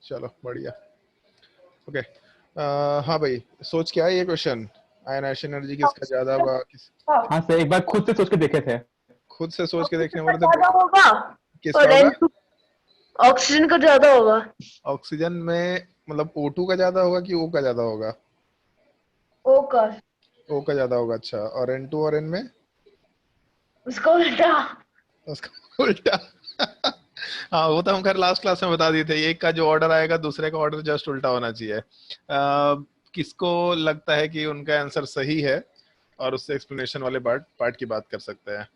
चलो बढ़िया। ओके, हाँ भाई, सोच क्या है ये क्वेश्चन? आयनाइजेशन एनर्जी किसका ज्यादा होगा? हाँ सर, एक बार खुद से सोच के देखे थे। खुद से सोच के देखने वाले थे? ज्यादा होगा किसका और होगा? ऑक्सीजन का ज्यादा होगा। ऑक्सीजन में मतलब O2 का ज्यादा होगा कि O का ज्यादा होगा? ओ का। O का ज्यादा होगा, अच्छा। और N2 और N में? उसका उल्टा। उसका उल्टा। हाँ, वो तो हम खैर लास्ट क्लास में बता दिए थे, एक का जो ऑर्डर आएगा दूसरे का ऑर्डर जस्ट उल्टा होना चाहिए। किसको लगता है कि उनका आंसर सही है और उससे एक्सप्लेनेशन वाले पार्ट की बात कर सकते हैं?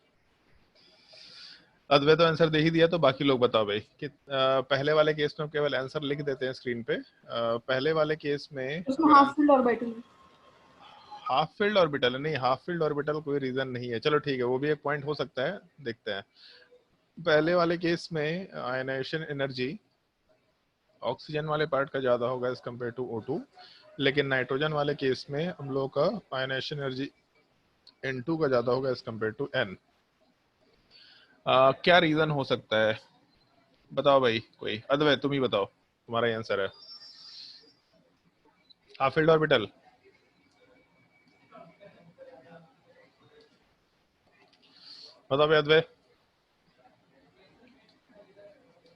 अद्वैत तो आंसर दे ही दिया, तो बाकी लोग बताओ भाई कि पहले वाले केस में हम केवल आंसर लिख देते हैं स्क्रीन पे। पहले वाले केस में उसमें हाफ फील्ड ऑर्बिटल है। हाफ फील्ड ऑर्बिटल है? नहीं, हाफ फील्ड ऑर्बिटल कोई रीजन नहीं है। चलो ठीक है, वो भी एक पॉइंट हो सकता है, देखते हैं। पहले वाले केस में आयनाइजेशन एनर्जी ऑक्सीजन वाले पार्ट का ज्यादा होगा एज कम्पेयर टू O2, लेकिन नाइट्रोजन वाले केस में हम लोग का आयनाइजेशन एनर्जी N2 का ज्यादा होगा एज कम्पेयर टू N। क्या रीजन हो सकता है? बताओ भाई, कोई। अद्वैत तुम ही बताओ, तुम्हारा आंसर है हाफ फील्ड ऑर्बिटल। बताओ भाई अद्वैत।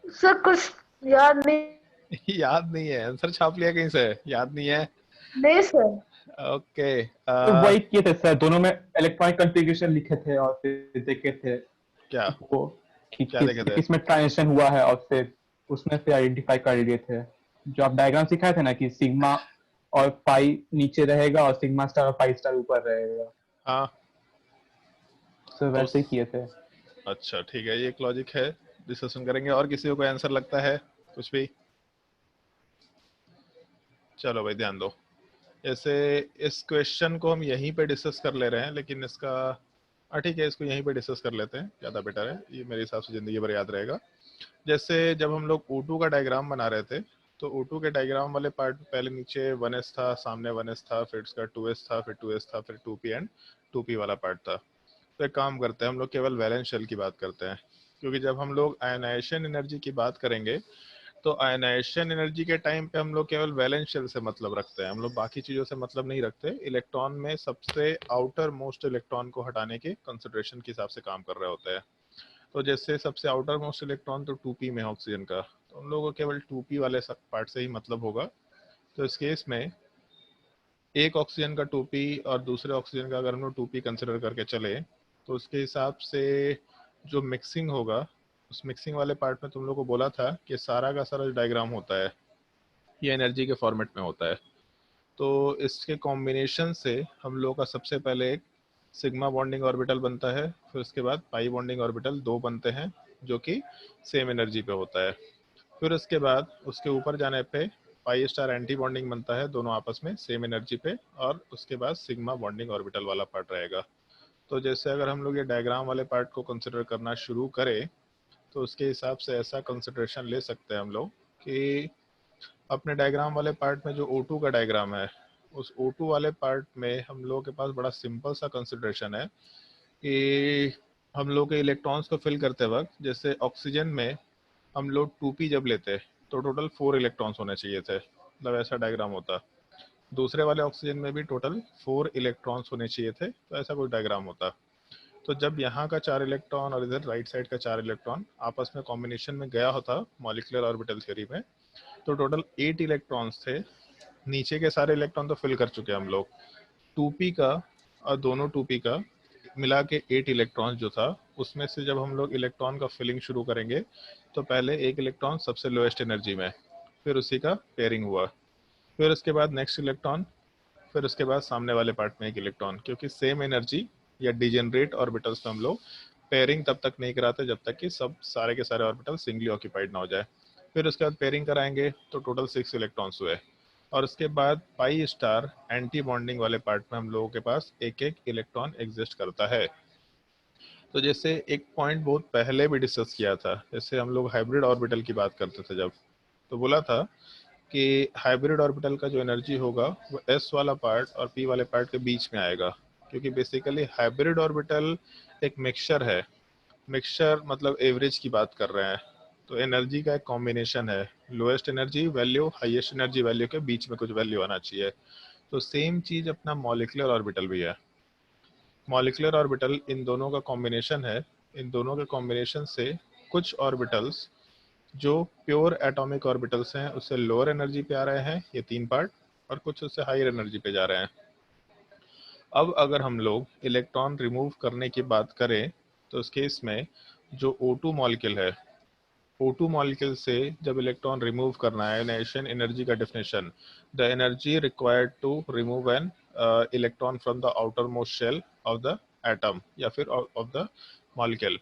सर कुछ याद नहीं। याद नहीं है? आंसर छाप लिया कहीं से? याद नहीं है? नहीं सर। ओके। तो वही किए थे सर, दोनों में इलेक्ट्रॉनिक कॉन्फ़िगरेशन लिखे थे और फिर देखे थे क्या वो कि क्या देखे थे? किस में ट्रांजिशन हुआ है, और फिर उसमें से आइडेंटिफाई कर लिए थे। जो आप डायग्राम सिखाए थे ना कि सिग्मा और पाई नीचे रहेगा और सिग्मा स्टार और पाई स्टार ऊपर रहेगा, हाँ तो तो वैसे ही किए थे। अच्छा ठीक है, ये एक लॉजिक है, डिस्कशन करेंगे। और किसी को कोई आंसर लगता है कुछ भी? चलो भाई ध्यान दो। जैसे इस क्वेश्चन को हम यहीं पे डिस्कस कर ले रहे हैं, लेकिन इसका ठीक है, इसको यहीं पे डिस्कस कर लेते हैं, ज़्यादा बेटर है, ये मेरे हिसाब से ज़िंदगी भर याद रहेगा। जैसे जब हम लोग O2 का डायग्राम बना रहे थे, तो O2 के डायग्राम वाले पार्ट पहले नीचे 1s था, सामने 1s था, फिर इसका 2s था, फिर 2s था, फिर 2p एंड 2p वाला पार्ट था। तो एक काम करते हैं, हम लोग केवल वैलेंस शेल की बात करते हैं, क्योंकि जब हम लोग आयनाइजेशन एनर्जी की बात करेंगे तो आयनाइजेशन एनर्जी के टाइम पे हम लोग केवल वैलेंस शेल से मतलब रखते हैं, हम लोग बाकी चीज़ों से मतलब नहीं रखते। इलेक्ट्रॉन में सबसे आउटर मोस्ट इलेक्ट्रॉन को हटाने के कंसिडरेशन के हिसाब से काम कर रहे होते हैं। तो जैसे सबसे आउटर मोस्ट इलेक्ट्रॉन तो 2p में ऑक्सीजन का, तो हम लोग को केवल 2p वाले पार्ट से ही मतलब होगा। तो इस केस में एक ऑक्सीजन का 2p और दूसरे ऑक्सीजन का अगर हम लोग 2p कंसिडर करके चले, तो उसके हिसाब से जो मिक्सिंग होगा, उस मिक्सिंग वाले पार्ट में तुम लोग को बोला था कि सारा का सारा जो डायग्राम होता है ये एनर्जी के फॉर्मेट में होता है। तो इसके कॉम्बिनेशन से हम लोग का सबसे पहले एक सिग्मा बॉन्डिंग ऑर्बिटल बनता है, फिर उसके बाद पाई बॉन्डिंग ऑर्बिटल दो बनते हैं जो कि सेम एनर्जी पे होता है। फिर उसके बाद उसके ऊपर जाने पे पाई स्टार एंटी बॉन्डिंग बनता है, दोनों आपस में सेम एनर्जी पे, और उसके बाद सिग्मा बॉन्डिंग ऑर्बिटल वाला पार्ट रहेगा। तो जैसे अगर हम लोग ये डायग्राम वाले पार्ट को कंसिडर करना शुरू करें, तो उसके हिसाब से ऐसा कंसिडरेशन ले सकते हैं हम लोग कि अपने डायग्राम वाले पार्ट में जो O2 का डायग्राम है, उस O2 वाले पार्ट में हम लोगों के पास बड़ा सिंपल सा कंसिडरेशन है कि हम लोग के इलेक्ट्रॉन्स को फिल करते वक्त, जैसे ऑक्सीजन में हम लोग 2p जब लेते तो टोटल 4 इलेक्ट्रॉन्स होने चाहिए थे, मतलब ऐसा डायग्राम होता। दूसरे वाले ऑक्सीजन में भी टोटल 4 इलेक्ट्रॉन्स होने चाहिए थे, तो ऐसा कोई डायग्राम होता। तो जब यहाँ का 4 इलेक्ट्रॉन और इधर राइट साइड का 4 इलेक्ट्रॉन आपस में कॉम्बिनेशन में गया होता मॉलिक्यूलर ऑर्बिटल थ्योरी में, तो टोटल 8 इलेक्ट्रॉन्स थे। नीचे के सारे इलेक्ट्रॉन तो फिल कर चुके हैं हम लोग, 2p का और दोनों 2p का मिला के 8 इलेक्ट्रॉन जो था, उसमें से जब हम लोग इलेक्ट्रॉन का फिलिंग शुरू करेंगे तो पहले एक इलेक्ट्रॉन सबसे लोएस्ट एनर्जी में, फिर उसी का पेयरिंग हुआ, फिर उसके बाद नेक्स्ट इलेक्ट्रॉन, फिर उसके बाद सामने वाले पार्ट में एक इलेक्ट्रॉन, क्योंकि सेम एनर्जी या डिजेनरेट ऑर्बिटल्स में हम लोग पेयरिंग तब तक नहीं कराते जब तक कि सब सारे के सारे ऑर्बिटल सिंगली ऑक्यूपाइड ना हो जाए। फिर उसके बाद पेयरिंग कराएंगे तो टोटल 6 इलेक्ट्रॉन्स हुए, और उसके बाद पाई स्टार एंटी बॉन्डिंग वाले पार्ट में हम लोगों के पास एक एक इलेक्ट्रॉन एग्जिस्ट करता है। तो जैसे एक पॉइंट बहुत पहले भी डिस्कस किया था, जैसे हम लोग हाइब्रिड ऑर्बिटल की बात करते थे जब, तो बोला था कि हाइब्रिड ऑर्बिटल का जो एनर्जी होगा वो s वाला पार्ट और p वाले पार्ट के बीच में आएगा, क्योंकि बेसिकली हाइब्रिड ऑर्बिटल एक मिक्सचर है। मिक्सचर मतलब एवरेज की बात कर रहे हैं। तो एनर्जी का एक कॉम्बिनेशन है, lowest energy value highest energy value के बीच में कुछ वैल्यू आना चाहिए। तो सेम चीज अपना मॉलिक्यूलर ऑर्बिटल भी है। मॉलिक्यूलर ऑर्बिटल इन दोनों का कॉम्बिनेशन है। इन दोनों के कॉम्बिनेशन से कुछ ऑर्बिटल्स जो प्योर एटॉमिक ऑर्बिटल्स हैं उससे लोअर एनर्जी पे आ रहे हैं, ये 3 पार्ट, और कुछ उससे हायर एनर्जी पे जा रहे हैं। अब अगर हम लोग इलेक्ट्रॉन रिमूव करने की बात करें तो इस केस में जो O2 मॉलिक्यूल है, O2 मॉलिक्यूल से जब इलेक्ट्रॉन रिमूव करना है, आयोनाइजेशन एनर्जी का definition, the energy required to remove an electron from the outermost shell of the atom या फिर ऑफ द मॉलिक्यूल।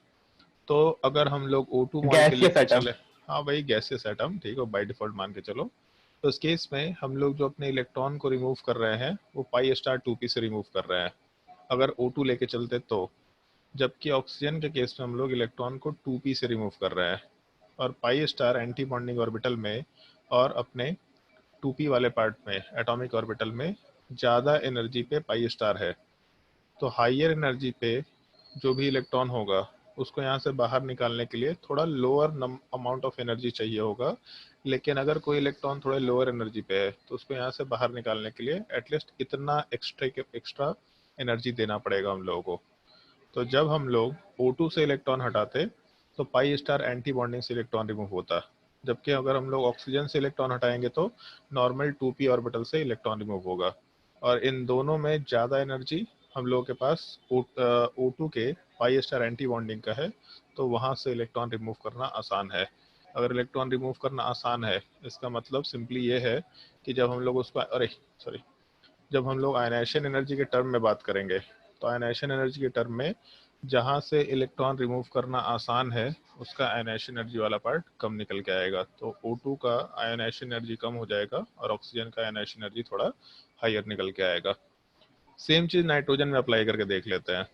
तो अगर हम लोग O2 मॉलिक्यूल गैसियस लेके एटम। चले, हाँ भाई गैसियस एटम, ठीक है, बाय डिफॉल्ट मान के चलो। तो इस केस में हम लोग जो अपने इलेक्ट्रॉन को रिमूव कर रहे हैं वो पाई स्टार 2p से रिमूव कर रहे हैं अगर O2 लेके चलते तो, जबकि ऑक्सीजन के केस में हम लोग इलेक्ट्रॉन को 2p से रिमूव कर रहे हैं। और pi star anti bonding orbital में और अपने 2p वाले पार्ट में एटॉमिक ऑर्बिटल में ज़्यादा एनर्जी पे पाई स्टार है। तो हाइयर एनर्जी पे जो भी इलेक्ट्रॉन होगा उसको यहाँ से बाहर निकालने के लिए थोड़ा लोअर अमाउंट ऑफ एनर्जी चाहिए होगा। लेकिन अगर कोई इलेक्ट्रॉन थोड़े लोअर एनर्जी पे है तो उसको यहाँ से बाहर निकालने के लिए एटलीस्ट इतना एक्स्ट्रा एनर्जी देना पड़ेगा हम लोगों को। तो जब हम लोग O2 से इलेक्ट्रॉन हटाते तो पाई स्टार एंटी बॉन्डिंग से इलेक्ट्रॉन रिमूव होता, जबकि अगर हम लोग ऑक्सीजन से इलेक्ट्रॉन हटाएंगे तो नॉर्मल 2p ऑर्बिटल से इलेक्ट्रॉन रिमूव होगा। और इन दोनों में ज़्यादा एनर्जी हम लोगों के पास O2 के पाई स्टार एंटी बॉन्डिंग का है, तो वहाँ से इलेक्ट्रॉन रिमूव करना आसान है। अगर इलेक्ट्रॉन रिमूव करना आसान है इसका मतलब सिंपली ये है कि जब हम लोग उसको जब हम लोग आयनाइजेशन एनर्जी के टर्म में बात करेंगे तो आयनाइजेशन एनर्जी के टर्म में जहाँ से इलेक्ट्रॉन रिमूव करना आसान है उसका आयनाइजेशन एनर्जी वाला पार्ट कम निकल के आएगा। तो O2 का आयनाइजेशन एनर्जी कम हो जाएगा और ऑक्सीजन का आयनाइजेशन एनर्जी थोड़ा हायर निकल के आएगा। सेम चीज़ नाइट्रोजन में अप्लाई करके देख लेते हैं।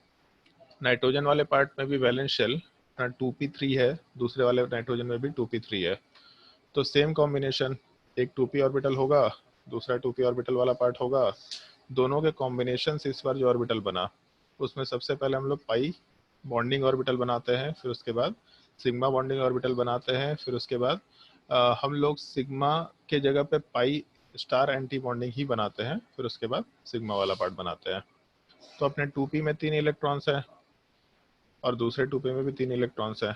नाइट्रोजन वाले पार्ट में भी वैलेंस शेल 2p3 है, दूसरे वाले नाइट्रोजन में भी 2p3 है। तो सेम कॉम्बिनेशन, एक 2p ऑर्बिटल होगा, दूसरा 2p ऑर्बिटल वाला पार्ट होगा। दोनों के कॉम्बिनेशन से इस बार जो ऑर्बिटल बना उसमें सबसे पहले हम लोग पाई बॉन्डिंग ऑर्बिटल बनाते हैं, फिर उसके बाद सिग्मा बॉन्डिंग ऑर्बिटल बनाते हैं, फिर उसके बाद हम लोग सिग्मा के जगह पे पाई स्टार एंटी बॉन्डिंग ही बनाते हैं, फिर उसके बाद सिग्मा वाला पार्ट बनाते हैं। तो अपने 2p में 3 इलेक्ट्रॉन्स हैं और दूसरे 2p में भी 3 इलेक्ट्रॉन्स हैं,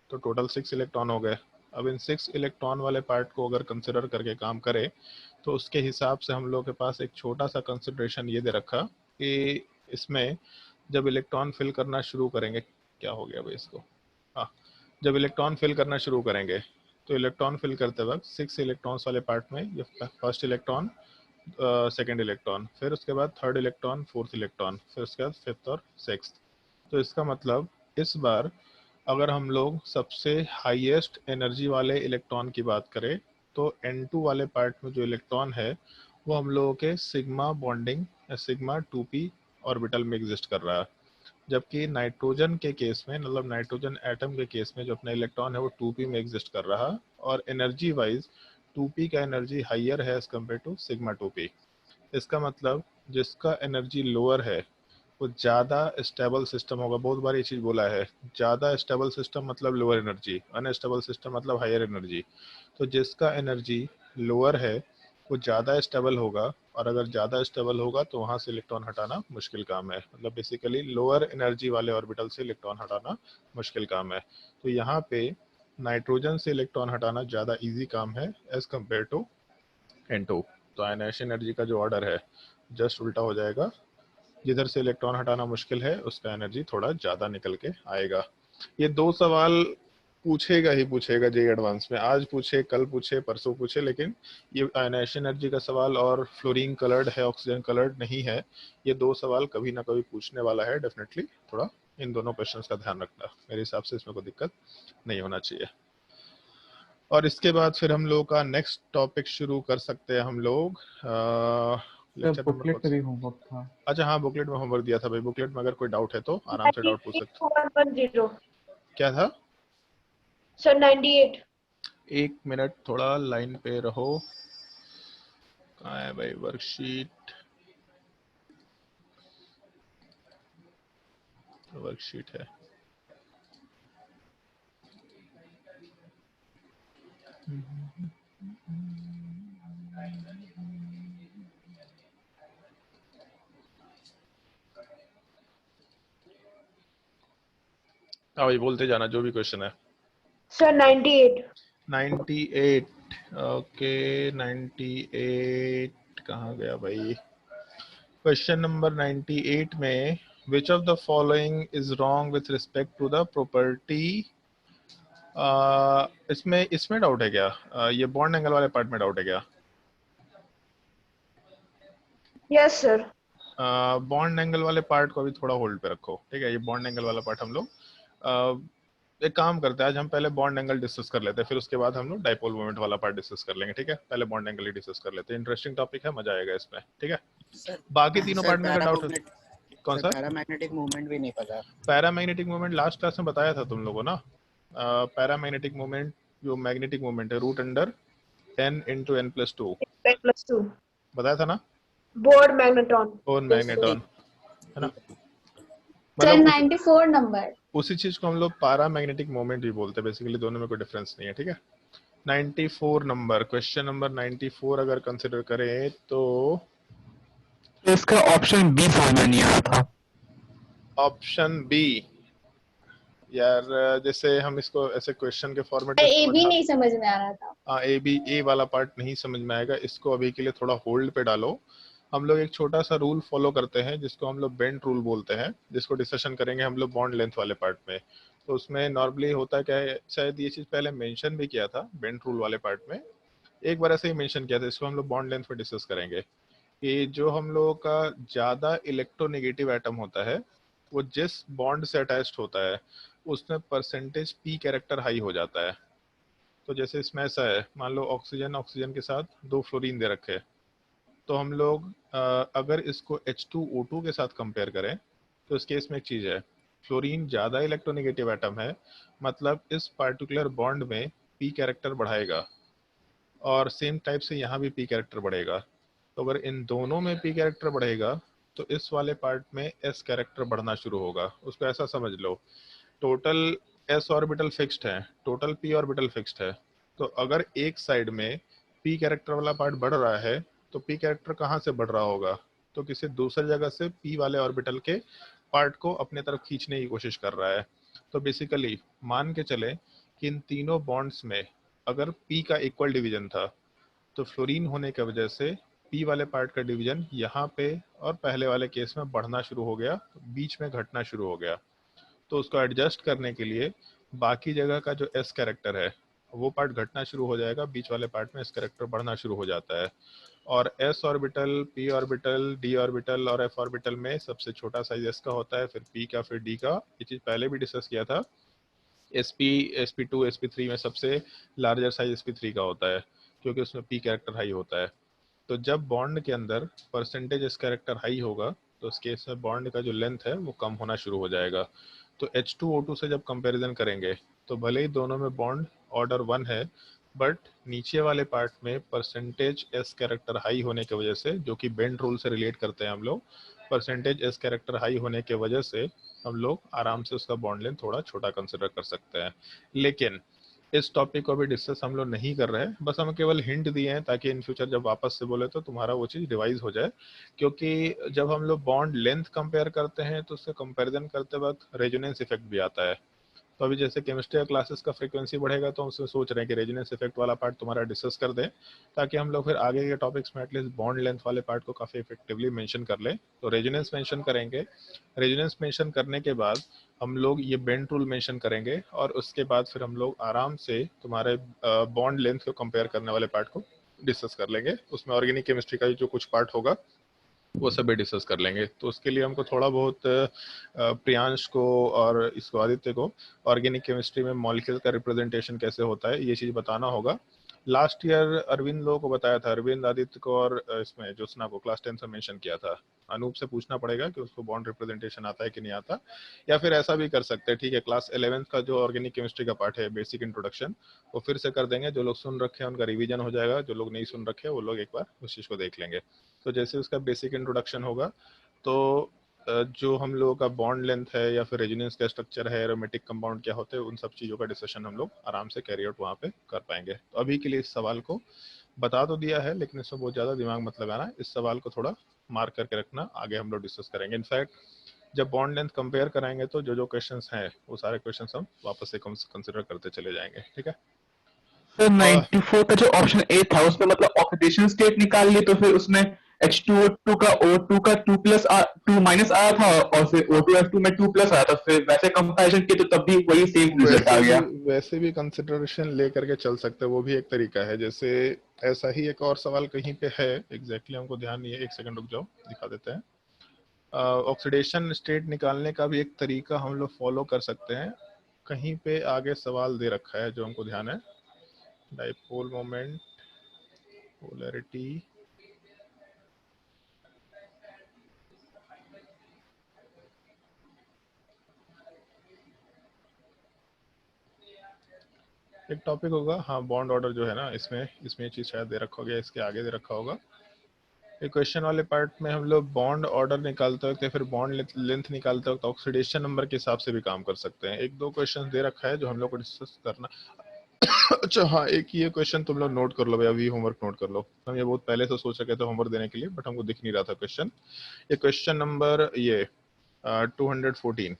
तो टोटल 6 इलेक्ट्रॉन हो गए। अब इन 6 इलेक्ट्रॉन वाले पार्ट को अगर कंसिडर करके काम करें तो उसके हिसाब से हम लोग के पास एक छोटा सा कंसिडरेशन ये दे रखा कि इसमें जब इलेक्ट्रॉन फिल करना शुरू करेंगे, क्या हो गया भाई इसको, हाँ, जब इलेक्ट्रॉन फिल करना शुरू करेंगे तो इलेक्ट्रॉन फिल करते वक्त 6 इलेक्ट्रॉन्स वाले पार्ट में ये फर्स्ट इलेक्ट्रॉन, सेकेंड इलेक्ट्रॉन, फिर उसके बाद थर्ड इलेक्ट्रॉन, फोर्थ इलेक्ट्रॉन, फिर उसके बाद फिफ्थ और सिक्स्थ। तो इसका मतलब इस बार अगर हम लोग सबसे हाईएस्ट एनर्जी वाले इलेक्ट्रॉन की बात करें तो N2 वाले पार्ट में जो इलेक्ट्रॉन है वो हम लोगों के सिग्मा बॉन्डिंग या सिग्मा 2p ऑर्बिटल में एग्जिस्ट कर रहा है। जबकि नाइट्रोजन के केस में, मतलब नाइट्रोजन एटम के केस में जो अपना इलेक्ट्रॉन है वो 2p में एग्जिस्ट कर रहा है और एनर्जी वाइज 2p का एनर्जी हाइयर है as compare to sigma 2p। इसका मतलब जिसका एनर्जी लोअर है वो ज़्यादा स्टेबल सिस्टम होगा। बहुत बार ये चीज़ बोला है, ज़्यादा स्टेबल सिस्टम मतलब लोअर एनर्जी, अनस्टेबल सिस्टम मतलब हायर एनर्जी। तो जिसका एनर्जी लोअर है वो ज़्यादा स्टेबल होगा, और अगर ज़्यादा स्टेबल होगा तो वहाँ से इलेक्ट्रॉन हटाना मुश्किल काम है। मतलब बेसिकली लोअर एनर्जी वाले ऑर्बिटल से इलेक्ट्रॉन हटाना मुश्किल काम है। तो यहाँ पे नाइट्रोजन से इलेक्ट्रॉन हटाना ज़्यादा ईजी काम है एज कम्पेयर टू N2। तो आयनाइजेशन एनर्जी का जो ऑर्डर है जस्ट उल्टा हो जाएगा, जिधर से इलेक्ट्रॉन हटाना मुश्किल है उसका एनर्जी थोड़ा ज़्यादा निकल के आएगा। ये 2 सवाल पूछेगा ही पूछेगा जे एडवांस में, आज पूछे, कल पूछे, परसों पूछे, लेकिन ये आयनाइजेशन एनर्जी का सवाल और फ्लोरीन कलर्ड है ऑक्सीजन कलर्ड नहीं है, ये 2 सवाल कभी ना कभी पूछने वाला है डेफिनेटली। थोड़ा इन दोनों क्वेश्चंस का ध्यान रखना, मेरे हिसाब से इसमें कोई दिक्कत नहीं होना चाहिए। और इसके बाद फिर हम लोग का नेक्स्ट टॉपिक शुरू कर सकते हैं हम लोग। लेक्चर नंबर बुकलेट में भी होमवर्क था। अच्छा हाँ, बुकलेट में होमवर्क दिया था भाई। बुकलेट में अगर कोई डाउट है तो आराम से डाउट पूछ सकते। 98,110 क्या था? सर 98। 1 मिनट थोड़ा लाइन पे रहो। कहाँ है भाई वर्कशीट? वर्कशीट है। हाँ भाई बोलते जाना जो भी क्वेश्चन है। Sir, 98. 98। ओके 98 कहाँ गया भाई? क्वेश्चन नंबर 98 में which of the following is wrong with respect to the property. इसमें इसमें डाउट है क्या? ये बॉन्ड एंगल वाले पार्ट में डाउट है क्या? Yes, sir. बॉन्ड एंगल वाले पार्ट को अभी थोड़ा होल्ड पे रखो, ठीक है? ये बॉन्ड एंगल वाला पार्ट हम लोग एक काम करते हैं, आज हम पहले बॉन्ड एंगल डिस्कस कर लेते हैं, फिर उसके बाद हम लोग डाइपोल मोमेंट वाला पार्ट डिस्कस कर लेंगे, ठीक है? पहले बॉन्ड एंगल ही डिस्कस कर लेते हैं, इंटरेस्टिंग टॉपिक है, मजा आएगा इसमें, ठीक है? सर बाकी तीनों सर पार्ट में अगर डाउट हो। कौन सा? पैरामैग्नेटिक मूवमेंट भी नहीं पता। पैरामैग्नेटिक मोमेंट लास्ट क्लास में बताया था तुम लोगों ना। पैरामैग्नेटिक मोमेंट जो मैग्नेटिक मोमेंट है root under n into n plus 2 N plus 2. बताया था ना, Board magneton. ओन मैग्नेटॉन, है ना? सर मतलब 94 नंबर। उसी चीज को हम लोग पैरामैग्नेटिक मोमेंट भी बोलते हैं, बेसिकली दोनों में कोई डिफरेंस नहीं है, ठीक है? 94 नंबर, क्वेश्चन नंबर 94 अगर कंसिडर करें तो इसका ऑप्शन बी समझ में नहीं आ रहा था। Option B. यार जैसे हम इसको ऐसे क्वेश्चन के फॉर्मेट ए भी नहीं समझ में आ रहा था। हाँ ए बी, ए वाला पार्ट नहीं समझ में आएगा, इसको अभी के लिए थोड़ा होल्ड पे डालो। हम लोग एक छोटा सा रूल फॉलो करते हैं जिसको हम लोग बेंट रूल बोलते हैं, जिसको डिस्कशन करेंगे हम लोग बॉन्ड लेंथ वाले पार्ट में। तो उसमें नॉर्मली होता क्या है, शायद ये चीज पहले मेंशन भी किया था बेंट रूल वाले पार्ट में, एक बार ऐसे ही मेंशन किया था, इसको हम लोग बॉन्ड लेंथ पे डिस्कस करेंगे कि जो हम लोगों का ज्यादा इलेक्ट्रोनेगेटिव एटम होता है वो जिस बॉन्ड से अटैच्ड होता है उसमें परसेंटेज पी कैरेक्टर हाई हो जाता है। तो जैसे इसमें ऐसा है, मान लो ऑक्सीजन ऑक्सीजन के साथ दो फ्लोरीन दे रखे, तो हम लोग अगर इसको H2O2 के साथ कंपेयर करें तो इस केस में एक चीज़ है, फ्लोरीन ज़्यादा इलेक्ट्रोनेगेटिव एटम है, मतलब इस पार्टिकुलर बॉन्ड में पी कैरेक्टर बढ़ाएगा, और सेम टाइप से यहाँ भी पी कैरेक्टर बढ़ेगा। तो अगर इन दोनों में पी कैरेक्टर बढ़ेगा तो इस वाले पार्ट में एस कैरेक्टर बढ़ना शुरू होगा। उसको ऐसा समझ लो, टोटल एस ऑर्बिटल फिक्स्ड है, टोटल पी ऑर्बिटल फिक्स्ड है, तो अगर एक साइड में पी कैरेक्टर वाला पार्ट बढ़ रहा है तो पी कैरेक्टर कहाँ से बढ़ रहा होगा? तो किसी दूसरी जगह से पी वाले ऑर्बिटल के पार्ट को अपने तरफ खींचने की कोशिश कर रहा है। तो बेसिकली मान के चले कि इन तीनों बॉन्ड्स में अगर पी का इक्वल डिवीजन था तो फ्लोरीन होने की वजह से पी वाले पार्ट का डिवीजन यहाँ पे और पहले वाले केस में बढ़ना शुरू हो गया, बीच में घटना शुरू हो गया। तो उसको एडजस्ट करने के लिए बाकी जगह का जो एस कैरेक्टर है वो पार्ट घटना शुरू हो जाएगा, बीच वाले पार्ट में एस कैरेक्टर बढ़ना शुरू हो जाता है। और S orbital, P orbital, D orbital और एफ ऑर्बिटल में सबसे छोटा साइज एस का होता है, फिर पी का, फिर डी का। ये चीज पहले भी डिस्कस किया था। sp2 sp3 में सबसे लार्जर साइज sp3 का होता है क्योंकि उसमें p कैरेक्टर हाई होता है। तो जब बॉन्ड के अंदर परसेंटेज एस कैरेक्टर हाई होगा तो उस केस में बॉन्ड का जो लेंथ है वो कम होना शुरू हो जाएगा। तो H2O2 से जब कंपैरिजन करेंगे तो भले ही दोनों में बॉन्ड ऑर्डर 1 है, बट नीचे वाले पार्ट में परसेंटेज एस कैरेक्टर हाई होने की वजह से, जो कि बेंट रूल से रिलेट करते हैं हम लोग, परसेंटेज एस कैरेक्टर हाई होने की वजह से हम लोग आराम से उसका बॉन्ड लेंथ थोड़ा छोटा कंसिडर कर सकते हैं। लेकिन इस टॉपिक को भी डिस्कस हम लोग नहीं कर रहे हैं, बस हम केवल हिंट दिए हैं ताकि इन फ्यूचर जब वापस से बोले तो तुम्हारा वो चीज़ रिवाइज हो जाए। क्योंकि जब हम लोग बॉन्ड लेंथ कंपेयर करते हैं तो उससे कंपैरिजन करते वक्त रेजोनेंस इफेक्ट भी आता है। तो अभी जैसे केमिस्ट्री का क्लासेस का फ्रीक्वेंसी बढ़ेगा तो हम उसमें सोच रहे हैं कि रेजोनेंस इफेक्ट वाला पार्ट तुम्हारा डिस्कस कर दें, ताकि हम लोग फिर आगे के टॉपिक्स में एटलीस्ट बॉन्ड लेंथ वाले पार्ट को काफ़ी इफेक्टिवली मेंशन कर लें। तो रेजोनेंस मेंशन करेंगे, रेजोनेंस मेंशन करने के बाद हम लोग ये बेंट रूल मेंशन करेंगे, और उसके बाद फिर हम लोग आराम से तुम्हारे बॉन्ड लेंथ को कंपेयर करने वाले पार्ट को डिस्कस कर लेंगे। उसमें ऑर्गेनिक केमिस्ट्री का जो कुछ पार्ट होगा वो सब भी डिस्कस कर लेंगे। तो उसके लिए हमको थोड़ा बहुत प्रियांश को और इसको आदित्य को ऑर्गेनिक केमिस्ट्री में मॉलिक्यूल का रिप्रेजेंटेशन कैसे होता है ये चीज़ बताना होगा। लास्ट ईयर अरविंद लोगों को बताया था, अरविंद, आदित्य को और इसमें ज्योत्सना को क्लास 10 से मेंशन किया था। अनूप से पूछना पड़ेगा कि उसको बॉन्ड रिप्रेजेंटेशन आता है कि नहीं आता, या फिर ऐसा भी कर सकते हैं, ठीक है, क्लास 11th का जो ऑर्गेनिक केमिस्ट्री का पार्ट है बेसिक इंट्रोडक्शन वो फिर से कर देंगे। जो लोग सुन रखे हैं उनका रिवीजन हो जाएगा, जो लोग नहीं सुन रखे वो लोग एक बार उस चीज़ को देख लेंगे। तो जैसे उसका बेसिक इंट्रोडक्शन होगा तो जो हम लोगों का बॉन्ड लेंथ है या फिर रेजोनेंस का स्ट्रक्चर है, एरोमेटिक कंपाउंड क्या होते हैं, उन सब चीज़ों का डिस्कशन हम लोग आराम से कैरी आउट वहाँ पे कर पाएंगे। तो अभी के लिए इस सवाल को बता तो दिया है, लेकिन इसमें बहुत ज़्यादा दिमाग मत लगाना, इस सवाल को थोड़ा मार्क करके रखना, आगे हम लोग डिस्कस करेंगे। इनफैक्ट जब बॉन्ड लेंथ कंपेयर कराएंगे तो जो जो क्वेश्चंस हैं वो सारे क्वेश्चंस हम वापस से कंसिडर करते चले जाएंगे, ठीक है। सर 94 का जो ऑप्शन ए था उसमें मतलब ऑक्सीडेशन स्टेट निकाल लिए, तो फिर उसमें H2O2 का O2 का 2 माइनस आया था और फिर O2F2 में 2 प्लस आया था, फिर वैसे कंपैरिजन किए तो तब भी वही सेम रिजल्ट आ गया। वैसे भी कंसिडरेशन ले करके चल सकते हैं, वो भी एक तरीका है। जैसे ऐसा ही एक और सवाल कहीं पे है, एग्जैक्टली हमको ध्यान नहीं है, एक सेकंड रुक जाओ दिखा देते हैं। ऑक्सीडेशन स्टेट निकालने का भी एक तरीका हम लोग फॉलो कर सकते हैं, कहीं पे आगे सवाल दे रखा है जो हमको ध्यान है। डाइपोल मोमेंट, पोलैरिटी, एक टॉपिक होगा, हाँ बॉन्ड ऑर्डर जो है ना, इसमें ये चीज शायद दे रखा होगा, इसके आगे दे रखा होगा। एक क्वेश्चन वाले पार्ट में हम लोग बॉन्ड ऑर्डर निकालते वक्त या फिर बॉन्ड लेंथ निकालते वक्त ऑक्सीडेशन नंबर के हिसाब से भी काम कर सकते हैं। एक दो क्वेश्चन दे रखा है जो हम लोग को डिस्कस करना। अच्छा हाँ, एक ये क्वेश्चन तुम लोग नोट कर लो भैया, अभी होमवर्क नोट कर लो। हम ये बहुत पहले से सोच रखे थे होमवर्क देने के लिए, बट हमको दिख नहीं रहा था क्वेश्चन। ये क्वेश्चन नंबर 214,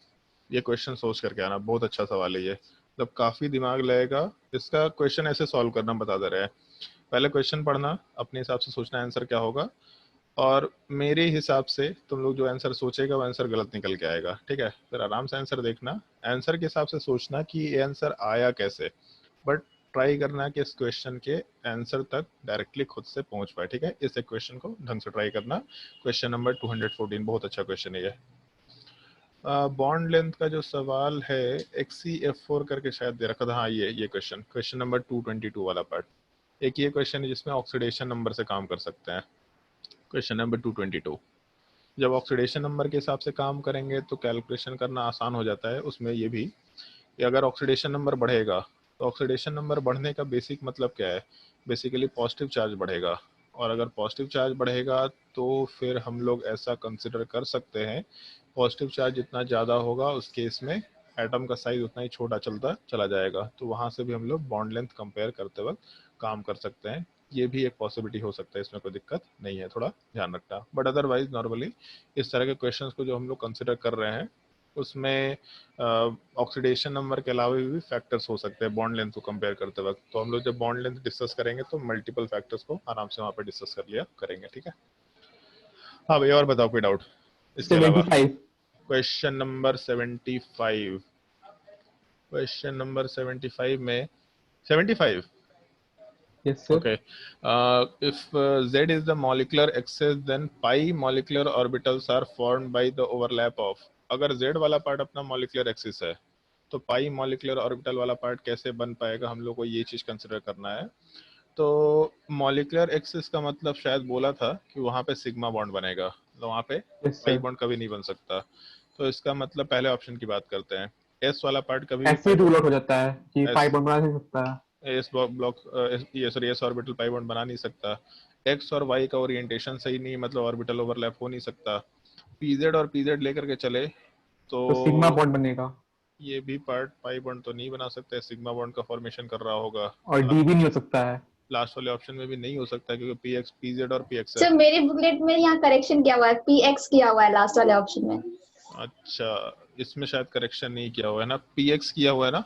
ये क्वेश्चन सोच करके आना, बहुत अच्छा सवाल है ये, मतलब काफी दिमाग लगेगा। इसका क्वेश्चन ऐसे सॉल्व करना बता दे रहे हैं। पहले क्वेश्चन पढ़ना, अपने हिसाब से सोचना आंसर क्या होगा, और मेरे हिसाब से तुम लोग जो आंसर सोचेगा वो आंसर गलत निकल के आएगा, ठीक है। फिर आराम से आंसर देखना, आंसर के हिसाब से सोचना कि ये आंसर आया कैसे, बट ट्राई करना कि इस क्वेश्चन के आंसर तक डायरेक्टली खुद से पहुंच पाए, ठीक है। इस क्वेश्चन को ढंग से ट्राई करना। क्वेश्चन नंबर 214 बहुत अच्छा क्वेश्चन है ये। बॉन्ड लेंथ का जो सवाल है XCF4 करके शायद दे रखा था, हाँ ये क्वेश्चन नंबर 222 वाला पार्ट। एक ये क्वेश्चन है जिसमें ऑक्सीडेशन नंबर से काम कर सकते हैं, क्वेश्चन नंबर 222। जब ऑक्सीडेशन नंबर के हिसाब से काम करेंगे तो कैलकुलेशन करना आसान हो जाता है। उसमें ये भी कि अगर ऑक्सीडेशन नंबर बढ़ेगा तो ऑक्सीडेशन नंबर बढ़ने का बेसिक मतलब क्या है, बेसिकली पॉजिटिव चार्ज बढ़ेगा, और अगर पॉजिटिव चार्ज बढ़ेगा तो फिर हम लोग ऐसा कंसिडर कर सकते हैं, पॉजिटिव चार्ज जितना ज़्यादा होगा उस केस में एटम का साइज उतना ही छोटा चलता चला जाएगा, तो वहाँ से भी हम लोग बॉन्ड लेंथ कंपेयर करते वक्त काम कर सकते हैं। ये भी एक पॉसिबिलिटी हो सकता है, इसमें कोई दिक्कत नहीं है, थोड़ा ध्यान रखना। बट अदरवाइज नॉर्मली इस तरह के क्वेश्चंस को जो हम लोग कंसिडर कर रहे हैं उसमें ऑक्सीडेशन नंबर के अलावा भी फैक्टर्स हो सकते हैं बॉन्ड लेंथ को कंपेयर करते वक्त। तो हम लोग जब बॉन्ड लेंथ डिस्कस करेंगे तो मल्टीपल फैक्टर्स को आराम से वहाँ पे डिस्कस कर लिया करेंगे, ठीक है। हाँ भैया, और बताओ कोई डाउट इसके अलावा। 75। क्वेश्चन नंबर 75, क्वेश्चन नंबर 75 में 75, yes sir. okay, if Z is the molecular axis then pi molecular orbitals are formed by the overlap of, अगर Z वाला पार्ट अपना molecular axis है तो पाई molecular orbital वाला पार्ट कैसे बन पाएगा, हम लोग को ये चीज कंसिडर करना है। तो molecular axis का मतलब शायद बोला था कि वहाँ पे सिग्मा बॉन्ड बनेगा, तो वहाँ पे यस पाई सर। बॉन्ड कभी नहीं बन सकता। तो इसका मतलब पहले ऑप्शन की बात करते हैं, एस वाला पार्ट कभी भी ऐसे ही रूल आउट हो जाता है कि पाई बॉन्ड बना नहीं सकता है। एस ब्लॉक ये sorry S orbital pi bond बना नहीं सकता। एक्स और वाई का ओरिएंटेशन सही नहीं, मतलब ऑर्बिटल ओवरलैप हो नहीं सकता। पीजेड और पीजेड लेकर के चले तो तो सिग्मा बॉन्ड बनेगा, ये भी पार्ट पाई बॉन्ड तो नहीं बना सकता है, सिग्मा बॉन्ड का फॉर्मेशन कर रहा होगा। और डी भी नहीं हो सकता है। लास्ट वाले ऑप्शन में भी नहीं हो सकता क्योंकि पी एक्स पीजेड और पी एक्स है। सर मेरे बुकलेट में यहाँ करेक्शन किया हुआ है, PX किया हुआ है लास्ट वाले ऑप्शन में। अच्छा, इसमें शायद करेक्शन नहीं किया हुआ है ना, पी एक्स किया हुआ है ना,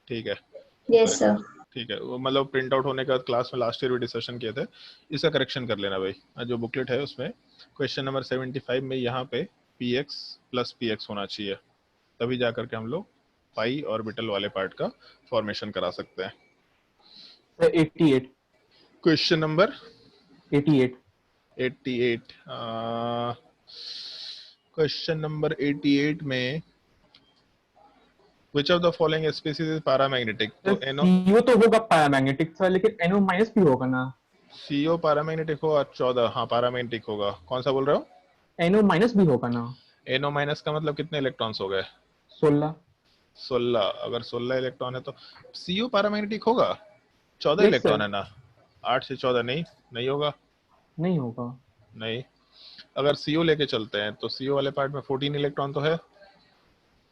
ठीक है। Yes sir. ठीक है, वो मतलब प्रिंट आउट होने का क्लास में लास्ट ईयर भी डिस्कशन किए थे, इसका करेक्शन कर लेना भाई। जो बुकलेट है उसमें क्वेश्चन नंबर 75 में यहाँ पे P x plus P x होना चाहिए, तभी जा करके हम लोग पाई ऑर्बिटल वाले पार्ट का फॉर्मेशन करा सकते हैं। Sir 88। Question number 88। 88, question number 88 में which of the following species is paramagnetic, तो एनो सीओ तो होगा पैरामैग्नेटिक सर, लेकिन एनओ माइनस भी होगा ना। सीओ पैरामैग्नेटिक होगा 14, हाँ पैरामैग्नेटिक होगा। कौन सा बोल रहे हो? एनओ माइनस भी होगा ना। एनो माइनस का मतलब कितने इलेक्ट्रॉन्स हो गए? 16। 16, अगर 16 इलेक्ट्रॉन है तो सीयू पैरामैग्नेटिक होगा। 14 यस इलेक्ट्रॉन सर। है ना, 8 से 14 नहीं, नहीं होगा, नहीं होगा। नहीं। अगर CO लेके चलते हैं तो CO वाले पार्ट में 14 इलेक्ट्रॉन तो है,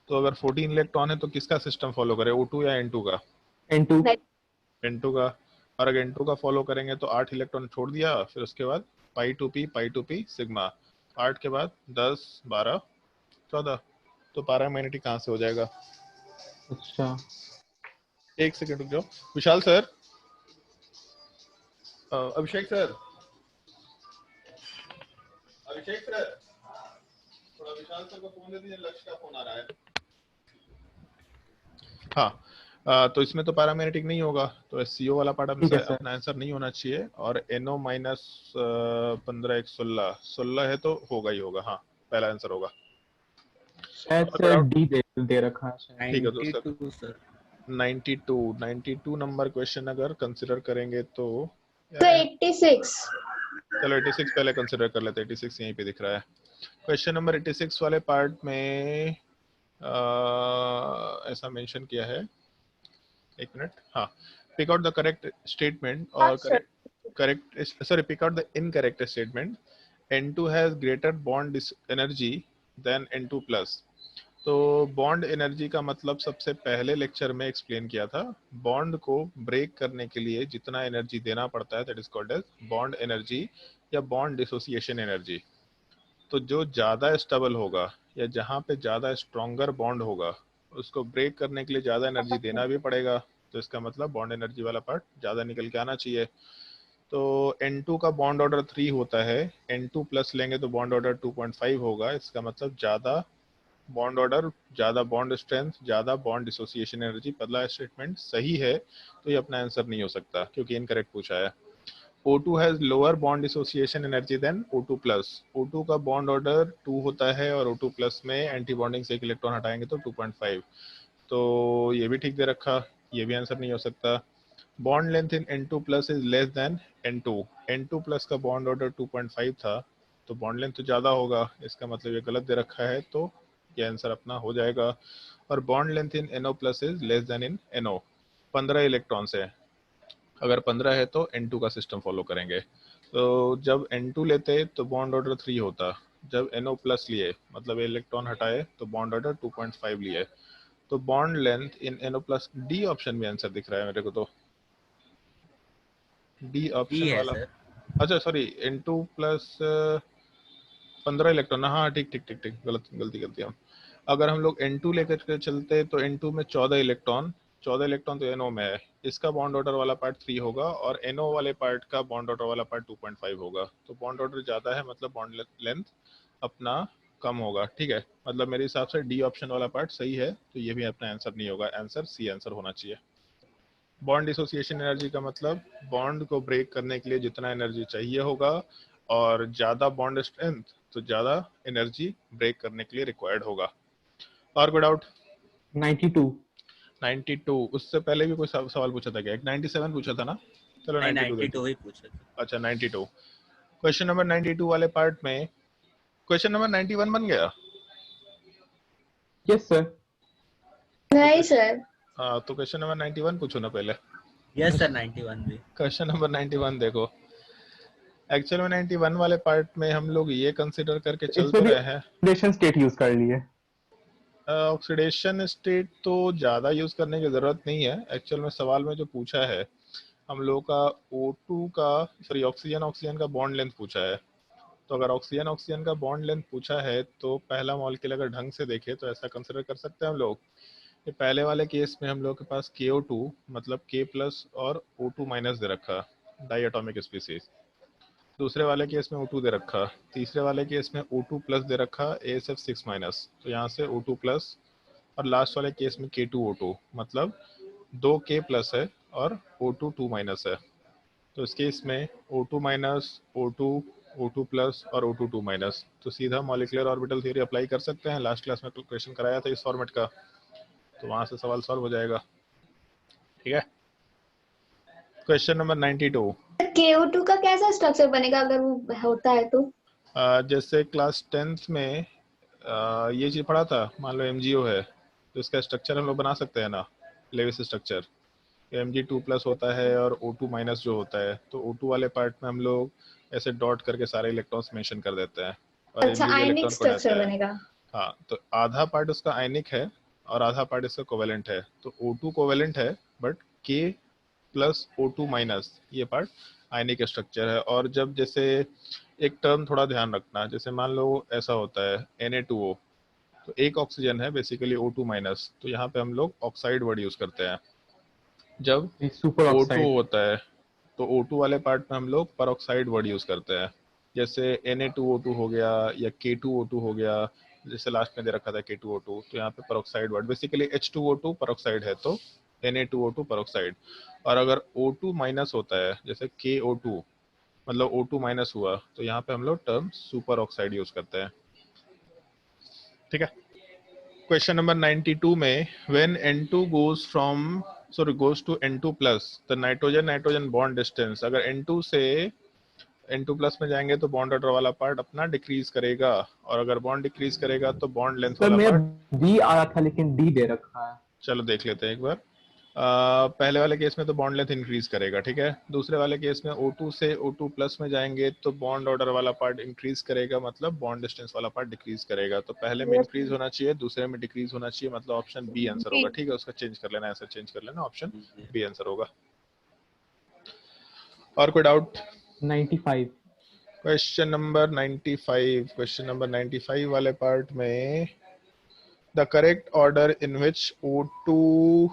तो अगर 14 इलेक्ट्रॉन है तो किसका सिस्टम फॉलो करे, O2 या N2 का? N2। N2 का। और अगर N2 का फॉलो करेंगे तो 8 इलेक्ट्रॉन छोड़ दिया, फिर उसके बाद पाई टू पी सिग्मा, 8 के बाद 10 12 14, तो पैरामैग्नेटिक कहाँ से हो जाएगा? अच्छा, एक सेकंड रुक जाओ विशाल सर, अभिषेक सर, अभिषेक सर, थोड़ा विशाल सर को फोन दे दीजिए, लक्ष्य का फोन आ रहा है। हाँ, तो इसमें तो पैरामैग्नेटिक नहीं होगा, तो CO वाला पार्ट ठीक है सर। अपना आंसर नहीं होना चाहिए। और NO माइनस 15 1 16 है तो होगा ही होगा, हाँ पहला आंसर होगा। शायद और सर डाउट? डी दे रखा है शायद। ठीक है तो सर 92 सर। 92 नंबर क्वेश्चन अगर कंसिडर करेंगे तो तो 86। चलो 86 पहले कंसिडर कर लेते हैं, 86 यहीं पे दिख रहा है। क्वेश्चन नंबर 86 वाले पार्ट में ऐसा मेंशन किया है, एक मिनट, हाँ, pick out the correct statement और pick out the incorrect statement. N2 has greater bond energy than N2 plus. तो बॉन्ड एनर्जी का मतलब सबसे पहले लेक्चर में एक्सप्लेन किया था, बॉन्ड को ब्रेक करने के लिए जितना एनर्जी देना पड़ता है that is called as bond energy या बॉन्ड डिसोसिएशन एनर्जी। तो जो ज़्यादा स्टेबल होगा या जहाँ पे ज़्यादा स्ट्रॉन्गर बॉन्ड होगा उसको ब्रेक करने के लिए ज़्यादा एनर्जी देना भी पड़ेगा, तो इसका मतलब बॉन्ड एनर्जी वाला पार्ट ज़्यादा निकल के आना चाहिए। तो N2 का बॉन्ड ऑर्डर 3 होता है, N2 प्लस लेंगे तो बॉन्ड ऑर्डर 2.5 होगा, इसका मतलब ज़्यादा बॉन्ड ऑर्डर, ज़्यादा बॉन्ड स्ट्रेंथ, ज़्यादा बॉन्ड डिसोसिएशन एनर्जी। पहला स्टेटमेंट सही है तो ये अपना आंसर नहीं हो सकता क्योंकि इनकरेक्ट पूछा है। O2 has lower bond dissociation energy than O2 plus. O2 का बॉन्ड ऑर्डर 2 होता है और O2 प्लस में एंटी बॉन्डिंग से एक इलेक्ट्रॉन हटाएंगे तो 2.5, तो ये भी ठीक दे रखा, ये भी आंसर नहीं हो सकता। Bond length in N2 plus is less than N2। N2 plus का बॉन्ड ऑर्डर 2.5 था, तो बॉन्ड लेंथ तो ज़्यादा होगा, इसका मतलब ये गलत दे रखा है, तो ये आंसर अपना हो जाएगा। और bond length in NO plus is less then in NO। 15 electrons है, अगर 15 है तो N2 का सिस्टम फॉलो करेंगे। तो जब N2 लेते तो बॉन्ड ऑर्डर 3 होता, जब NO प्लस लिए मतलब इलेक्ट्रॉन हटाए तो बॉन्ड ऑर्डर 2.5 लिए, तो bond length in NO plus, D option में आंसर दिख रहा है मेरे को, तो डी डी ऑप्शन है वाला। सर। अच्छा सॉरी, N2 प्लस 15 इलेक्ट्रॉन, हाँ ठीक ठीक ठीक ठीक, गलती हम। अगर हम लोग N2 लेकर के चलते तो N2 में 14 इलेक्ट्रॉन तो NO में है, इसका बॉन्ड ऑर्डर वाला पार्ट 3 होगा और NO वाले पार्ट का बॉन्ड ऑर्डर वाला पार्ट 2.5 होगा, तो बॉन्ड ऑर्डर ज़्यादा है मतलब बॉन्ड लेंथ अपना कम होगा, ठीक है। मतलब मेरे हिसाब से डी ऑप्शन वाला पार्ट सही है, तो ये भी अपना आंसर नहीं होगा, आंसर सी आंसर होना चाहिए। बॉन्ड डिसोसिएशन एनर्जी का मतलब बॉन्ड को ब्रेक करने के लिए जितना एनर्जी चाहिए होगा, और ज़्यादा बॉन्ड स्ट्रेंथ तो ज़्यादा एनर्जी ब्रेक करने के लिए रिक्वायर्ड होगा। और कोई डाउट? 92। 92, उससे पहले भी कोई सवाल पूछा था क्या? एक 97 पूछा था ना, चलो नहीं 92 देखते 92 हैं। ही पूछा था। अच्छा 92, क्वेश्चन नंबर 92 वाले पार्ट में क्वेश्चन नंबर 91 बन गया। Yes sir. नहीं सर। हाँ तो क्वेश्चन नंबर 91 पूछो ना पहले। यस सर 91 भी। क्वेश्चन नंबर 91 देखो, एक्चुअल में 91 वाले पार्ट में हम लोग ये कंसिडर करके चल इसमें तो भी रहे हैं, ऑक्सीडेशन स्टेट यूज कर लिए। ऑक्सीडेशन स्टेट तो ज़्यादा यूज़ करने की ज़रूरत नहीं है। एक्चुअल में सवाल में जो पूछा है हम लोगों का O2 का, सॉरी ऑक्सीजन का बॉन्ड लेंथ पूछा है, तो अगर ऑक्सीजन का बॉन्ड लेंथ पूछा है तो पहला मॉलिक्यूल अगर ढंग से देखे तो ऐसा कंसिडर कर सकते हैं हम लोग। ये पहले वाले केस में हम लोग के पास KO2 मतलब K प्लस और O2 माइनस दे रखा, डाई एटॉमिक स्पीसीज। दूसरे वाले केस में O2 दे रखा, तीसरे वाले केस में O2 प्लस दे रखा ASF6 माइनस, तो यहाँ से O2 प्लस, और लास्ट वाले केस में K2O2 मतलब 2 K प्लस है और O2 2 माइनस है, तो इस केस में O2 माइनस, O2 प्लस और O2 2 माइनस, तो सीधा मॉलिक्यूलर ऑर्बिटल थ्योरी अप्लाई कर सकते हैं। लास्ट क्लास में क्वेश्चन कराया था इस फॉर्मेट का, तो वहाँ से सवाल सॉल्व हो जाएगा, ठीक है। क्वेश्चन नंबर 92, KO2 का कैसा स्ट्रक्चर बनेगा अगर वो होता है तो? जैसे क्लास 10th में ये चीज़ पढ़ा था, मान लो MgO है तो इसका स्ट्रक्चर हम लोग बना सकते हैं ना, लेविस स्ट्रक्चर। Mg2+ होता है और O2- जो होता है, तो O2 वाले पार्ट में हम लोग ऐसे डॉट करके सारे इलेक्ट्रॉन्स मेंशन कर देते हैं और अच्छा, Mg के आयनिक इलेक्ट्रॉन को हटाते स्ट्रक्चर हैं। बनेगा। हाँ, तो आधा पार्ट उसका आयनिक है और आधा पार्ट इसका कोवेलेंट है। तो O2 कोवेलेंट है, बट K+O2- ये पार्ट आयनिक स्ट्रक्चर है। और जब जैसे एक टर्म थोड़ा ध्यान रखना, जैसे मान लो ऐसा होता है Na2O, तो एक ऑक्सीजन है बेसिकली O2-, तो यहाँ पे हम लोग ऑक्साइड वर्ड यूज करते हैं। जब सुपर O2 ऑक्साइड। होता है तो O2 वाले पार्ट में हम लोग परऑक्साइड वर्ड यूज करते हैं। जैसे Na2O2 हो गया या K2O2 हो गया, जैसे लास्ट में दे रखा था K2O2, तो यहाँ पे peroxide word basically H2O2 peroxide है तो Na2O2 परऑक्साइड। और अगर O2- होता है जैसे KO2, मतलब O2- हुआ, तो यहाँ पे हम लोग टर्म सुपर ऑक्साइड यूज करते हैं। ठीक है। क्वेश्चन नंबर 92 में when N2 goes to N2+, the nitrogen bond distance, अगर N2 से N2+ में जाएंगे तो बॉन्ड ऑर्डर वाला पार्ट अपना डिक्रीज करेगा, और अगर बॉन्ड डिक्रीज करेगा तो बॉन्ड लेंथ सर वाला मेरा पार्ट। डी आ रहा था लेकिन डी दे रखा है। चलो देख लेते हैं एक बार। पहले वाले केस में तो बॉन्ड लेंथ इंक्रीज करेगा, ठीक है। दूसरे वाले केस में O2 से O2+ में जाएंगे तो बॉन्ड ऑर्डर वाला पार्ट इंक्रीज करेगा, मतलब बॉन्ड डिस्टेंस वाला पार्ट डिक्रीज करेगा। तो पहले में Yes, इंक्रीज होना चाहिए, दूसरे में डिक्रीज होना चाहिए, मतलब ऑप्शन बी आंसर होगा। B. ठीक है, उसका चेंज कर लेना, ऐसा चेंज कर लेना, ऑप्शन बी आंसर होगा। और कोई डाउट? 95। क्वेश्चन नंबर 95 वाले पार्ट में the correct order in which O2,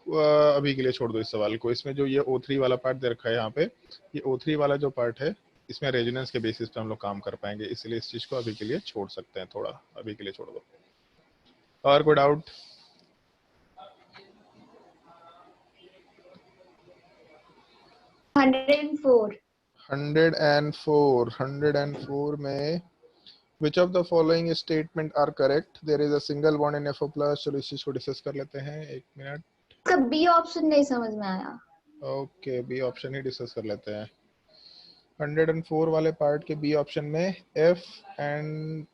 अभी के लिए छोड़ दो इस सवाल को। इसमें जो ये O3 वाला पार्ट दे रखा है यहाँ पे, ये O3 वाला जो पार्ट है, इसमें रेजोनेंस के बेसिस पे हम लोग काम कर पाएंगे, इसलिए इस चीज को अभी के लिए छोड़ सकते हैं, थोड़ा अभी के लिए छोड़ दो। और कोई डाउट? $104. 104 में which of the following statement are correct? There is a single bond in FO+। चलो इस चीज को डिस्कस कर लेते हैं, एक मिनट। इसका बी ऑप्शन नहीं समझ में आया। ओके, बी ऑप्शन ही डिस्कस कर लेते हैं। 104 वाले पार्ट के बी ऑप्शन में एफ एंड,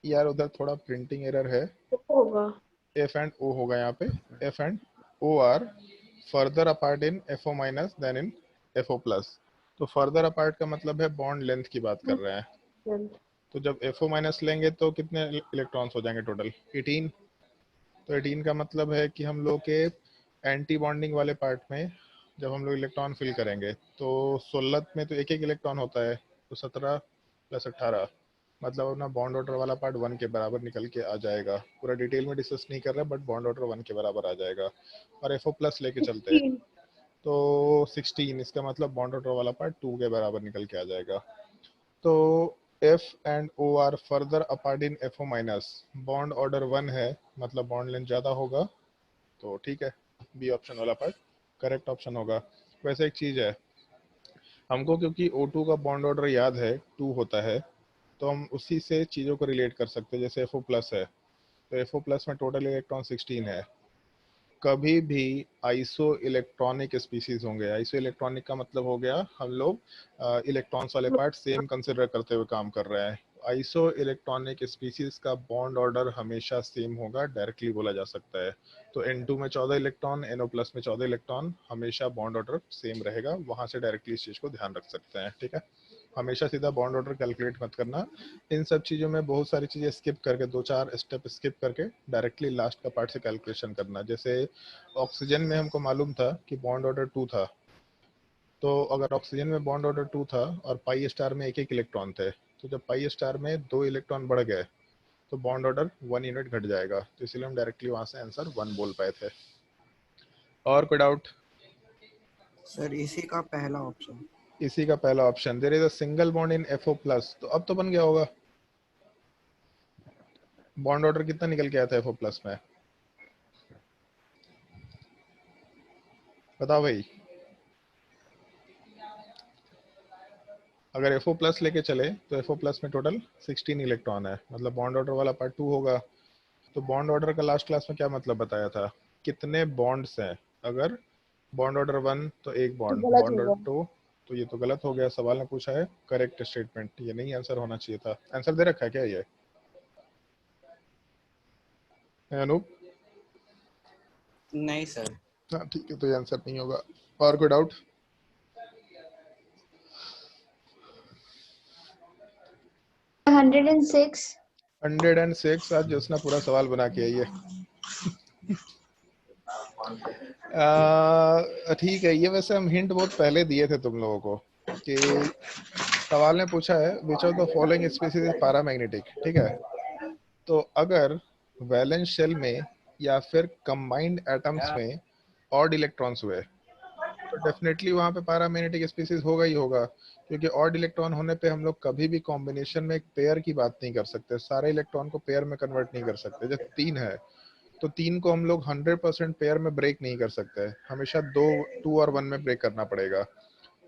यार उधर थोड़ा प्रिंटिंग एरर है, होगा। एफ एंड ओ होगा यहाँ पे। F and O are further apart in FO- than in FO+। तो फर्दर अपार्ट का मतलब है बॉन्ड लेंथ की बात कर रहे हैं। तो जब FO- लेंगे तो कितने इलेक्ट्रॉन्स हो जाएंगे टोटल? 18। तो 18 का मतलब है कि हम लोग के एंटी बॉन्डिंग वाले पार्ट में जब हम लोग इलेक्ट्रॉन फिल करेंगे तो 16 में तो एक एक इलेक्ट्रॉन होता है, तो 17 + 18, मतलब अपना बॉन्ड ऑर्डर वाला पार्ट 1 के बराबर निकल के आ जाएगा। पूरा डिटेल में डिस्कस नहीं कर रहा, बट बॉन्ड ऑर्डर 1 के बराबर आ जाएगा। और FO+ लेके चलते हैं 16. तो 16, इसका मतलब बॉन्ड ऑर्डर वाला पार्ट 2 के बराबर निकल के आ जाएगा। तो F and O are further apart in FO-, bond order 1 है, मतलब बॉन्ड लेंथ ज़्यादा होगा, तो ठीक है, बी ऑप्शन वाला पार्ट करेक्ट ऑप्शन होगा। वैसे एक चीज़ है, हमको क्योंकि O2 का बॉन्ड ऑर्डर याद है 2 होता है, तो हम उसी से चीज़ों को रिलेट कर सकते हैं। जैसे FO+ है, तो FO+ में टोटल इलेक्ट्रॉन 16 है। कभी भी आइसो इलेक्ट्रॉनिक स्पीसीज होंगे, आइसो इलेक्ट्रॉनिक का मतलब हो गया हम लोग इलेक्ट्रॉन्स वाले पार्ट सेम कंसिडर करते हुए काम कर रहे हैं। आइसो इलेक्ट्रॉनिक स्पीसीज का बॉन्ड ऑर्डर हमेशा सेम होगा, डायरेक्टली बोला जा सकता है। तो N2 में 14 इलेक्ट्रॉन, NO+ में 14 इलेक्ट्रॉन, हमेशा बॉन्ड ऑर्डर सेम रहेगा, वहां से डायरेक्टली इस चीज को ध्यान रख सकते हैं। ठीक है, हमेशा सीधा बॉन्ड ऑर्डर कैलकुलेट मत करना। इन सब चीज़ों में बहुत सारी चीज़ें स्किप करके, 2-4 स्टेप स्किप करके डायरेक्टली लास्ट का पार्ट से कैलकुलेशन करना। जैसे ऑक्सीजन में हमको मालूम था कि बॉन्ड ऑर्डर 2 था, तो अगर ऑक्सीजन में बॉन्ड ऑर्डर 2 था और पाई स्टार में एक एक इलेक्ट्रॉन थे, तो जब पाई स्टार में 2 इलेक्ट्रॉन बढ़ गए तो बॉन्ड ऑर्डर 1 यूनिट घट जाएगा। तो इसलिए हम डायरेक्टली वहां से आंसर 1 बोल पाए थे। और कोई डाउट? सर इसी का पहला ऑप्शन। इसी का पहला option, there is a single bond in FO+, तो अब तो बन गया होगा। बॉन्ड ऑर्डर कितना निकल के आया था FO+ में, बताओ भाई। अगर FO+ लेके चले तो FO+ में टोटल 16 इलेक्ट्रॉन है, मतलब बॉन्ड ऑर्डर वाला पार्ट 2 होगा। तो बॉन्ड ऑर्डर का लास्ट क्लास में क्या मतलब बताया था, कितने बॉन्ड्स हैं। अगर बॉन्ड ऑर्डर 1 तो एक तो बॉन्ड, गलत बॉन्ड ऑर्डर होगा। 2, तो ये तो गलत हो गया। सवाल ने पूछा है करेक्ट स्टेटमेंट, ये नहीं आंसर होना चाहिए था। आंसर दे रखा है क्या ये अनूप? नहीं सर। हाँ ठीक है, तो ये आंसर नहीं होगा। और कोई डाउट? 106. 106। आज जिसने पूरा सवाल बना के आई है। ठीक है, ये वैसे हम हिंट बहुत पहले दिए थे तुम लोगों को कि सवाल ने पूछा है which of the following species is paramagnetic, ठीक है। तो अगर वैलेंस शेल में या फिर कंबाइंड एटम्स में ऑड इलेक्ट्रॉन्स हुए तो डेफिनेटली वहां पे पैरामैग्नेटिक स्पीसीज होगा ही होगा, क्योंकि ऑड इलेक्ट्रॉन होने पे हम लोग कभी भी कॉम्बिनेशन में एक पेयर की बात नहीं कर सकते, सारे इलेक्ट्रॉन को पेयर में कन्वर्ट नहीं कर सकते। जब 3 है तो 3 को हम लोग 100% पेयर में ब्रेक नहीं कर सकते, हमेशा 2 और 1 में ब्रेक करना पड़ेगा।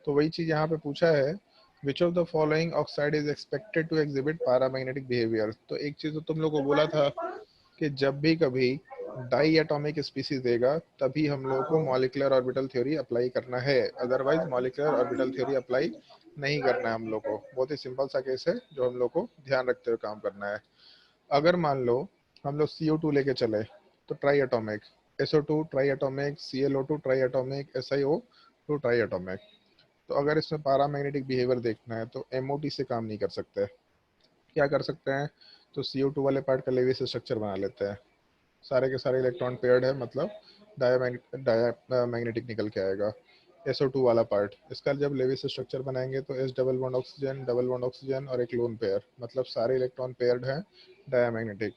तो वही चीज यहाँ पे पूछा है, which of the following oxide is expected to exhibit paramagnetic behaviour. तो एक चीज तो तुम लोग को बोला था कि जब भी कभी डाई एटॉमिक स्पीसीज देगा तभी हम लोगों को मॉलिक्यूलर ऑर्बिटल थ्योरी अप्लाई करना है, otherwise molecular orbital theory apply नहीं करना है हम लोग को। बहुत ही सिंपल सा केस है जो हम लोग को ध्यान रखते हुए काम करना है। अगर मान लो हम लोग CO2 लेके चले तो try atomic, SO2 try atomic, ClO2 try atomic, SiO2 try atomic. तो अगर इसमें पैरामैग्नेटिक बिहेवियर देखना है तो MOT से काम नहीं कर सकते। क्या कर सकते हैं, तो CO2 वाले पार्ट का लेविस स्ट्रक्चर बना लेते हैं, सारे के सारे इलेक्ट्रॉन पेयर्ड है, मतलब डायमैग्नेटिक निकल के आएगा। SO2 वाला पार्ट, इसका जब लेविस स्ट्रक्चर बनाएंगे तो S double bond oxygen, double bond oxygen और एक लोन पेयर, मतलब सारे इलेक्ट्रॉन पेयर्ड हैं डायमैग्नेटिक।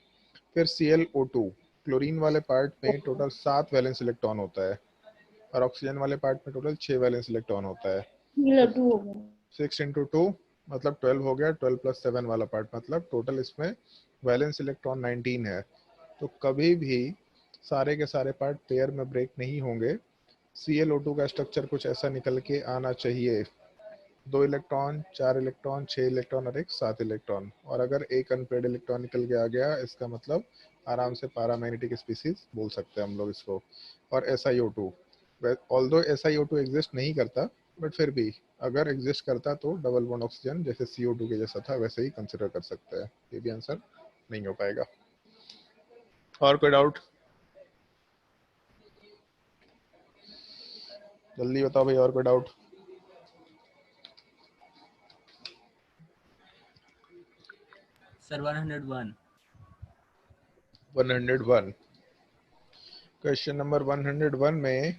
फिर ClO2 क्लोरीन वाले पार्ट में टोटल 7 वैलेंस इलेक्ट्रॉन होता है और ऑक्सीजन वाले पार्ट में टोटल 6 वैलेंस इलेक्ट्रॉन होता है। ये लड्डू हो गया। 6 इंटू 2 मतलब 12 हो गया, 12 प्लस 7 वाला पार्ट, मतलब टोटल इसमें वैलेंस इलेक्ट्रॉन 19 है। तो कभी भी सारे के सारे पार्ट पेयर में ब्रेक नहीं होंगे। ClO2 का स्ट्रक्चर कुछ ऐसा निकल के आना चाहिए, 2 इलेक्ट्रॉन, 4 इलेक्ट्रॉन, 6 इलेक्ट्रॉन और एक 7 इलेक्ट्रॉन। और अगर एक अनपेयर्ड इलेक्ट्रॉन निकल के आ गया इसका मतलब आराम से पैरामैग्नेटिक स्पीसीज बोल सकते हैं हम लोग इसको। और SiO2, ऑल्दो SiO2 एग्जिस्ट नहीं करता बट फिर भी अगर एग्जिस्ट करता तो डबल बॉन्ड ऑक्सीजन जैसे CO2 के जैसा था वैसे ही कंसिडर कर सकते हैं। ये भी आंसर नहीं हो पाएगा। और कोई डाउट? जल्दी बताओ भाई, और कोई डाउट? सर 101। 101 क्वेश्चन नंबर 101 में,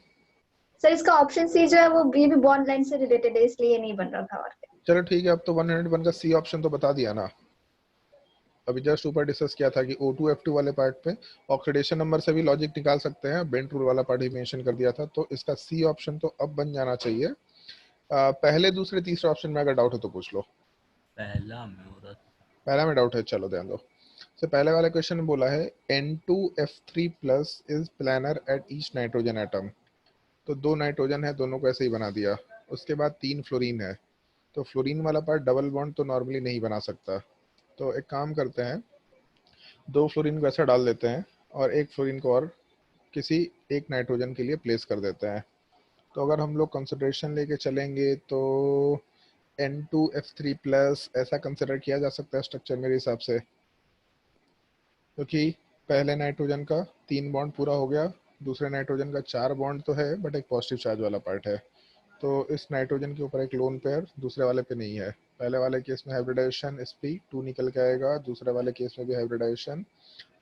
सर इसका ऑप्शन सी जो है वो ये भी बॉन्ड लाइन से रिलेटेड है, इसलिए नहीं बन रहा था। और चलो ठीक है, अब तो 101 का C ऑप्शन तो बता दिया ना, अभी जस्ट ऊपर डिस्कस किया था कि O2F2 वाले पार्ट पे ऑक्सीडेशन नंबर से भी लॉजिक निकाल सकते हैं, बेंट रूल वाला पार्ट ही मेंशन कर दिया था, तो इसका C ऑप्शन तो अब बन जाना चाहिए। पहले दूसरे तीसरे ऑप्शन में अगर डाउट हो तो पूछ लो। पहला में डाउट है, चलो ध्यान दो। तो पहले वाले क्वेश्चन में बोला है N2F3 plus is planar at each nitrogen atom. तो 2 नाइट्रोजन है, दोनों को ऐसे ही बना दिया। उसके बाद 3 फ्लोरीन है, तो फ्लोरीन वाला पार्ट डबल बॉन्ड तो नॉर्मली नहीं बना सकता। तो एक काम करते हैं, 2 फ्लोरीन को ऐसा डाल देते हैं और एक फ्लोरीन को और किसी एक नाइट्रोजन के लिए प्लेस कर देते हैं। तो अगर हम लोग कंसिडरेशन लेके चलेंगे तो N2F3 प्लस ऐसा कंसिडर किया जा सकता है स्ट्रक्चर मेरे हिसाब से, क्योंकि पहले नाइट्रोजन का 3 बॉन्ड पूरा हो गया, दूसरे नाइट्रोजन का 4 बॉन्ड तो है बट एक पॉजिटिव चार्ज वाला पार्ट है। तो इस नाइट्रोजन के ऊपर एक लोन पेयर दूसरे वाले पे नहीं है। पहले वाले केस में हाइब्रिडाइजेशन sp2 निकल के आएगा, दूसरे वाले केस में भी हाइब्रिडाइजेशन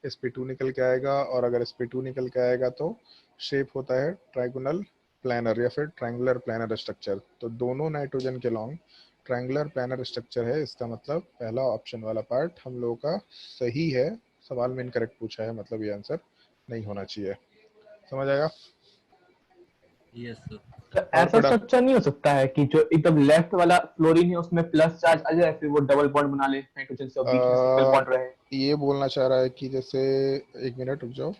sp2 निकल के आएगा, और अगर sp2 निकल के आएगा तो शेप होता है ट्राइगोनल प्लानर या फिर ट्रायंगुलर प्लानर स्ट्रक्चर। तो दोनों नाइट्रोजन के लॉन्ग ट्रायंगुलर प्लानर स्ट्रक्चर है, इसका मतलब पहला ऑप्शन वाला पार्ट हम लोगों का सही है। सवाल में इनकरेक्ट पूछा है, मतलब ये आंसर नहीं होना चाहिए। समझ आएगा? Yes sir. तो ऐसा स्ट्रक्चर नहीं हो सकता है कि जो एकदम लेफ्ट वाला फ्लोरीन है उसमें प्लस चार्ज आ जाए, फिर वो डबल बॉन्ड बना ले नाइट्रोजन से और बीच में सिंगल बॉन्ड रहे? ये बोलना चाह रहा है कि जैसे, एक मिनट रुक जाओ,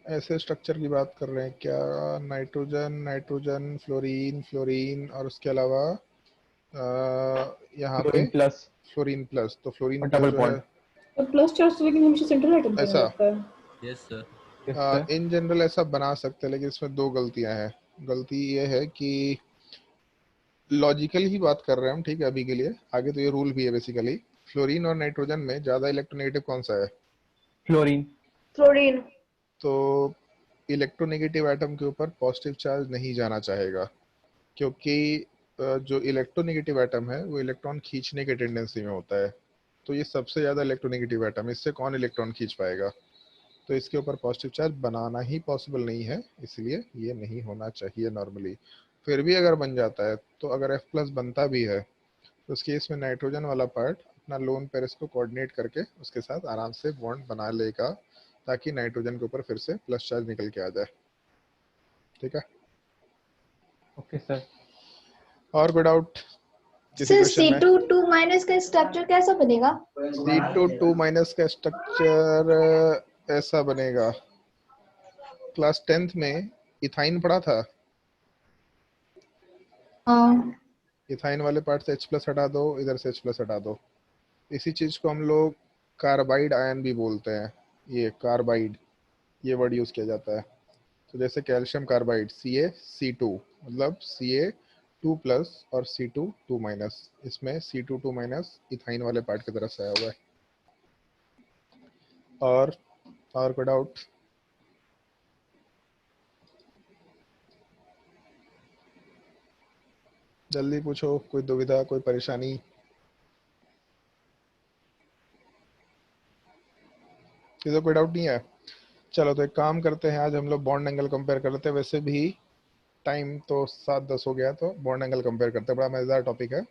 ऐसे स्ट्रक्चर की बात कर रहे हैं क्या? नाइट्रोजन, नाइट्रोजन, फ्लोरीन, फ्लोरीन और उसके अलावा यहाँ पे फ्लोरीन प्लस फ्लोरीन प्लस, तो फ्लोरीन और प्लस डबल जो बॉन्ड। है तो प्लस चार्ज तो लेकिन हमेशा सेंट्रल एटम पे ऐसा होता है। Yes sir. इन जनरल ऐसा बना सकते हैं, लेकिन इसमें 2 गलतियां हैं। गलती ये है कि लॉजिकल ही बात कर रहे हैं हम, ठीक है अभी के लिए, आगे तो ये रूल भी है बेसिकली। फ्लोरीन और नाइट्रोजन में ज्यादा इलेक्ट्रोनेगेटिव कौन सा है? फ्लोरीन। फ्लोरीन। तो इलेक्ट्रोनेगेटिव एटम के ऊपर पॉजिटिव चार्ज नहीं जाना चाहेगा, क्योंकि जो इलेक्ट्रोनेगेटिव एटम है वो इलेक्ट्रॉन खींचने के टेंडेंसी में होता है। तो ये सबसे ज़्यादा इलेक्ट्रोनेगेटिव एटम, इससे कौन इलेक्ट्रॉन खींच पाएगा? तो इसके ऊपर पॉजिटिव चार्ज बनाना ही पॉसिबल नहीं है, इसलिए ये नहीं होना चाहिए नॉर्मली। फिर भी अगर बन जाता है तो अगर F+ बनता भी है तो उस केस में नाइट्रोजन वाला पार्ट अपना लोन पेयर्स को कोऑर्डिनेट करके उसके साथ आराम से बॉन्ड बना लेगा, ताकि नाइट्रोजन के ऊपर फिर से प्लस चार्ज निकल के आ जाए। ठीक है, ओके सर। और कोई डाउट किसी सर क्वेश्चन में? C2 2- का स्ट्रक्चर कैसा बनेगा? C2 2- का स्ट्रक्चर ऐसा बनेगा। क्लास 10th में इथाइन पढ़ा था। हाँ। इथाइन वाले पार्ट से H+ हटा दो, इधर से H+ हटा दो। इसी चीज को हम लोग कार्बाइड आयन भी बोलते हैं। ये कार्बाइड, ये वर्ड यूज किया जाता है। तो जैसे कैल्शियम कार्बाइड CaC2, मतलब Ca2+ और C2 2-। इसमें C2 2- इथाइन वाले पार्ट की तरफ से आया हुआ है। और कोई डाउट? जल्दी पूछो, कोई दुविधा, कोई परेशानी? किसी को कोई डाउट नहीं है? चलो तो एक काम करते हैं, आज हम लोग बॉन्ड एंगल कंपेयर करते हैं। वैसे भी टाइम तो 7:10 हो गया, तो बॉन्ड एंगल कंपेयर करते हैं। बड़ा मजेदार टॉपिक है।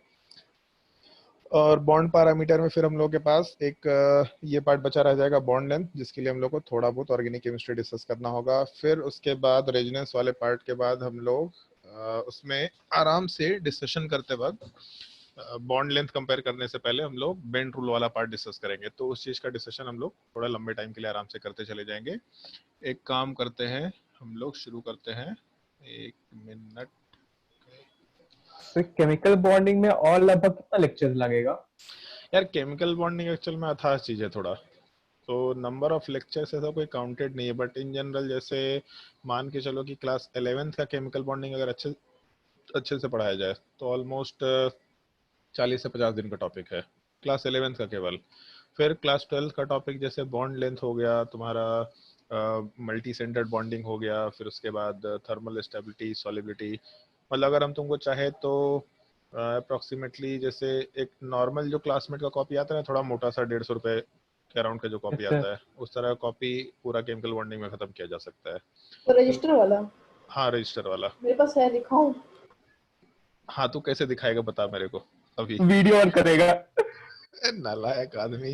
और बॉन्ड पैरामीटर में फिर हम लोग के पास एक ये पार्ट बचा रह जाएगा, बॉन्ड लेंथ, जिसके लिए हम लोग को थोड़ा बहुत ऑर्गेनिक केमिस्ट्री डिस्कस करना होगा। फिर उसके बाद रेजोनेंस वाले पार्ट के बाद हम लोग उसमें आराम से डिस्कशन करते वक्त बॉन्ड लेंथ कंपेयर करने से पहले हम लोग बेंड रूल वाला पार्ट डिस्कस करेंगे। तो उस चीज़ का डिस्कशन हम लोग थोड़ा लंबे टाइम के लिए आराम से करते चले जाएंगे। एक काम करते हैं, हम लोग शुरू करते हैं। 1 मिनट। सर केमिकल बॉन्डिंग में और लगभग कितना लेक्चर लगेगा? यार केमिकल बॉन्डिंग एक्चुअल में अथाह चीज़ है थोड़ा, तो नंबर ऑफ लेक्चर्स ऐसा कोई काउंटेड नहीं है। बट इन जनरल जैसे मान के चलो कि क्लास 11th का केमिकल बॉन्डिंग अगर अच्छे से पढ़ाया जाए तो ऑलमोस्ट 40 से 50 दिन का टॉपिक है, क्लास 11th का केवल। फिर क्लास 12th का टॉपिक जैसे बॉन्ड लेंथ हो गया तुम्हारा, मल्टी सेंटर्ड बॉन्डिंग हो गया, फिर उसके बाद थर्मल स्टेबिलिटी, सॉलिबिलिटी। मतलब अगर हम तुमको चाहे तो अप्रोक्सीमेटली जैसे एक नॉर्मल जो क्लासमेट का कॉपी आता है ना, थोड़ा मोटा सा 150 रुपए के अराउंड का जो कॉपी अच्छा। आता है, उस तरह का कॉपी पूरा केमिकल बॉन्डिंग में खत्म किया जा सकता है। तो रजिस्टर वाला हाँ, रजिस्टर वाला। मेरे पास है, दिखाऊं? हाँ, तू कैसे दिखाएगा बता मेरे को अभी। वीडियो ऑन करेगा। नालायक आदमी।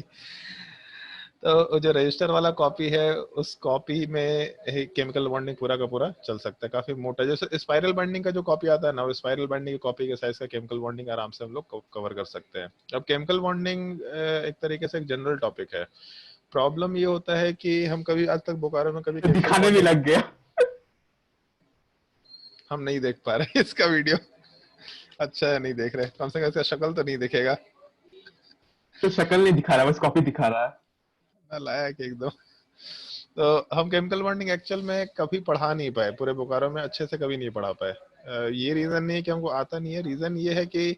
तो जो रजिस्टर वाला कॉपी है, उस कॉपी में केमिकल बॉन्डिंग पूरा का पूरा चल सकता है, काफी मोटा। जैसे स्पाइरल बाइंडिंग का जो कॉपी आता है ना, वो स्पाइरल बाइंडिंग की कॉपी के साइज का केमिकल बॉन्डिंग आराम से हम लोग कवर कर सकते हैं। अब केमिकल बॉन्डिंग एक तरीके से एक जनरल टॉपिक है। प्रॉब्लम ये होता है कि हम कभी आज तक बोकारो में कभी केमिकल दिखाने भी बॉन्डिंग लग गया। हम नहीं देख पा रहे इसका वीडियो। अच्छा है, नहीं देख रहे, कम से कम इसका शक्ल तो नहीं दिखेगा। तो शक्ल नहीं दिखा रहा, बस कॉपी दिखा रहा है। नालायक एकदम। तो हम केमिकल बॉन्डिंग एक्चुअल में कभी पढ़ा नहीं पाए, पूरे बोकारो में अच्छे से कभी नहीं पढ़ा पाए। ये रीजन नहीं है कि हमको आता नहीं है, रीजन ये है कि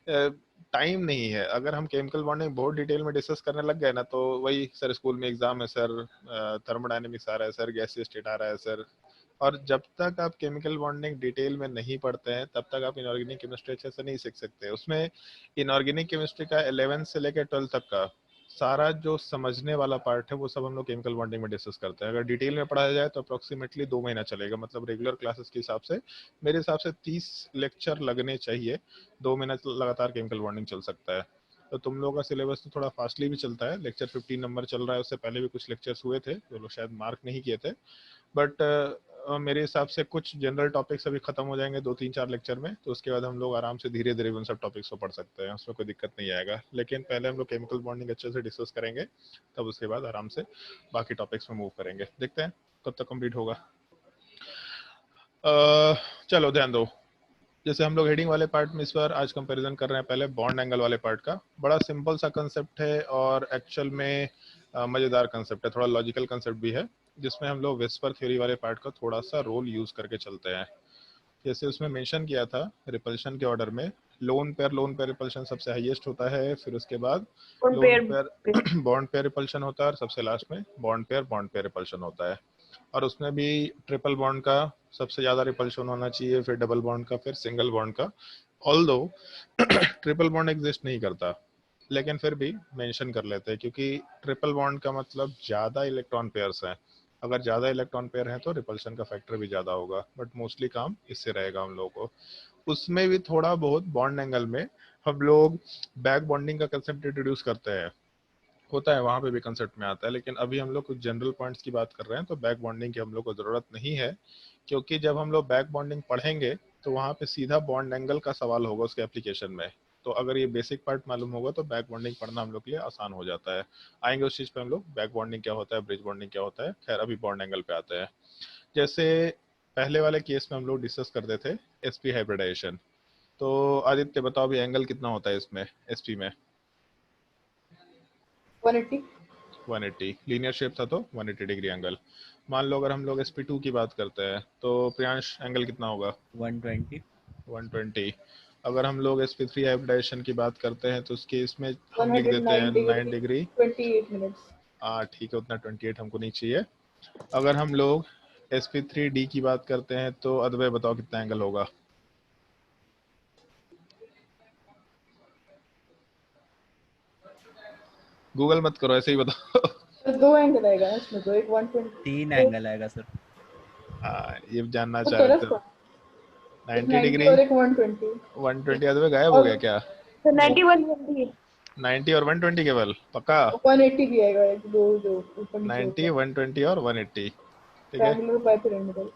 टाइम नहीं है। अगर हम केमिकल बॉन्डिंग बहुत डिटेल में डिस्कस करने लग गए ना, तो वही सर स्कूल में एग्जाम है सर, थर्मोडायनेमिक्स आ रहा है सर, गैसीय स्टेट आ रहा है सर। और जब तक आप केमिकल बॉन्डिंग डिटेल में नहीं पढ़ते हैं तब तक आप इनऑर्गेनिक केमिस्ट्री अच्छे से नहीं सीख सकते। उसमें इनऑर्गेनिक केमिस्ट्री का 11th से लेकर 12th तक का सारा जो समझने वाला पार्ट है वो सब हम लोग केमिकल बॉन्डिंग में डिस्कस करते हैं। अगर डिटेल में पढ़ाया जाए तो अप्रोक्सीमेटली 2 महीना चलेगा, मतलब रेगुलर क्लासेस के हिसाब से मेरे हिसाब से 30 लेक्चर लगने चाहिए। 2 महीना लगातार केमिकल बॉन्डिंग चल सकता है। तो तुम लोगों का सिलेबस तो थोड़ा फास्टली भी चलता है, लेक्चर 15 नंबर चल रहा है, उससे पहले भी कुछ लेक्चर्स हुए थे जो लोग शायद मार्क नहीं किए थे। बट मेरे हिसाब से कुछ जनरल टॉपिक्स अभी खत्म हो जाएंगे 2-3-4 लेक्चर में, तो उसके बाद हम लोग आराम से धीरे धीरे उन सब टॉपिक्स को पढ़ सकते हैं, उसमें कोई दिक्कत नहीं आएगा। लेकिन पहले हम लोग केमिकल बॉन्डिंग अच्छे से डिस्कस करेंगे, तब उसके बाद आराम से बाकी टॉपिक्स में मूव करेंगे। देखते हैं कब तक कंप्लीट होगा। चलो ध्यान दो, जैसे हम लोग हेडिंग वाले पार्ट में इस बार आज कंपैरिजन कर रहे हैं पहले बॉन्ड एंगल वाले पार्ट का। बड़ा सिंपल सा कंसेप्ट है और एक्चुअल में मजेदार कंसेप्ट है, थोड़ा लॉजिकल कंसेप्ट भी है, जिसमें हम लोग वेस्पर थ्योरी वाले पार्ट का थोड़ा सा रोल यूज करके चलते हैं। जैसे उसमें मेंशन किया था रिपल्शन के ऑर्डर में लोन पेयर रिपल्शन सबसे हाईएस्ट होता है, फिर उसके बाद Bond loan pair. Pair bond pair repulsion होता है, और सबसे लास्ट में बॉन्ड पेयर रिपल्शन होता है। और उसमें भी ट्रिपल बॉन्ड का सबसे ज्यादा रिपल्शन होना चाहिए, फिर डबल बॉन्ड का, फिर सिंगल बॉन्ड का। ऑल्दो ट्रिपल बॉन्ड एग्जिस्ट नहीं करता, लेकिन फिर भी मेंशन कर लेते हैं, क्योंकि ट्रिपल बॉन्ड का मतलब ज्यादा इलेक्ट्रॉन पेयर्स हैं। अगर ज्यादा इलेक्ट्रॉन पेयर हैं तो रिपल्शन का फैक्टर भी ज्यादा होगा, बट मोस्टली काम इससे रहेगा हम लोगों को। उसमें भी थोड़ा बहुत बॉन्ड एंगल में हम लोग बैक बॉन्डिंग का कंसेप्ट इंट्रोड्यूस करते हैं, होता है वहां पे भी कंसेप्ट में आता है, लेकिन अभी हम लोग कुछ जनरल पॉइंट्स की बात कर रहे हैं, तो बैक बॉन्डिंग की हम लोग को जरूरत नहीं है, क्योंकि जब हम लोग बैक बॉन्डिंग पढ़ेंगे तो वहां पे सीधा बॉन्ड एंगल का सवाल होगा उसके एप्लीकेशन में। तो अगर ये बेसिक पार्ट मालूम होगा तो बैक बॉन्डिंग पढ़ना हम लोग के लिए आसान हो जाता है। आएंगे उस चीज पे हम लोग, बैक बॉन्डिंग क्या होता है, ब्रिज बॉन्डिंग क्या होता है। खैर अभी बॉन्ड एंगल पे आते हैं। जैसे पहले वाले केस में हम लोग डिस्कस करते थे sp हाइब्रिडाइजेशन, तो आदित्य बताओ अभी एंगल कितना होता है इसमें sp में? 180. 180 लीनियर शेप था तो 180 डिग्री एंगल। मान लो अगर हम लोग sp2 की बात करते हैं तो प्रियांश एंगल कितना होगा? 120 120। अगर हम लोग sp3 हाइब्रिडाइजेशन की बात करते हैं तो उसके इसमें हम लिख देते हैं 9 डिग्री। 28 minutes. ठीक है, उतना 28 हमको नहीं चाहिए। अगर हम लोग sp3d की बात करते हैं तो अद्वैय बताओ कितना एंगल होगा? गूगल मत करो, ऐसे ही बताओ। तो दो एंगल आएगा ना इसमें, तो एक 120. 3 एंगल आएगा सर। ये जानना तो चाह रहे तरफ थे। का 90 90 डिग्री। और एक 120. 120 अद्वैय गायब हो और गया क्या? तो 90 120. 90 और 120 केवल पक्का? 180 भी आएगा, एक दो जो ऊपर नीचे 90 होता 120 और 180, ठीक है। ट्रायंगुलर पाइरामिडल.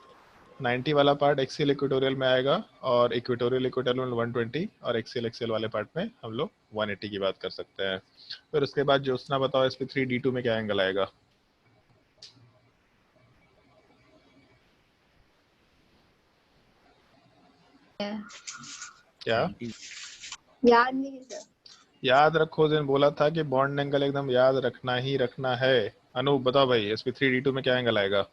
90 वाला पार्ट एक्सियल इक्वेटोरियल में आएगा, और इक्वेटोरियल इक्वेटोरियल में 120, और एक्सियल एक्सियल वाले पार्ट में हम लोग 180 की बात कर सकते हैं। फिर उसके बाद ज्योत्सना बताओ sp3d2 में क्या एंगल आएगा? क्या? 90 याद नहीं है सर. याद रखो, जिन बोला था कि बॉन्ड एंगल एकदम याद रखना ही रखना है। अनूप बताओ भाई sp3d2 में क्या एंगल आएगा?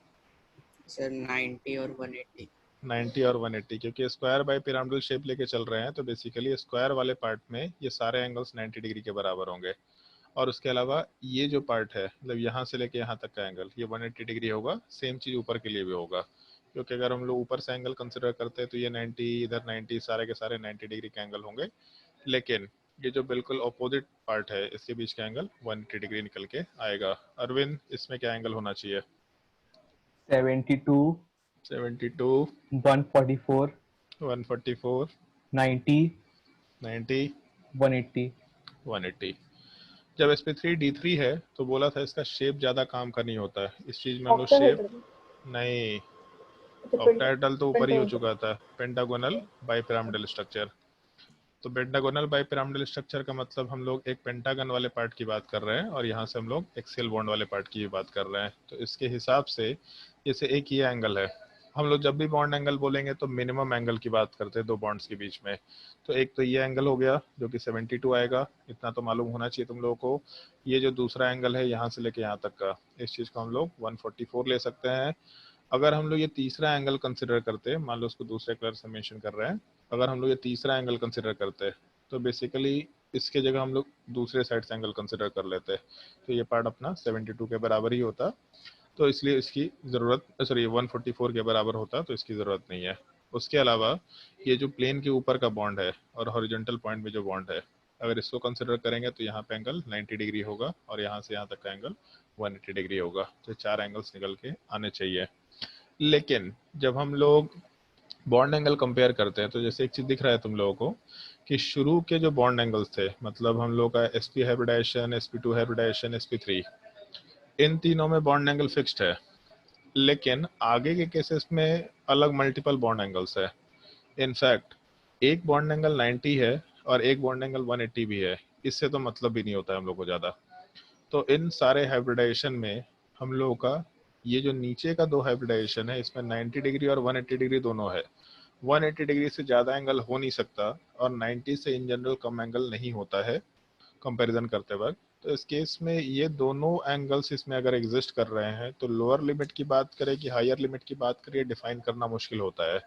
सर 90 और 180. 90 और 180, क्योंकि स्क्वायर बाय पिरामिडल शेप लेके चल रहे हैं, तो बेसिकली स्क्वायर वाले पार्ट में ये सारे एंगल्स 90 डिग्री के बराबर होंगे। और उसके अलावा ये जो पार्ट है, मतलब यहाँ से लेके यहाँ तक का एंगल, ये 180 डिग्री होगा। सेम चीज ऊपर के लिए भी होगा, क्योंकि अगर हम लोग ऊपर से एंगल कंसिडर करते हैं तो ये 90, इधर 90, सारे के सारे 90 डिग्री के एंगल होंगे। लेकिन ये जो बिल्कुल अपोजिट पार्ट है, इसके बीच का एंगल 180 डिग्री निकल के आएगा। अरविंद, इसमें क्या एंगल होना चाहिए? 72, 72, 144, 144, 90, 90, 180. 180। जब sp3d3 है तो बोला था इसका शेप ज्यादा काम का नहीं होता है। इस चीज में हम लोग शेप नहीं, ऑक्टाहेड्रल तो ऊपर ही हो चुका था। Pentagonal bipyramidal structure. तो पेंटागोनल बाइपिरामिडल स्ट्रक्चर का मतलब हम लोग एक पेंटागन वाले पार्ट की बात कर रहे हैं, और यहाँ से हम लोग एक्सियल बॉन्ड वाले पार्ट की भी बात कर रहे हैं। तो इसके हिसाब से जैसे एक ये एंगल है, हम लोग जब भी बॉन्ड एंगल बोलेंगे तो मिनिमम एंगल की बात करते हैं दो बॉन्ड्स के बीच में। तो एक तो ये एंगल हो गया जो कि 72 आएगा, इतना तो मालूम होना चाहिए तुम लोगों को। ये जो दूसरा एंगल है यहाँ से लेके यहाँ तक का, इस चीज को हम लोग 144 ले सकते हैं। अगर हम लोग ये तीसरा एंगल कंसिडर करते हैं, मान लो उसको दूसरे कलर से मेंशन कर रहे हैं, अगर हम लोग ये तीसरा एंगल कंसिडर करते हैं तो बेसिकली इसके जगह हम लोग दूसरे साइड से एंगल कंसिडर कर लेते हैं, तो ये पार्ट अपना 72 के बराबर ही होता, तो इसलिए इसकी ज़रूरत, सॉरी 144 के बराबर होता, तो इसकी ज़रूरत नहीं है। उसके अलावा ये जो प्लेन के ऊपर का बॉन्ड है और हॉरिजॉन्टल पॉइंट में जो बॉन्ड है, अगर इसको कंसिडर करेंगे तो यहाँ पे एंगल 90 डिग्री होगा, और यहाँ से यहाँ तक का एंगल 180 डिग्री होगा। तो चार एंगल्स निकल के आने चाहिए। लेकिन जब हम लोग बॉन्ड एंगल कंपेयर करते हैं तो जैसे एक चीज दिख रहा है तुम लोगों को कि शुरू के जो बॉन्ड एंगल्स थे, मतलब हम लोग का sp hybridisation, sp2 hybridisation, sp3, इन तीनों में बॉन्ड एंगल फिक्स्ड है। लेकिन आगे के केसेस में अलग मल्टीपल बॉन्ड एंगल्स है। इनफैक्ट एक बॉन्ड एंगल 90 है और एक बॉन्ड एंगल 180 भी है, इससे तो मतलब भी नहीं होता है हम लोग को ज़्यादा। तो इन सारे हाइब्रिडाइजेशन में हम लोगों का ये जो नीचे का दो हाइब्रिडाइजेशन है, इसमें 90 डिग्री और 180 डिग्री दोनों है। 180 डिग्री से ज़्यादा एंगल हो नहीं सकता, और 90 से इन जनरल कम एंगल नहीं होता है कंपैरिजन करते वक्त। तो इस केस में ये दोनों एंगल्स इसमें अगर एग्जिस्ट कर रहे हैं तो लोअर लिमिट की बात करें कि हायर लिमिट की बात करें, डिफाइन करना मुश्किल होता है।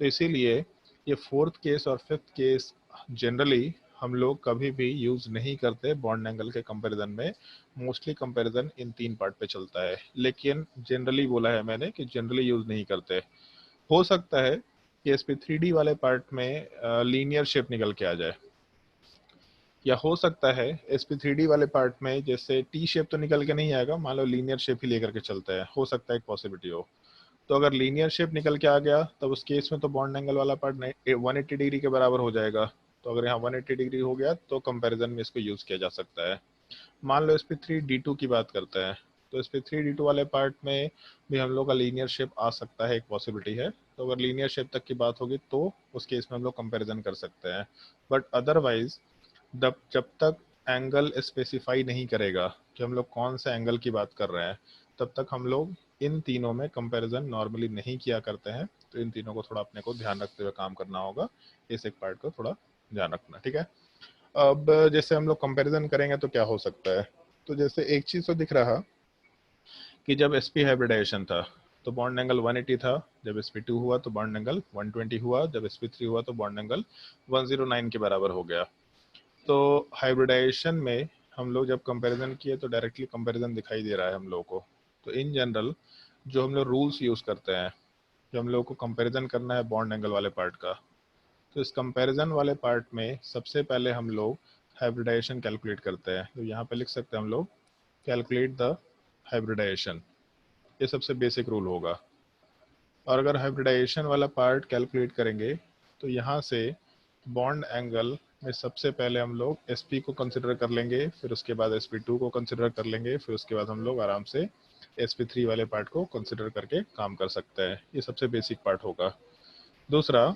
तो इसीलिए ये फोर्थ केस और फिफ्थ केस जनरली हम लोग कभी भी यूज नहीं करते बॉन्ड एंगल के कंपैरिजन में, मोस्टली कंपैरिजन इन 3 पार्ट पे चलता है, लेकिन जनरली बोला है मैंने कि जनरली यूज नहीं करते। हो सकता है कि sp3d वाले पार्ट में लीनियर शेप निकल के आ जाए, या हो सकता है sp3d वाले पार्ट में जैसे टी शेप तो निकल के नहीं आएगा, मान लो लीनियर शेप ही लेकर के चलता है, हो सकता है एक पॉसिबिलिटी हो। तो अगर लीनियर शेप निकल के आ गया तब उस केस में तो बॉन्ड एंगल वाला पार्ट 180 डिग्री के बराबर हो जाएगा। तो अगर यहाँ 180 डिग्री हो गया तो कंपैरिजन में इसको यूज किया जा सकता है। मान लो sp3d2 की बात करते हैं, तो sp3d2 वाले पार्ट में भी हम लोग का लीनियर शेप आ सकता है, एक पॉसिबिलिटी है। तो अगर लीनियर शेप तक की बात होगी तो उस केस में हम लोग कंपैरिजन कर सकते हैं। बट अदरवाइज जब तक एंगल स्पेसिफाई नहीं करेगा कि हम लोग कौन सा एंगल की बात कर रहे हैं, तब तक हम लोग इन तीनों में कंपैरिजन नॉर्मली नहीं किया करते हैं। तो इन तीनों को थोड़ा अपने को ध्यान रखते हुए काम करना होगा, इस एक पार्ट को थोड़ा ध्यान रखना, ठीक है। अब जैसे हम लोग कंपैरिजन करेंगे तो क्या हो सकता है, तो जैसे एक चीज तो दिख रहा कि जब sp हाइब्रिडाइजेशन था तो बॉन्ड एंगल 180 था, जब sp2 हुआ तो बॉन्ड एंगल 120 हुआ, जब sp3 हुआ तो बॉन्ड एंगल 109 के बराबर हो गया। तो हाइब्रिडाइजेशन में हम लोग जब कंपैरिजन किए तो डायरेक्टली कंपैरिजन दिखाई दे रहा है हम लोग को। तो इन जनरल जो हम लोग रूल्स यूज करते हैं, जो हम लोग को कंपैरिजन करना है बॉन्ड एंगल वाले पार्ट का, तो इस कंपैरिजन वाले पार्ट में सबसे पहले हम लोग हाइब्रिडाइजेशन कैलकुलेट करते हैं। तो यहाँ पे लिख सकते हैं हम लोग कैलकुलेट द हाइब्रिडाइजेशन, ये सबसे बेसिक रूल होगा। और अगर हाइब्रिडाइजेशन वाला पार्ट कैलकुलेट करेंगे तो यहाँ से बॉन्ड एंगल में सबसे पहले हम लोग sp को कंसिडर कर लेंगे, फिर उसके बाद sp2 को कंसिडर कर लेंगे, फिर उसके बाद हम लोग आराम से sp3 वाले पार्ट को कंसिडर करके काम कर सकते हैं। ये सबसे बेसिक पार्ट होगा। दूसरा,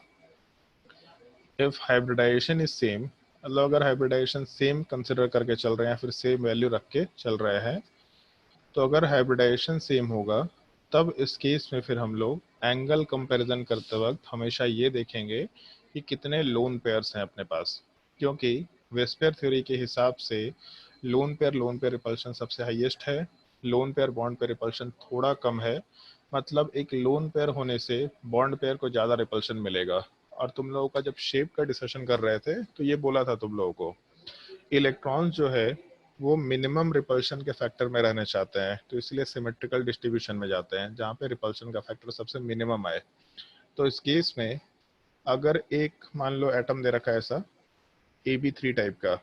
इफ हाइब्रिडाइजेशन इज सेम, मतलब अगर हाइब्रिडाइजेशन सेम कंसिडर करके चल रहे हैं, फिर सेम वैल्यू रख के चल रहे हैं, तो अगर हाइब्रिडाइजेशन सेम होगा तब इस केस में फिर हम लोग एंगल कंपैरिजन करते वक्त हमेशा ये देखेंगे कि कितने लोन पेयर्स हैं अपने पास, क्योंकि वेस्पेयर थ्योरी के हिसाब से लोन पेयर रिपल्शन सबसे हाईएस्ट है, lone pair bond pair repulsion थोड़ा कम है। मतलब एक लोन पेयर होने से बॉन्ड पेयर को ज़्यादा रिपल्शन मिलेगा। और तुम लोगों का जब शेप का डिस्कशन कर रहे थे तो ये बोला था तुम लोगों को, इलेक्ट्रॉन्स जो है वो मिनिमम रिपल्शन के फैक्टर में रहना चाहते हैं, तो इसलिए सिमेट्रिकल डिस्ट्रीब्यूशन में जाते हैं जहाँ पे रिपल्शन का फैक्टर सबसे मिनिमम आए। तो इस केस में अगर एक मान लो एटम दे रखा है ऐसा AB3 टाइप का,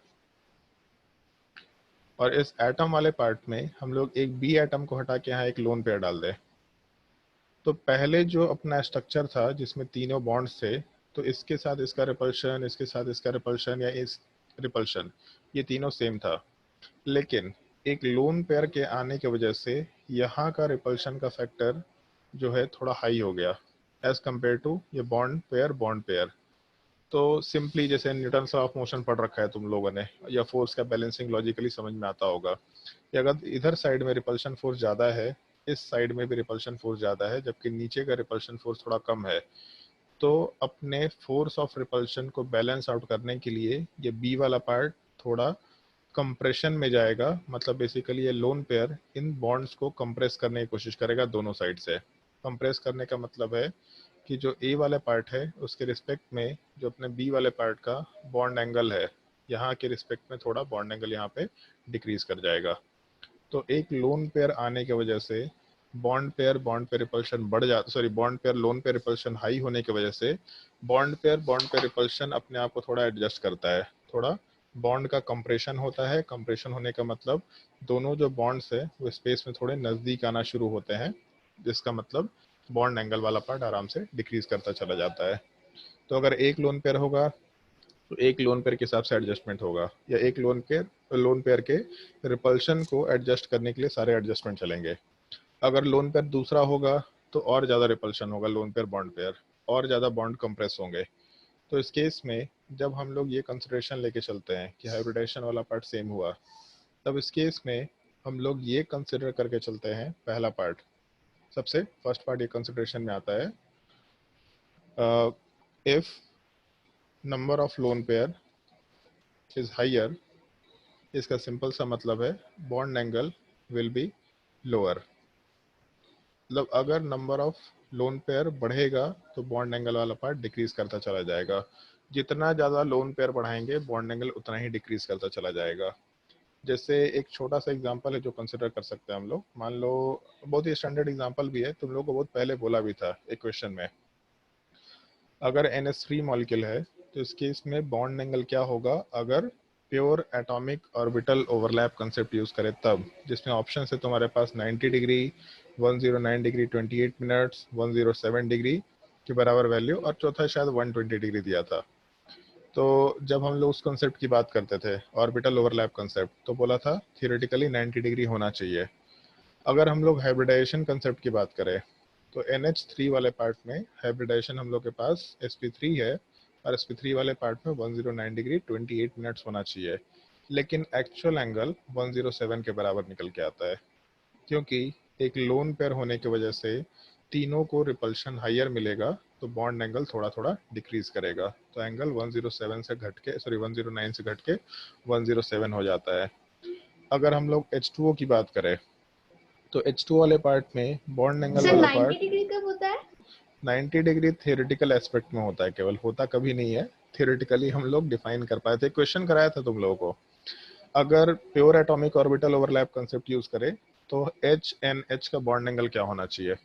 और इस एटम वाले पार्ट में हम लोग एक बी एटम को हटा के यहाँ एक लोन पेयर डाल दें, तो पहले जो अपना स्ट्रक्चर था जिसमें तीनों बॉन्ड्स थे, तो इसके साथ इसका रिपल्शन, इसके साथ इसका रिपल्शन या इस रिपल्शन, ये तीनों सेम था। लेकिन एक लोन पेयर के आने की वजह से यहाँ का रिपल्शन का फैक्टर जो है थोड़ा हाई हो गया एज कम्पेयर टू ये बॉन्ड पेयर। तो सिंपली जैसे न्यूटन लॉ ऑफ मोशन पढ़ रखा है तुम लोगों ने, या फोर्स का बैलेंसिंग लॉजिकली समझ में आता होगा कि अगर इधर साइड में रिपल्शन फोर्स ज़्यादा है, इस साइड में भी रिपल्शन फोर्स ज़्यादा है, जबकि नीचे का रिपल्शन फोर्स थोड़ा कम है, तो अपने फोर्स ऑफ रिपल्शन को बैलेंस आउट करने के लिए ये बी वाला पार्ट थोड़ा कंप्रेशन में जाएगा। मतलब बेसिकली ये लोन पेयर इन बॉन्ड्स को कंप्रेस करने की कोशिश करेगा दोनों साइड से। कंप्रेस करने का मतलब है कि जो ए वाले पार्ट है उसके रिस्पेक्ट में जो अपने बी वाले पार्ट का बॉन्ड एंगल है, यहाँ के रिस्पेक्ट में थोड़ा बॉन्ड एंगल यहाँ पे डिक्रीज कर जाएगा। तो एक लोन पेयर आने की वजह से बॉन्ड पेयर रिपल्शन बढ़ जाता, sorry bond pair lone pair repulsion high होने की वजह से बॉन्ड पेयर रिपल्शन अपने आप को थोड़ा एडजस्ट करता है, थोड़ा बॉन्ड का कंप्रेशन होता है। कंप्रेशन होने का मतलब दोनों जो बॉन्ड्स है वो स्पेस में थोड़े नजदीक आना शुरू होते हैं, जिसका मतलब बॉन्ड एंगल वाला पार्ट आराम से डिक्रीज करता चला जाता है। तो अगर एक लोन पेयर होगा तो एक लोन पेयर के हिसाब से एडजस्टमेंट होगा, या एक लोन पेयर के रिपल्शन को एडजस्ट करने के लिए सारे एडजस्टमेंट चलेंगे। अगर लोन पेयर दूसरा होगा तो और ज़्यादा रिपल्शन होगा, लोन पेयर बॉन्ड पेयर और ज़्यादा बॉन्ड कंप्रेस होंगे। तो इस केस में जब हम लोग ये कंसिडरेशन लेके चलते हैं कि हाइब्रिडाइजेशन वाला पार्ट सेम हुआ, तब इस केस में हम लोग ये कंसिडर करके चलते हैं, पहला पार्ट सबसे फर्स्ट पार्ट ये कंसिडरेशन में आता है, if number of loan pair is higher, इसका सिंपल सा मतलब है bond angle will be lower. मतलब अगर नंबर ऑफ लोन पेयर बढ़ेगा तो बॉन्ड एंगल वाला पार्ट डिक्रीज करता चला जाएगा। जितना ज़्यादा लोन पेयर बढ़ाएंगे बॉन्ड एंगल उतना ही डिक्रीज करता चला जाएगा। जैसे एक छोटा सा एग्जांपल है जो कंसिडर कर सकते हैं हम लोग। मान लो, बहुत ही स्टैंडर्ड एग्जांपल भी है, तुम लोग को बहुत पहले बोला भी था एक क्वेश्चन में। अगर NH3 मॉलिक्यूल है तो इस केस में बॉन्ड एंगल क्या होगा अगर pure atomic orbital overlap concept use करें तब, जिसमें ऑप्शन है तुम्हारे पास 90 डिग्री, 109 डिग्री, 28 मिनट्स, 107 डिग्री के बराबर वैल्यू, और चौथा शायद 120 डिग्री दिया था। तो जब हम लोग उस कंसेप्ट की बात करते थे ऑर्बिटल ओवरलैप कंसेप्ट, तो बोला था थियोरेटिकली 90 डिग्री होना चाहिए। अगर हम लोग हाइब्रिडाइजेशन कंसेप्ट की बात करें तो NH3 वाले पार्ट में हाइब्रिडाइजेशन हम लोग के पास sp3 है, और sp3 वाले पार्ट में 109 डिग्री 28 मिनट्स होना चाहिए, लेकिन एक्चुअल एंगल 107 के बराबर निकल के आता है, क्योंकि एक लोन पेयर होने की वजह से तीनों को रिपल्शन हायर मिलेगा, तो बॉन्ड एंगल थोड़ा थोड़ा डिक्रीज करेगा, तो एंगल 107 से घट के 109 से घट के 107 हो जाता है। अगर हम लोग H2O की बात करें तो H2 वाले पार्ट में बॉन्ड एंगल सर वाला 90 पार्ट डिग्री कब होता है? 90 डिग्री थियोरेटिकल एस्पेक्ट में होता है, केवल होता कभी नहीं है, थियोरेटिकली हम लोग डिफाइन कर पाए थे। क्वेश्चन कराया था तुम लोगों को, अगर pure atomic orbital overlap concept use करें तो HNH का बॉन्ड एंगल क्या होना चाहिए।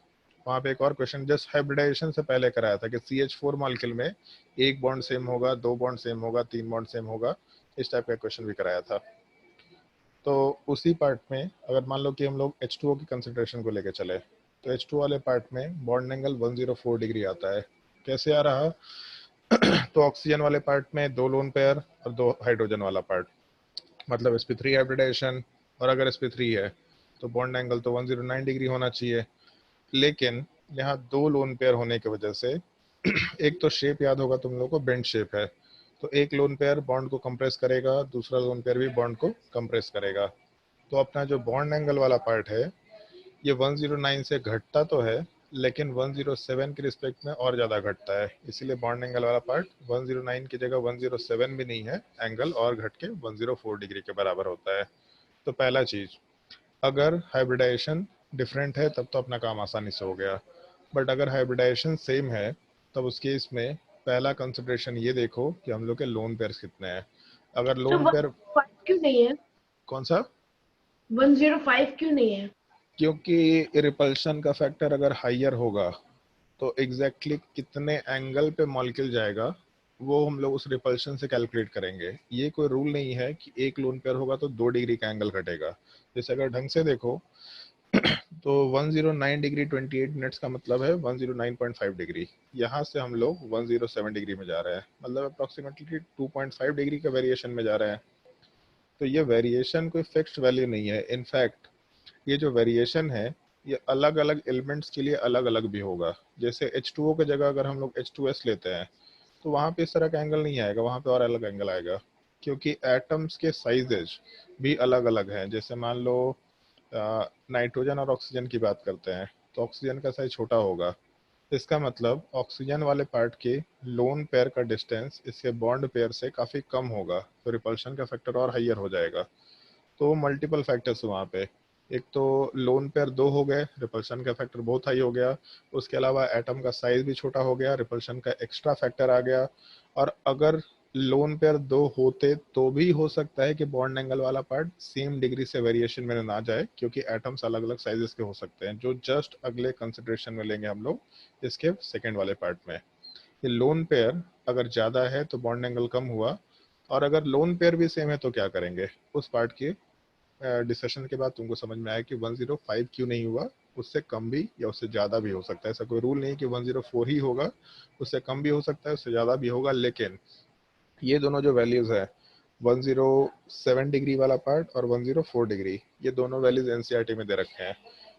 वहाँ पे एक और क्वेश्चन जस्ट हाइब्रिडाइजेशन से पहले कराया था कि CH4 मॉलिक्यूल में एक बॉन्ड सेम होगा, दो बॉन्ड सेम होगा, तीन बॉन्ड सेम होगा, इस टाइप का क्वेश्चन भी कराया था। तो उसी पार्ट में अगर मान लो कि हम लोग H2O की कंसिडरेशन को लेके चले तो H2 वाले पार्ट में बॉन्ड एंगल 104 डिग्री आता है। कैसे आ रहा? तो ऑक्सीजन वाले पार्ट में दो लोन पेयर और दो हाइड्रोजन वाला पार्ट, मतलब sp3 हाइब्रिडाइजेशन, और अगर sp3 है तो बॉन्ड एंगल तो 109 डिग्री होना चाहिए, लेकिन यहाँ दो लोन पेयर होने की वजह से एक तो शेप याद होगा तुम लोगों को, बेंड शेप है, तो एक लोन पेयर बॉन्ड को कंप्रेस करेगा, दूसरा लोन पेयर भी बॉन्ड को कंप्रेस करेगा। तो अपना जो बॉन्ड एंगल वाला पार्ट है ये 109 से घटता तो है, लेकिन 107 के रिस्पेक्ट में और ज़्यादा घटता है, इसीलिए बॉन्ड एंगल वाला पार्ट 109 की जगह 107 भी नहीं है, एंगल और घट के 104 डिग्री के बराबर होता है। तो पहला चीज़, अगर हाइब्रिडाइजेशन डिफरेंट है तब तो अपना काम आसानी से हो गया, बट अगर हाइब्रिडाइजेशन सेम है तब उस केस में पहला कंसिडरेशन ये देखो कि हम लोग के लोन पेयर्स कितने हैं। अगर तो लोन पेयर 105 क्यों नहीं है? कौन सा? 105 क्यों नहीं है? क्योंकि रिपल्शन का फैक्टर अगर हाइयर होगा तो एग्जैक्टली कितने एंगल पे मॉलिक्यूल जाएगा वो हम लोग उस रिपल्शन से कैलकुलेट करेंगे। ये कोई रूल नहीं है कि एक लोन पेयर होगा तो 2 डिग्री का एंगल घटेगा। जैसे अगर ढंग से देखो तो 109 डिग्री 28 मिनट्स का मतलब है 109.5 डिग्री, यहाँ से हम लोग 107 डिग्री में जा रहे हैं, मतलब अप्रोक्सीमेटली 2.5 डिग्री का वेरिएशन में जा रहे हैं। तो ये वेरिएशन कोई फिक्स्ड वैल्यू नहीं है, इनफैक्ट ये जो वेरिएशन है ये अलग अलग एलिमेंट्स के लिए अलग अलग भी होगा। जैसे H2O की जगह अगर हम लोग H2S लेते हैं तो वहाँ पे इस तरह का एंगल नहीं आएगा, वहाँ पे और अलग एंगल आएगा, क्योंकि एटम्स के साइजेज भी अलग अलग हैं। जैसे मान लो नाइट्रोजन और ऑक्सीजन की बात करते हैं तो ऑक्सीजन का साइज छोटा होगा, इसका मतलब ऑक्सीजन वाले पार्ट के लोन पेयर का डिस्टेंस इसके बॉन्ड पेयर से काफ़ी कम होगा, तो रिपल्शन का फैक्टर और हाइयर हो जाएगा। तो मल्टीपल फैक्टर्स वहाँ पे, एक तो लोन पेयर दो हो गए, रिपल्शन का फैक्टर बहुत हाई हो गया, उसके अलावा एटम का साइज भी छोटा हो गया, रिपल्शन का एक्स्ट्रा फैक्टर आ गया। और अगर लोन पेयर दो होते तो भी हो सकता है कि बॉन्ड एंगल वाला पार्ट सेम डिग्री से वेरिएशन में ना जाए, क्योंकि एटम्स अलग अलग साइजेस के हो सकते हैं, जो जस्ट अगले कंसिडरेशन में लेंगे हम लोग इसके सेकेंड वाले पार्ट में। ये लोन पेयर अगर ज़्यादा है तो बॉन्ड एंगल कम हुआ, और अगर लोन पेयर भी सेम है तो क्या करेंगे, उस पार्ट की डिस्कशन के बाद तुमको समझ में आया कि 105 क्यों नहीं हुआ, उससे कम भी या उससे ज़्यादा भी हो सकता है। ऐसा कोई रूल नहीं कि 104 ही होगा, उससे कम भी हो सकता है, उससे ज़्यादा भी होगा, लेकिन ये दोनों जो वैल्यूज़ है 107 डिग्री वाला पार्ट और 104 डिग्री, ये दोनों वैल्यूज एनसीईआरटी में दे रखे हैं,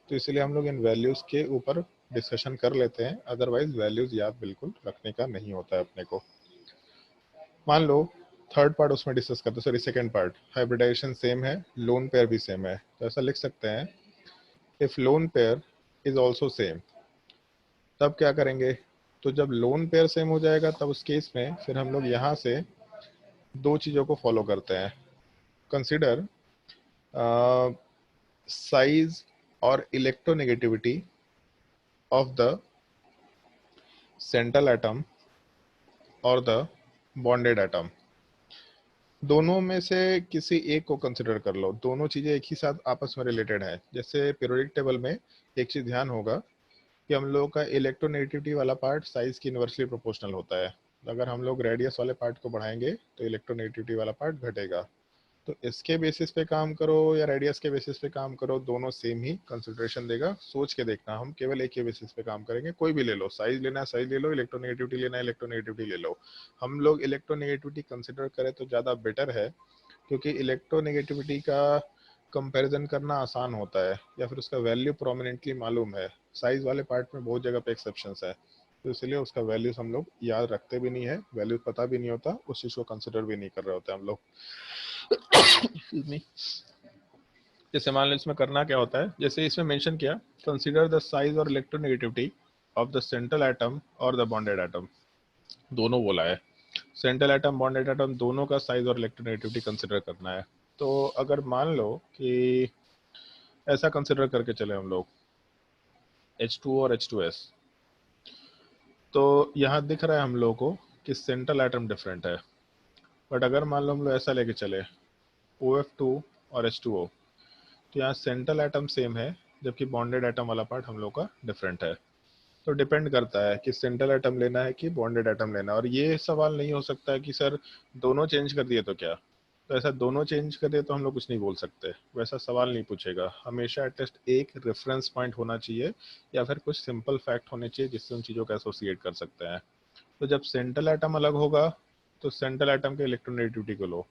तो इसलिए हम लोग इन वैल्यूज़ के ऊपर डिस्कशन कर लेते हैं, अदरवाइज वैल्यूज़ याद बिल्कुल रखने का नहीं होता है अपने को। मान लो थर्ड पार्ट उसमें डिस्कस करते हैं, sorry second part, hybridisation same है, लोन पेयर भी सेम है, तो ऐसा लिख सकते हैं if lone pair is also same, तब क्या करेंगे, तो जब लोन पेयर सेम हो जाएगा तब उस केस में फिर हम लोग यहाँ से दो चीज़ों को फॉलो करते हैं। कंसिडर साइज और electronegativity of the central atom और द बॉन्डेड एटम, दोनों में से किसी एक को कंसिडर कर लो, दोनों चीजें एक ही साथ आपस में रिलेटेड है। जैसे पीरियोडिक टेबल में एक चीज ध्यान होगा कि हम लोग का इलेक्ट्रोनेगेटिविटी वाला पार्ट साइज की इनवर्सली प्रोपोर्शनल होता है। अगर हम लोग रेडियस वाले पार्ट को बढ़ाएंगे तो इलेक्ट्रोनेगेटिविटी वाला पार्ट घटेगा। तो इसके बेसिस पे काम करो या रेडियस के बेसिस पे काम करो, दोनों सेम ही कंसिडरेशन देगा। सोच के देखना, हम केवल एक के बेसिस पे काम करेंगे, कोई भी ले लो, साइज लेना है साइज ले लो, इलेक्ट्रोनेगेटिविटी लेना है इलेक्ट्रोनेगेटिविटी ले लो। हम लोग इलेक्ट्रोनेगेटिविटी कंसिडर करें तो ज़्यादा बेटर है, क्योंकि इलेक्ट्रोनेगेटिविटी का कंपैरिजन करना आसान होता है या फिर उसका वैल्यू प्रोमिनेंटली मालूम है। साइज वाले पार्ट में बहुत जगह पे एक्सेप्शंस है, तो इसलिए उसका वैल्यूज हम लोग याद रखते भी नहीं है, वैल्यू पता भी नहीं होता, उस चीज़ को कंसिडर भी नहीं कर रहे होते हम लोग। जैसे मान लो इसमें करना क्या होता है, जैसे इसमें मेंशन किया कंसीडर द साइज और electronegativity of the central atom और द बॉन्डेड एटम, दोनों बोला है। सेंट्रल एटम बॉन्डेड एटम दोनों का साइज और इलेक्ट्रोनेगेटिविटी कंसीडर करना है। तो अगर मान लो कि ऐसा कंसीडर करके चले हम लोग H2 और H2S, तो यहाँ दिख रहा है हम लोग को कि सेंट्रल एटम डिफरेंट है। बट अगर मान लो हम लोग ऐसा लेके चले OF2 और H2O, तो यहाँ सेंट्रल एटम सेम है जबकि बॉन्डेड एटम वाला पार्ट हम लोग का डिफरेंट है। तो डिपेंड करता है कि सेंट्रल एटम लेना है कि बॉन्डेड एटम लेना है। और ये सवाल नहीं हो सकता है कि सर दोनों चेंज कर दिए तो क्या, तो ऐसा दोनों चेंज कर दिए तो हम लोग कुछ नहीं बोल सकते, वैसा सवाल नहीं पूछेगा। हमेशा एटलीस्ट एक रेफरेंस पॉइंट होना चाहिए या फिर कुछ सिंपल फैक्ट होने चाहिए जिससे उन चीज़ों को एसोसिएट कर सकते हैं। तो जब सेंट्रल एटम अलग होगा तो सेंट्रल एटम के इलेक्ट्रोनेगेटिविटी को लो,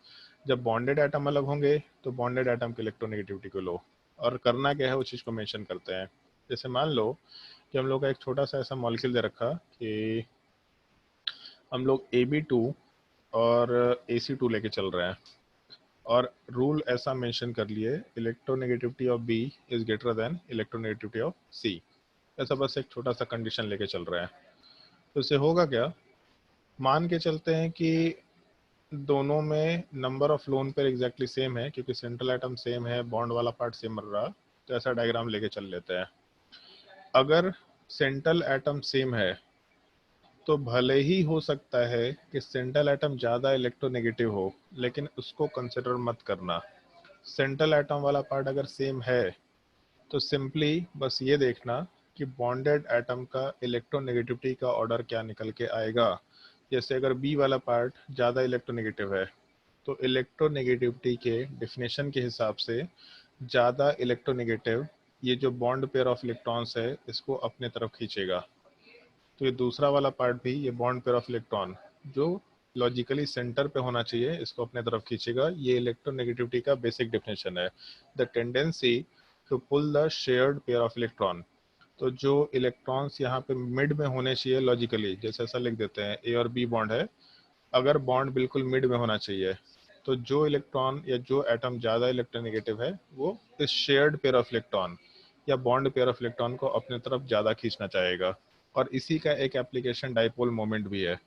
जब बॉन्डेड एटम अलग होंगे तो बॉन्डेड एटम के इलेक्ट्रोनेगेटिविटी को लो। और करना क्या है उस चीज़ को मेंशन करते हैं। जैसे मान लो कि हम लोग का एक छोटा सा ऐसा मॉलिक्यूल दे रखा कि हम लोग AB2 और AC2 लेके चल रहे हैं, और रूल ऐसा मेंशन कर लिए electronegativity of B is greater than electronegativity of C। ऐसा बस एक छोटा सा कंडीशन लेके चल रहे हैं। तो इससे होगा क्या, मान के चलते हैं कि दोनों में number of lone pair exactly same है, क्योंकि सेंट्रल एटम सेम है, बॉन्ड वाला पार्ट सेम बन रहा, तो ऐसा डायग्राम लेके चल लेते हैं। अगर सेंट्रल एटम सेम है तो भले ही हो सकता है कि सेंट्रल एटम ज़्यादा इलेक्ट्रोनेगेटिव हो, लेकिन उसको कंसिडर मत करना। सेंट्रल एटम वाला पार्ट अगर सेम है तो सिंपली बस ये देखना कि बॉन्डेड एटम का इलेक्ट्रोनेगेटिविटी का ऑर्डर क्या निकल के आएगा। जैसे अगर बी वाला पार्ट ज़्यादा इलेक्ट्रोनेगेटिव है तो इलेक्ट्रोनेगेटिविटी के डिफिनेशन के हिसाब से ज़्यादा इलेक्ट्रोनेगेटिव ये जो बॉन्ड पेयर ऑफ इलेक्ट्रॉन्स है इसको अपने तरफ खींचेगा। तो ये दूसरा वाला पार्ट भी ये बॉन्ड पेयर ऑफ इलेक्ट्रॉन जो लॉजिकली सेंटर पे होना चाहिए इसको अपने तरफ खींचेगा। ये इलेक्ट्रोनेगेटिविटी का बेसिक डेफिनेशन है, the tendency to pull the shared pair of electron. तो जो इलेक्ट्रॉन्स यहाँ पे मिड में होने चाहिए लॉजिकली, जैसे ऐसा लिख देते हैं A और B बॉन्ड है, अगर बॉन्ड बिल्कुल मिड में होना चाहिए तो जो इलेक्ट्रॉन या जो एटम ज़्यादा इलेक्ट्रोनेगेटिव है वो इस शेयर्ड पेयर ऑफ इलेक्ट्रॉन या बॉन्ड पेयर ऑफ इलेक्ट्रॉन को अपने तरफ ज़्यादा खींचना चाहेगा। और इसी का एक एप्लीकेशन डाइपोल मोमेंट भी है।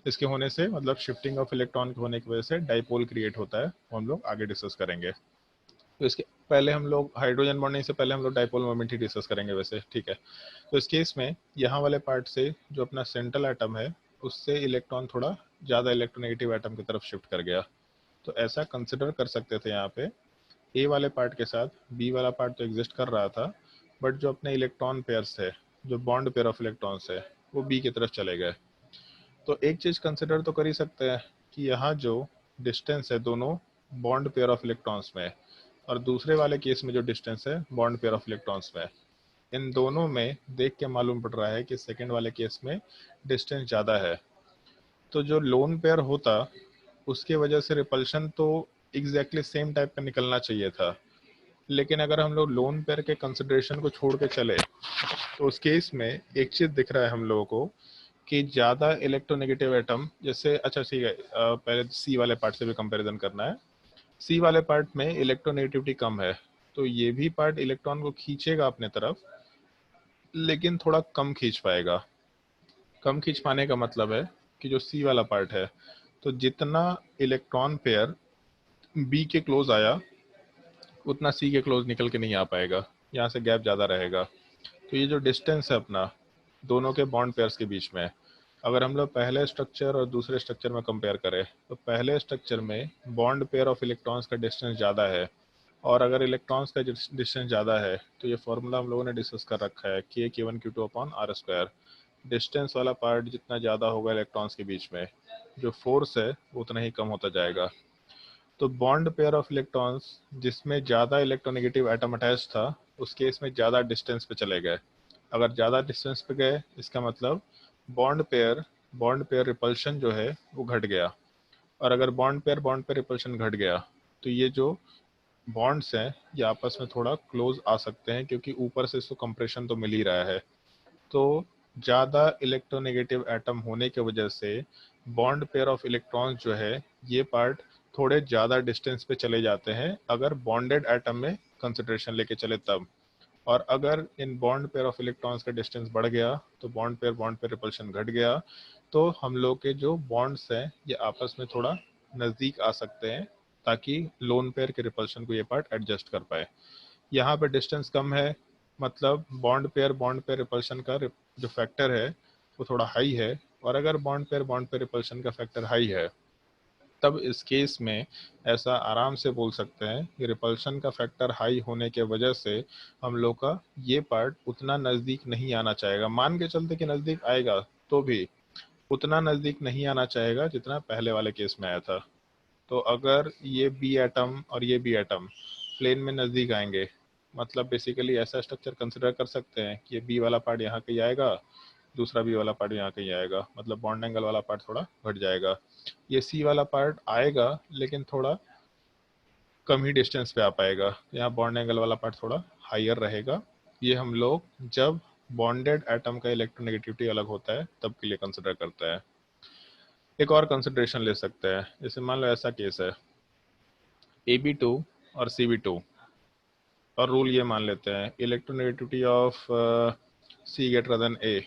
इसके होने से मतलब शिफ्टिंग ऑफ इलेक्ट्रॉन के होने की वजह से डाइपोल क्रिएट होता है, वो हम लोग आगे डिस्कस करेंगे। तो इसके पहले हम लोग हाइड्रोजन बॉन्डिंग से पहले हम लोग डाइपोल मोमेंट ही डिस्कस करेंगे वैसे, ठीक है। तो इस केस में यहाँ वाले पार्ट से जो अपना सेंट्रल एटम है उससे इलेक्ट्रॉन थोड़ा ज़्यादा इलेक्ट्रोनेगेटिव एटम की तरफ शिफ्ट कर गया। तो ऐसा कंसिडर कर सकते थे यहाँ पे ए वाले पार्ट के साथ बी वाला पार्ट तो एग्जिस्ट कर रहा था, बट जो अपने इलेक्ट्रॉन पेयर्स थे, जो बॉन्ड पेयर ऑफ इलेक्ट्रॉन्स है, वो बी की तरफ चले गए। तो एक चीज़ कंसिडर तो कर ही सकते हैं कि यहाँ जो डिस्टेंस है दोनों बॉन्ड पेयर ऑफ इलेक्ट्रॉन्स में और दूसरे वाले केस में जो डिस्टेंस है बॉन्ड पेयर ऑफ इलेक्ट्रॉन्स में, इन दोनों में देख के मालूम पड़ रहा है कि सेकेंड वाले केस में डिस्टेंस ज़्यादा है। तो जो लोन पेयर होता उसके वजह से रिपल्शन तो एग्जैक्टली सेम टाइप का निकलना चाहिए था, लेकिन अगर हम लोग लोन पेयर के कंसिडरेशन को छोड़ के चले तो उस केस में एक चीज़ दिख रहा है हम लोगों को कि ज़्यादा इलेक्ट्रोनेगेटिव एटम, जैसे अच्छा ठीक है पहले सी वाले पार्ट से भी कंपैरिजन करना है। सी वाले पार्ट में इलेक्ट्रोनेगेटिविटी कम है तो ये भी पार्ट इलेक्ट्रॉन को खींचेगा अपने तरफ, लेकिन थोड़ा कम खींच पाएगा। कम खींच पाने का मतलब है कि जो सी वाला पार्ट है तो जितना इलेक्ट्रॉन पेयर बी के क्लोज आया उतना सी के क्लोज निकल के नहीं आ पाएगा, यहाँ से गैप ज़्यादा रहेगा। तो ये जो डिस्टेंस है अपना दोनों के बॉन्ड पेयर्स के बीच में, अगर हम लोग पहले स्ट्रक्चर और दूसरे स्ट्रक्चर में कंपेयर करें तो पहले स्ट्रक्चर में बॉन्ड पेयर ऑफ इलेक्ट्रॉन्स का डिस्टेंस ज़्यादा है, और अगर इलेक्ट्रॉन्स का डिस्टेंस ज़्यादा है तो ये फॉर्मूला हम लोगों ने डिस्कस कर रखा है K1Q2/R²। डिस्टेंस वाला पार्ट जितना ज़्यादा होगा इलेक्ट्रॉन्स के बीच में, जो फोर्स है वो उतना ही कम होता जाएगा। तो बॉन्ड पेयर ऑफ इलेक्ट्रॉन्स जिसमें ज़्यादा इलेक्ट्रोनेगेटिव एटम अटैच था उस केस में ज़्यादा डिस्टेंस पे चले गए। अगर ज़्यादा डिस्टेंस पे गए इसका मतलब बॉन्ड पेयर रिपल्शन जो है वो घट गया, और अगर बॉन्ड पेयर रिपल्शन घट गया तो ये जो बॉन्ड्स हैं ये आपस में थोड़ा क्लोज आ सकते हैं, क्योंकि ऊपर से इसको कंप्रेशन तो मिल ही रहा है। तो ज़्यादा इलेक्ट्रोनेगेटिव एटम होने की वजह से बॉन्ड पेयर ऑफ इलेक्ट्रॉन्स जो है ये पार्ट थोड़े ज़्यादा डिस्टेंस पे चले जाते हैं अगर बॉन्डेड एटम में कंसिडरेशन लेके चले तब। और अगर in bond pair of electrons का डिस्टेंस बढ़ गया तो बॉन्ड पेयर रिपल्शन घट गया, तो हम लोग के जो बॉन्ड्स हैं ये आपस में थोड़ा नज़दीक आ सकते हैं, ताकि लोन पेयर के रिपल्शन को ये पार्ट एडजस्ट कर पाए। यहाँ पे डिस्टेंस कम है, मतलब बॉन्ड पेयर रिपल्शन का जो फैक्टर है वो थोड़ा हाई है, और अगर बॉन्ड पेयर रिपल्शन का फैक्टर हाई है तब इस केस में ऐसा आराम से बोल सकते हैं कि रिपल्शन का फैक्टर हाई होने के वजह से हम लोग का ये पार्ट उतना नज़दीक नहीं आना चाहेगा। मान के चलते कि नज़दीक आएगा तो भी उतना नज़दीक नहीं आना चाहेगा जितना पहले वाले केस में आया था। तो अगर ये बी एटम और ये बी एटम प्लेन में नज़दीक आएंगे, मतलब बेसिकली ऐसा स्ट्रक्चर कंसिडर कर सकते हैं कि ये बी वाला पार्ट यहाँ कहीं आएगा, दूसरा बी वाला पार्ट यहाँ कहीं आएगा, मतलब बॉन्ड एंगल वाला पार्ट थोड़ा घट जाएगा। ये सी वाला पार्ट आएगा लेकिन थोड़ा कम ही डिस्टेंस पे आ पाएगा, यहाँ बॉन्ड एंगल वाला पार्ट थोड़ा हायर रहेगा। ये हम लोग जब बॉन्डेड एटम का इलेक्ट्रोनेगेटिविटी अलग होता है तब के लिए कंसिडर करते हैं। एक और कंसिडरेशन ले सकते हैं, जैसे मान लो ऐसा केस है AB2 और CB2, और रूल ये मान लेते हैं electronegativity of C greater than A,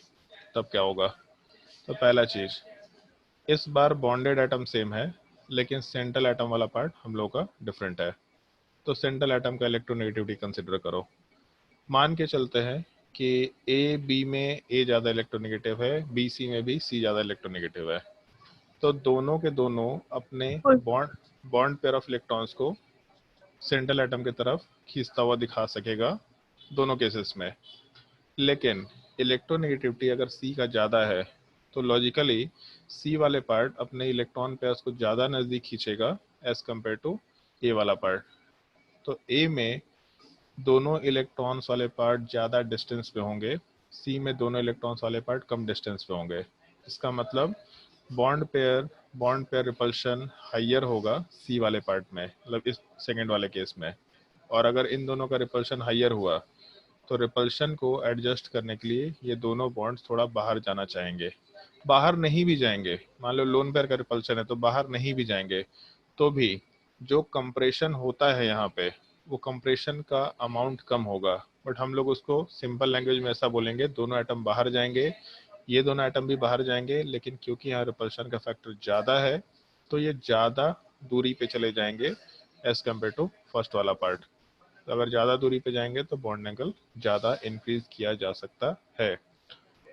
तब क्या होगा। तो पहला चीज़, इस बार बॉन्डेड एटम सेम है लेकिन सेंट्रल एटम वाला पार्ट हम लोग का डिफरेंट है। तो सेंट्रल एटम का इलेक्ट्रोनेगेटिविटी कंसिडर करो। मान के चलते हैं कि ए बी में ए ज़्यादा इलेक्ट्रोनेगेटिव है, बी सी में भी सी ज़्यादा इलेक्ट्रोनेगेटिव है, तो दोनों के दोनों अपने बॉन्ड पेयर ऑफ इलेक्ट्रॉन्स को सेंट्रल एटम की तरफ खींचता हुआ दिखा सकेगा दोनों केसेस में। लेकिन इलेक्ट्रोनेगेटिविटी अगर सी का ज़्यादा है तो लॉजिकली सी वाले पार्ट अपने इलेक्ट्रॉन पेयर्स को ज़्यादा नज़दीक खींचेगा एज कम्पेयर टू ए वाला पार्ट। तो ए में दोनों इलेक्ट्रॉन्स वाले पार्ट ज़्यादा डिस्टेंस पे होंगे, सी में दोनों इलेक्ट्रॉन्स वाले पार्ट कम डिस्टेंस पे होंगे। इसका मतलब बॉन्ड पेयर रिपल्शन हाइयर होगा सी वाले पार्ट में, मतलब इस सेकेंड वाले केस में। और अगर इन दोनों का रिपल्शन हाइयर हुआ तो रिपल्शन को एडजस्ट करने के लिए ये दोनों बॉन्ड्स थोड़ा बाहर जाना चाहेंगे। बाहर नहीं भी जाएंगे, मान लो लोन पेयर का रिपल्शन है तो बाहर नहीं भी जाएंगे, तो भी जो कंप्रेशन होता है यहाँ पे वो कंप्रेशन का अमाउंट कम होगा। बट हम लोग उसको सिंपल लैंग्वेज में ऐसा बोलेंगे, दोनों एटम बाहर जाएंगे, ये दोनों एटम भी बाहर जाएंगे, लेकिन क्योंकि यहाँ रिपल्शन का फैक्टर ज़्यादा है तो ये ज़्यादा दूरी पे चले जाएंगे एज कम्पेयर टू फर्स्ट वाला पार्ट। तो अगर ज़्यादा दूरी पे जाएंगे तो बॉन्ड एंगल ज़्यादा इंक्रीज किया जा सकता है।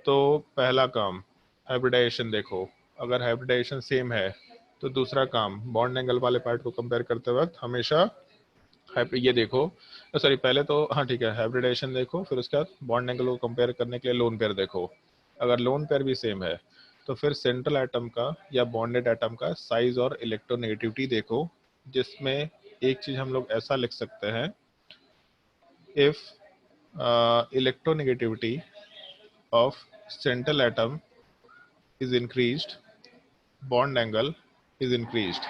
तो पहला काम हाइब्रिडाइजेशन देखो, अगर हाइब्रिडाइजेशन सेम है तो दूसरा काम बॉन्ड एंगल वाले पार्ट को कंपेयर करते वक्त हमेशा ये देखो, सॉरी पहले तो हाँ ठीक है हाइब्रिडाइजेशन देखो, फिर उसके बाद बॉन्ड एंगल को कंपेयर करने के लिए लोन पेयर देखो। अगर लोन पेयर भी सेम है तो फिर सेंट्रल एटम का या बॉन्डेड एटम का साइज और इलेक्ट्रोनेगेटिविटी देखो, जिसमें एक चीज़ हम लोग ऐसा लिख सकते हैं, if electronegativity of central atom is increased, bond angle is increased।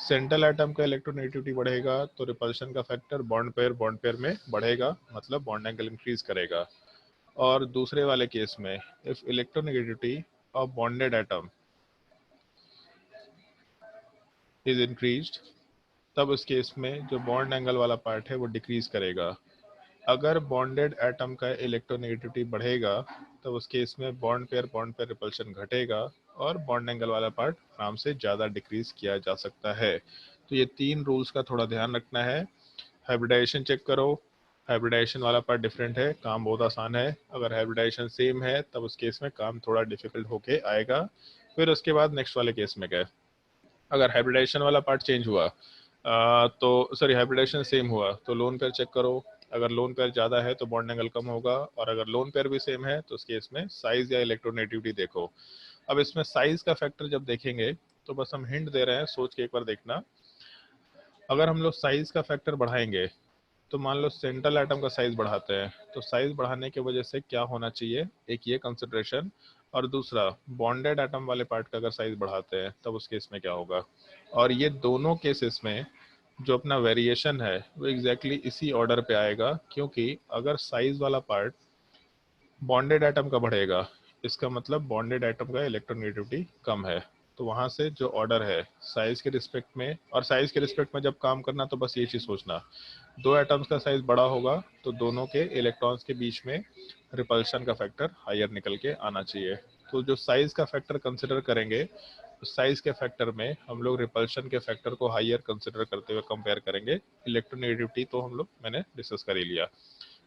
Central atom का इलेक्ट्रोनेगेटिविटी बढ़ेगा तो रिपल्शन का फैक्टर बॉन्ड पेयर में बढ़ेगा, मतलब बॉन्ड एंगल इंक्रीज करेगा। और दूसरे वाले केस में if electronegativity of bonded atom is increased, तब उस केस में जो बॉन्ड एंगल वाला पार्ट है वो डिक्रीज करेगा। अगर बॉन्डेड एटम का इलेक्ट्रोनेगेटिविटी बढ़ेगा तो उस केस में बॉन्ड पेयर रिपल्शन घटेगा और बॉन्ड एंगल वाला पार्ट आराम से ज़्यादा डिक्रीज किया जा सकता है। तो ये तीन रूल्स का थोड़ा ध्यान रखना है। हाइब्रिडाइजेशन चेक करो, हाइब्रिडाइजेशन वाला पार्ट डिफरेंट है, काम बहुत आसान है। अगर हाइब्रिडाइजेशन सेम है तब उस केस में काम थोड़ा डिफिकल्ट होके आएगा। फिर उसके बाद नेक्स्ट वाले केस में गए, अगर हाइब्रिडाइजेशन वाला पार्ट चेंज हुआ तो सॉरी हाइब्रिडाइजेशन सेम हुआ तो लोन पेयर चेक करो। अगर लोन पेयर ज़्यादा है तो बॉन्ड एंगल कम होगा, और अगर लोन पेयर भी सेम है तो उस केस में साइज या इलेक्ट्रोनेगेटिविटी देखो। अब इसमें साइज का फैक्टर जब देखेंगे तो बस हम हिंट दे रहे हैं, सोच के एक बार देखना। अगर हम लोग साइज का फैक्टर बढ़ाएंगे तो मान लो सेंट्रल एटम का साइज बढ़ाते हैं, तो साइज बढ़ाने की वजह से क्या होना चाहिए, एक ये कंसिडरेशन, और दूसरा बॉन्डेड एटम वाले पार्ट का अगर साइज बढ़ाते हैं तब उस केस में क्या होगा। और ये दोनों केसेस में जो अपना वेरिएशन है वो एग्जैक्टली इसी ऑर्डर पे आएगा, क्योंकि अगर साइज वाला पार्ट बॉन्डेड एटम का बढ़ेगा इसका मतलब बॉन्डेड एटम का इलेक्ट्रोनेगेटिविटी कम है। तो वहां से जो ऑर्डर है साइज के रिस्पेक्ट में, और साइज के रिस्पेक्ट में जब काम करना तो बस ये चीज सोचना, दो एटम्स का साइज बड़ा होगा तो दोनों के इलेक्ट्रॉन्स के बीच में रिपल्शन का फैक्टर हायर निकल के आना चाहिए। तो जो साइज का फैक्टर कंसिडर करेंगे, तो साइज के फैक्टर में हम लोग रिपल्शन के फैक्टर को हायर कंसिडर करते हुए कंपेयर करेंगे। इलेक्ट्रोनेगेटिविटी तो हम लोग मैंने डिस्कस कर ही लिया।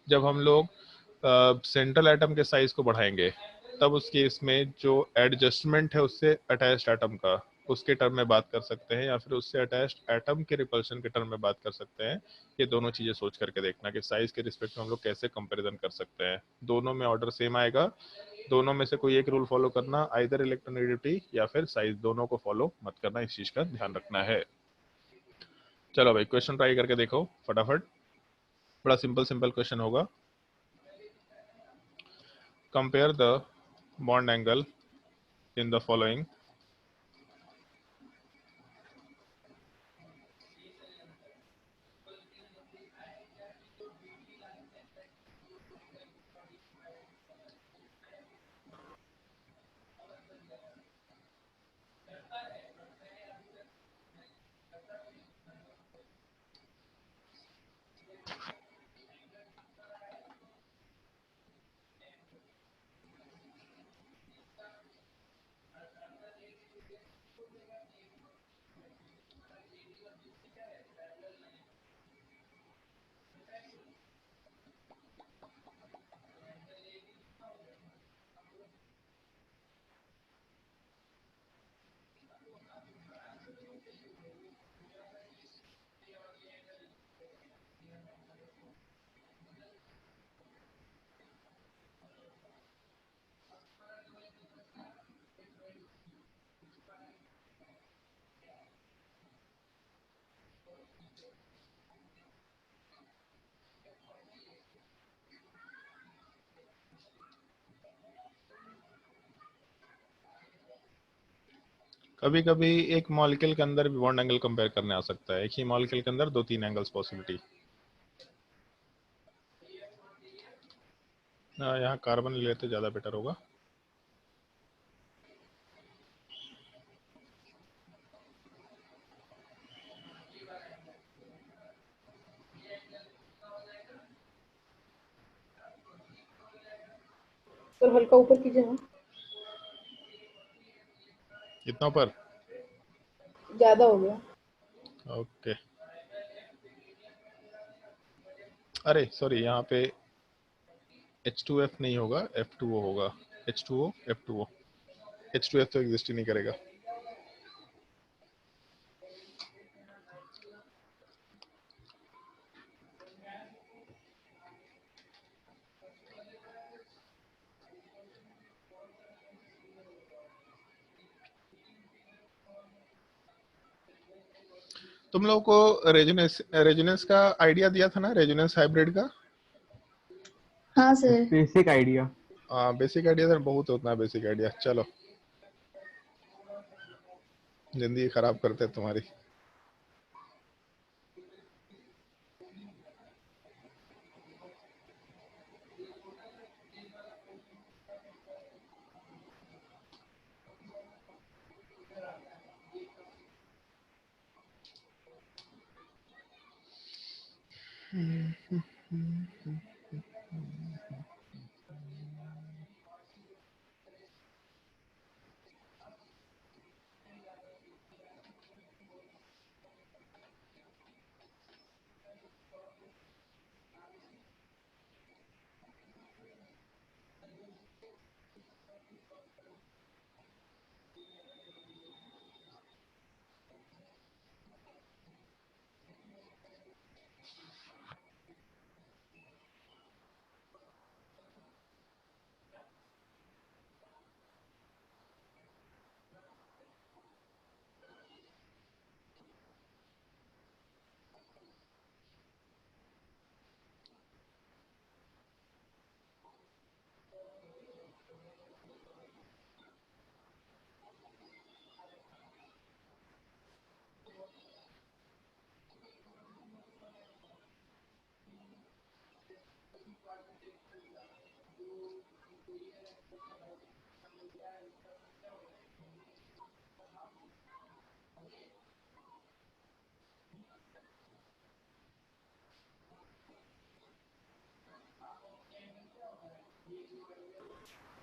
जब हम लोग सेंट्रल एटम के साइज को बढ़ाएंगे तब उस केस में जो एडजस्टमेंट है उससे अटैच्ड एटम का, उसके टर्म में बात कर सकते हैं, या फिर उससे अटैच्ड एटम के रिपल्शन के टर्म में बात कर सकते हैं। ये दोनों चीजें सोच करके देखना कि साइज के रिस्पेक्ट में हम लोग कैसे कंपैरिजन कर सकते हैं। दोनों में ऑर्डर सेम आएगा, दोनों में से कोई एक रूल फॉलो करना, आइदर इलेक्ट्रोनेगेटिविटी या फिर साइज, दोनों को फॉलो मत करना, इस चीज का ध्यान रखना है। चलो भाई क्वेश्चन ट्राई करके देखो फटाफट, बड़ा सिंपल सिंपल क्वेश्चन होगा। Compare the bond angle in the following. कभी कभी एक मॉलिक्यूल के अंदर भी बॉन्ड एंगल कंपेयर करने आ सकता है, एक ही मॉलिक्यूल के अंदर दो तीन एंगल्स पॉसिबिलिटी। यहाँ कार्बन ले लेते ज्यादा बेटर होगा। सर हल्का ऊपर कीजिए ना, इतना ऊपर, ज्यादा हो गया। ओके। अरे सॉरी, यहाँ पे H2F नहीं होगा, F2O होगा। H2O F2O, H2F तो एग्जिस्ट ही नहीं करेगा। तुम लोगों को रेजोनेंस रेजोनेंस का आइडिया दिया था ना, रेजोनेंस हाइब्रिड का। हाँ sir. Basic idea. Basic idea sir बहुत होता है, बेसिक आइडिया। चलो जिंदगी खराब करते हैं तुम्हारी।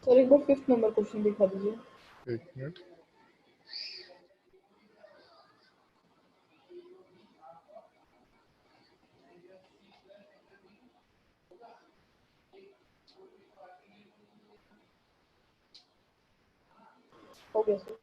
सर एक बार 5th नंबर क्वेश्चन दिखा दीजिए। एक मिनट। हो गया सर।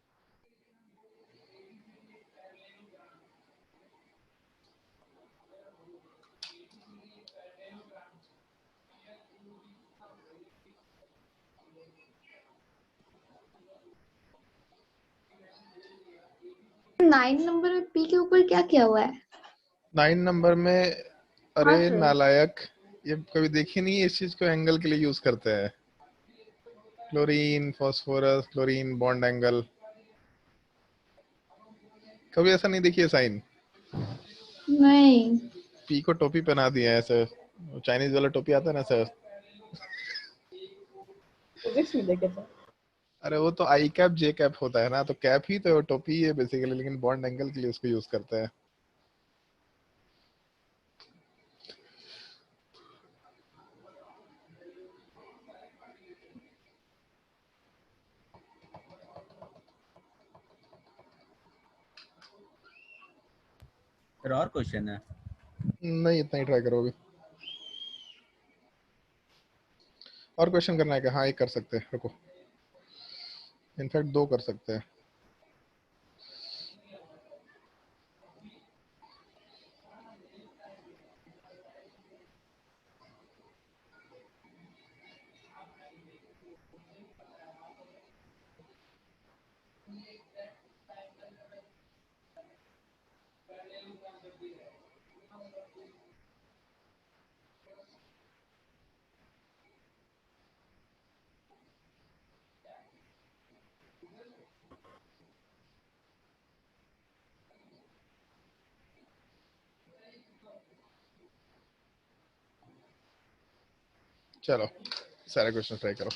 नाइन नंबर में पी के ऊपर क्या किया हुआ है? 9 नंबर में, हाँ अरे सर। नालायक, ये कभी देखी नहीं है, इस चीज को एंगल के लिए यूज करते हैं। Chlorine phosphorus chlorine bond angle, कभी ऐसा नहीं देखिए साइन। नहीं। पी को टोपी पहना दिया है सर, चाइनीज वाला टोपी आता है ना सर। फिजिक्स में देखे थे। अरे वो तो आई कैप जे कैप होता है ना, तो कैप ही तो टोपी है बेसिकली, लेकिन बॉन्ड एंगल के लिए उसको यूज करते हैं। फिर और क्वेश्चन है? नहीं, इतना ही ट्राई करो अभी। और क्वेश्चन करना है क्या? हाँ, एक कर सकते हैं, रुको, इनफैक्ट दो कर सकते हैं। चलो सारे क्वेश्चन ट्राई करो।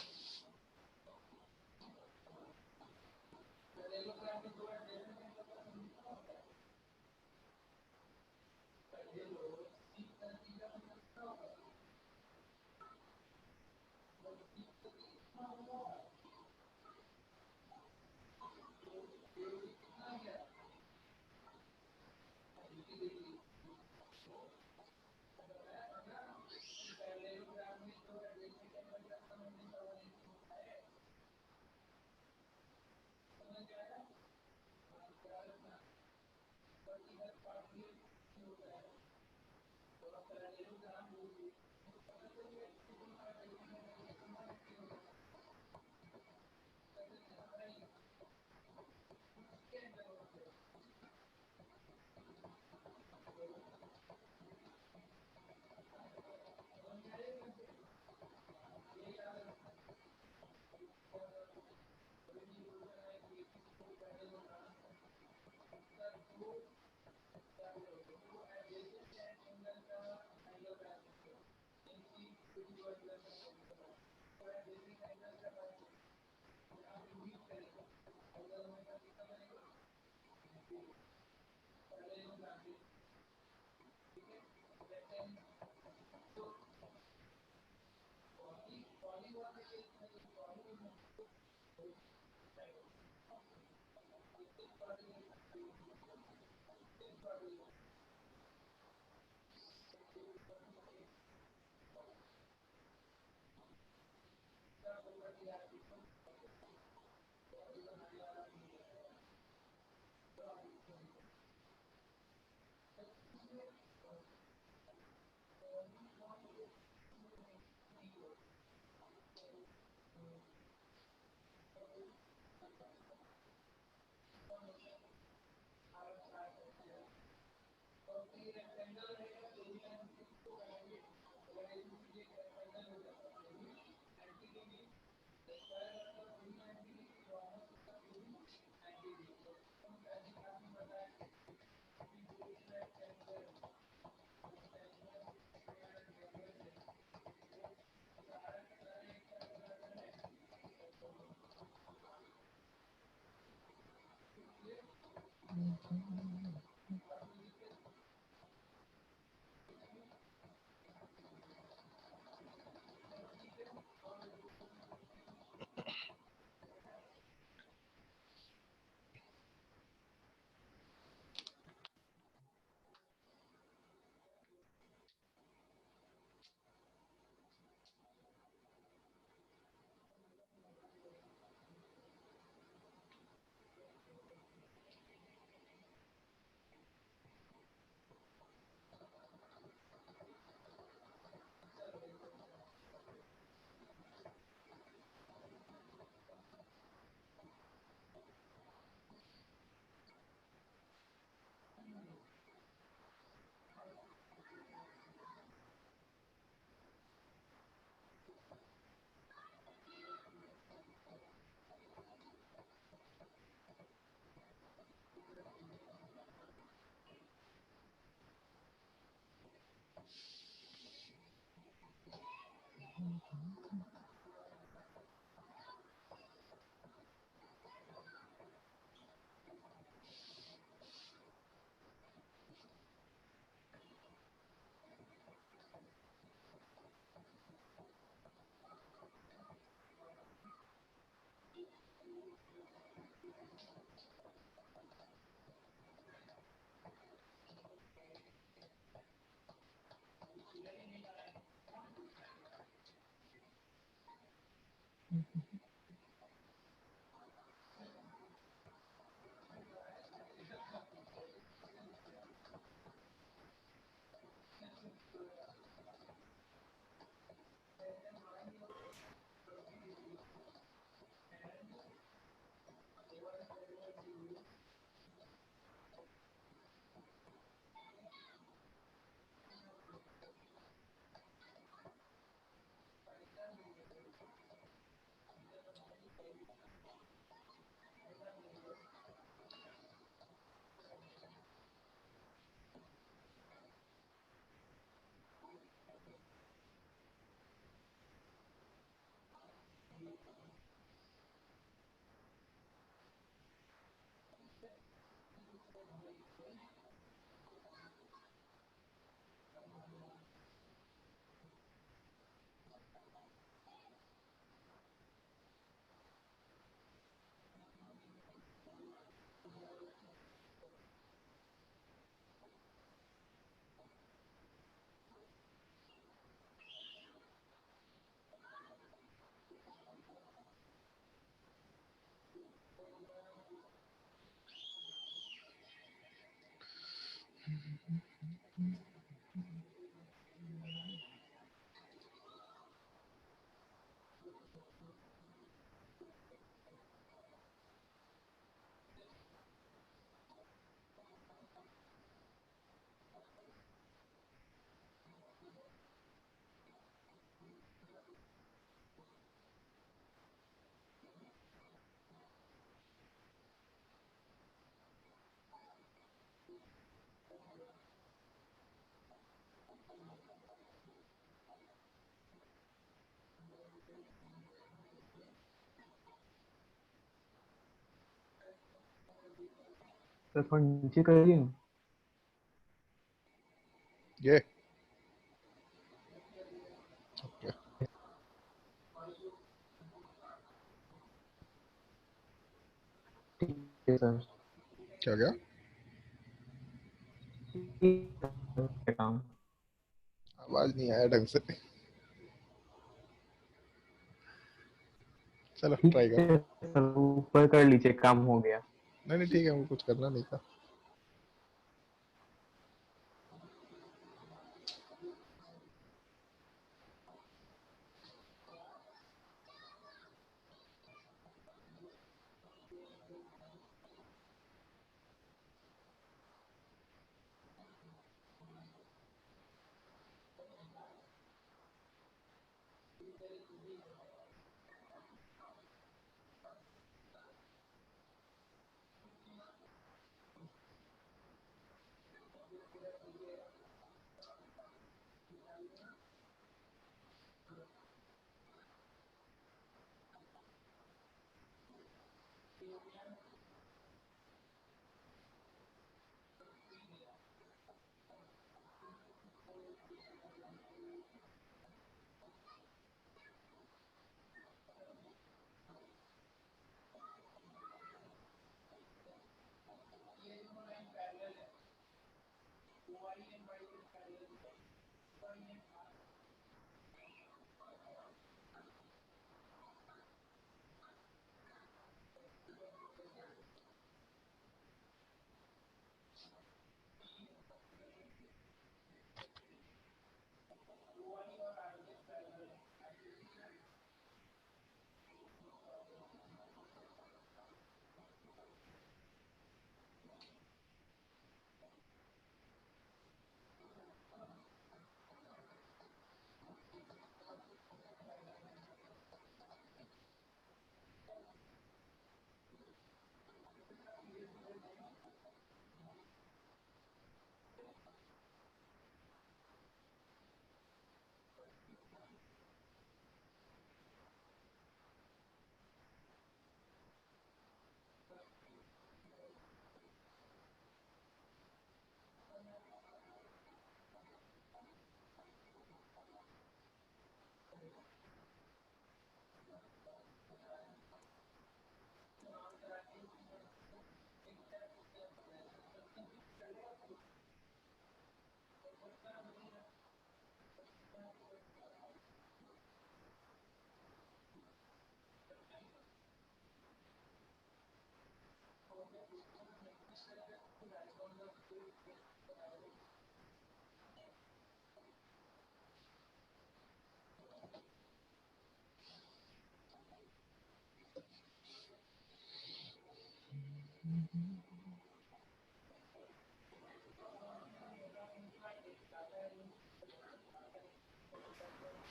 सर थोड़ा नीचे करिए। ये ओके ठीक है सर। क्या गया? काम आवाज नहीं आया ढंग से। चलो ठीक ट्राई करो। है सर, ऊपर कर लीजिए, काम हो गया। नहीं नहीं ठीक है, मुझे कुछ करना नहीं था।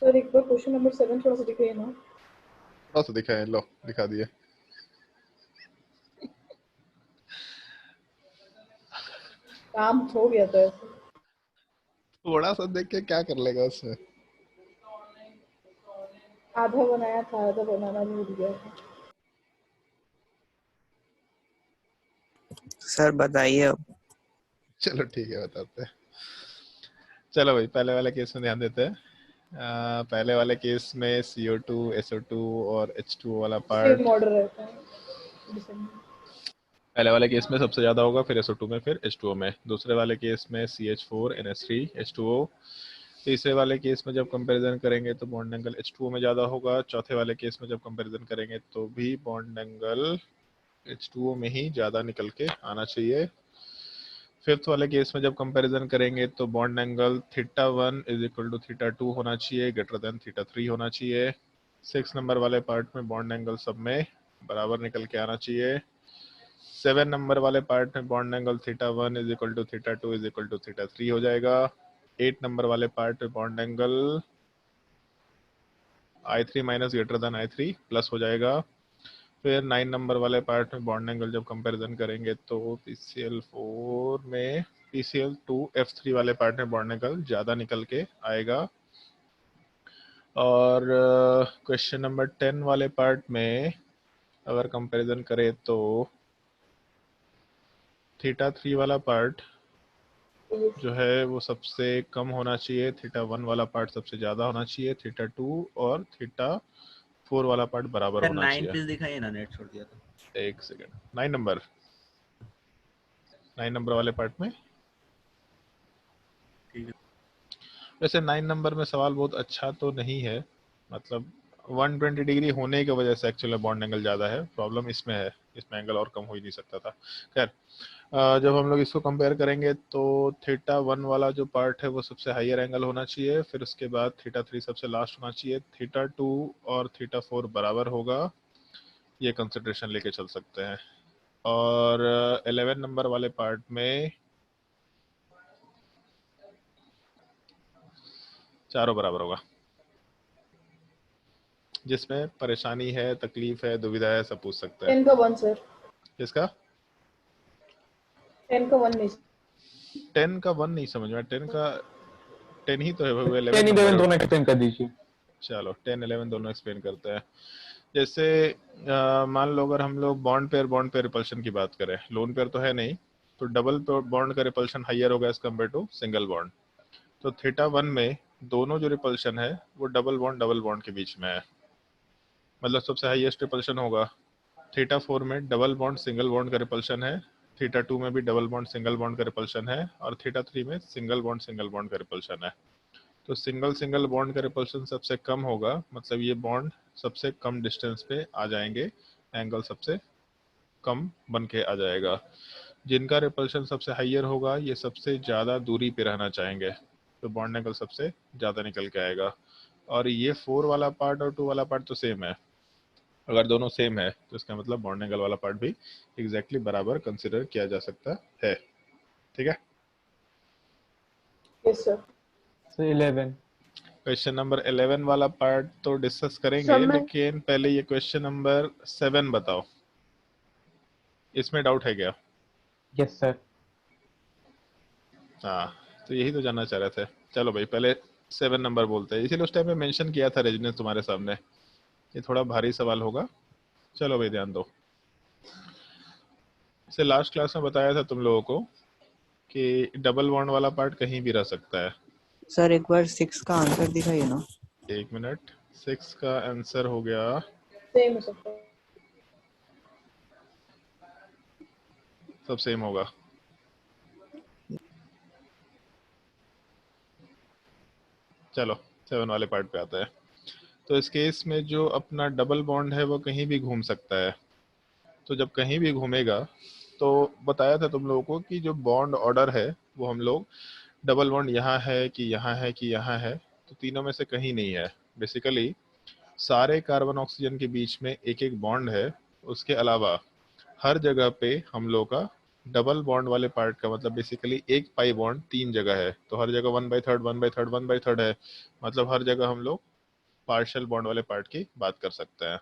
सर एक बार क्वेश्चन नंबर 7 थोड़ा सा दिखाइए ना। थोड़ा सा दिखाए, लो दिखा दिए। काम हो गया था ऐसे। थोड़ा सा देख के क्या कर लेगा उसमें। आधा बनाया था, आधा बनाना भूल गया था। सर बताइए अब। चलो ठीक है बताते हैं। चलो भाई पहले वाले केस में ध्यान देते हैं। पहले वाले केस में CO2 SO2 और H2O वाला पार्ट सेम ऑर्डर रहता है डिसेंडिंग। पहले वाले केस में सबसे ज्यादा होगा, फिर SO2 में, फिर H2O में। दूसरे वाले केस में CH4 NH3 H2O। तीसरे वाले केस में जब कंपैरिजन करेंगे तो बॉन्ड एंगल H2O में ज़्यादा होगा। चौथे वाले केस में जब कंपैरिजन करेंगे तो भी बॉन्ड एंगल H2O में ही ज़्यादा निकल के आना चाहिए। फिफ्थ वाले केस में जब कंपैरिजन करेंगे तो bond angle θ1 is equal to θ2 होना चाहिए, ग्रेटर देन θ3 होना चाहिए। 6 नंबर वाले पार्ट में बॉन्ड एंगल सब में बराबर निकल के आना चाहिए। 7 नंबर वाले पार्ट में bond angle θ1 is equal to θ2 is equal to θ3 हो जाएगा। 8 नंबर वाले पार्ट में bond angle I3 minus greater than I3 plus हो जाएगा। फिर 9 नंबर वाले पार्ट में बॉन्ड एंगल जब कंपैरिजन करेंगे तो PCl4 में PCl2F3 वाले पार्ट में बॉन्ड एंगल ज़्यादा निकल के आएगा। और क्वेश्चन नंबर 10 वाले पार्ट में अगर कंपैरिजन करें तो थीटा 3 वाला पार्ट Yes. जो है वो सबसे कम होना चाहिए, थीटा 1 वाला पार्ट सबसे ज्यादा होना चाहिए, थीटा 2 और थीटा 4 वाला पार्ट बराबर सर होना 9 चाहिए। प्लीज दिखाइए ना, नेट छोड़ दिया तो। एक सेकंड, 9 नंबर वाले पार्ट में। ठीक है। वैसे 9 नंबर में सवाल बहुत अच्छा तो नहीं है, मतलब 120 डिग्री होने की वजह से एक्चुअली बॉन्ड एंगल ज़्यादा है, प्रॉब्लम इसमें है, इसमें एंगल और कम हो ही नहीं सकता था। खैर जब हम लोग इसको कंपेयर करेंगे तो थीटा 1 वाला जो पार्ट है वो सबसे हाईयर एंगल होना चाहिए, फिर उसके बाद थीटा 3 सबसे लास्ट होना चाहिए, थीटा 2 और थीटा 4 बराबर होगा, ये कंसिडरेशन लेके चल सकते हैं। और 11 नंबर वाले पार्ट में चारों बराबर होगा। जिसमें परेशानी है, तकलीफ है, दुविधा है, सब पूछ सकते हैं। 10 का 1 सर, किसका? 10 का 1 नहीं। 10 का 1 नहीं समझ में, 10 का 10 ही तो है, वो 11 10 नंबर 11 है। दोनों एक्सटेंड कर दीजिए। चलो 10 11 दोनों एक्सप्लेन करते हैं। जैसे मान लो अगर हम लोग बॉन्ड पेयर रिपल्शन की बात करें, लोन पेयर तो है नहीं, तो डबल बॉन्ड का रिपल्शन हाईयर होगा as compare to single bond. तो थीटा 1 में दोनों जो रिपल्शन है वो डबल बॉन्ड के बीच में है, मतलब सबसे हाईएस्ट रिपल्शन होगा। थीटा 4 में डबल बॉन्ड सिंगल बॉन्ड का रिपल्शन है, थीटा 2 में भी डबल बॉन्ड सिंगल बॉन्ड का रिपल्शन है, और थीटा 3 में सिंगल बॉन्ड का रिपल्शन है। तो सिंगल बॉन्ड का रिपल्शन सबसे कम होगा, मतलब ये बॉन्ड सबसे कम डिस्टेंस पे आ जाएंगे, एंगल सबसे कम बन के आ जाएगा। जिनका रिपल्शन सबसे हाईयर होगा ये सबसे ज़्यादा दूरी पे रहना चाहेंगे, तो बॉन्ड एंगल सबसे ज़्यादा निकल के आएगा। और ये 4 वाला पार्ट और 2 वाला पार्ट तो सेम है, अगर दोनों सेम है तो इसका मतलब बॉन्ड एंगल वाला पार्ट भी एग्जैक्टली बराबर कंसिडर किया जा सकता है। ठीक है। Yes sir. So 11 question number 11 वाला पार्ट तो डिस्कस करेंगे, समय लेकिन पहले ये क्वेश्चन नंबर 7 बताओ, इसमें डाउट है क्या? Yes sir. हाँ, तो यही तो जानना चाह रहे थे। चलो भाई पहले 7 नंबर बोलते हैं, इसीलिए उस टाइम में मेंशन किया था रेजिडेंस तुम्हारे सामने, ये थोड़ा भारी सवाल होगा। चलो भाई ध्यान दो। इसे लास्ट क्लास में बताया था तुम लोगों को कि डबल बॉन्ड वाला पार्ट कहीं भी रह सकता है। सर एक बार 6 का आंसर दिखाइए ना। एक मिनट, 6 का आंसर हो गया, Same है सर. सब सेम होगा। चलो 7 वाले पार्ट पे आते हैं। तो इस केस में जो अपना डबल बॉन्ड है वो कहीं भी घूम सकता है, तो जब कहीं भी घूमेगा तो बताया था तुम लोगों को कि जो बॉन्ड ऑर्डर है वो हम लोग डबल बॉन्ड यहाँ है कि यहाँ है कि यहाँ है, तो तीनों में से कहीं नहीं है। बेसिकली सारे कार्बन ऑक्सीजन के बीच में एक एक बॉन्ड है, उसके अलावा हर जगह पे हम लोग का डबल बॉन्ड वाले पार्ट का मतलब बेसिकली एक पाई बॉन्ड 3 जगह है, तो हर जगह 1/3 1/3 1/3 है, मतलब हर जगह हम लोग पार्शियल बॉन्ड वाले पार्ट की बात कर सकते हैं।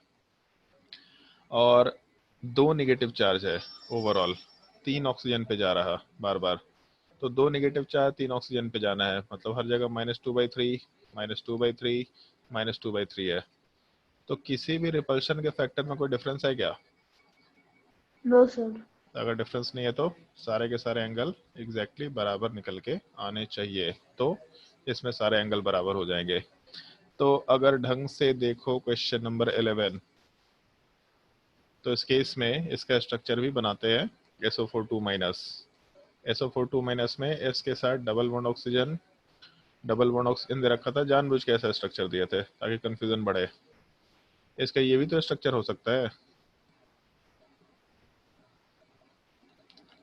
और 2 नेगेटिव चार्ज है ओवरऑल, 3 ऑक्सीजन पे जा रहा बार बार, तो 2 नेगेटिव चार्ज 3 ऑक्सीजन पे जाना है, मतलब हर जगह -2/3 -2/3 -2/3 है। तो किसी भी रिपल्शन के फैक्टर में कोई डिफरेंस है क्या? No sir. अगर डिफरेंस नहीं है तो सारे के सारे एंगल एग्जैक्टली बराबर निकल के आने चाहिए, तो इसमें सारे एंगल बराबर हो जाएंगे। तो अगर ढंग से देखो क्वेश्चन नंबर 11, तो इस केस में इसका स्ट्रक्चर भी बनाते हैं SO42-। SO42- में S के साथ डबल बॉन्ड ऑक्सीजन दे रखा था, जानबूझ के ऐसा स्ट्रक्चर दिए थे ताकि कंफ्यूजन बढ़े। इसका ये भी तो स्ट्रक्चर हो सकता है,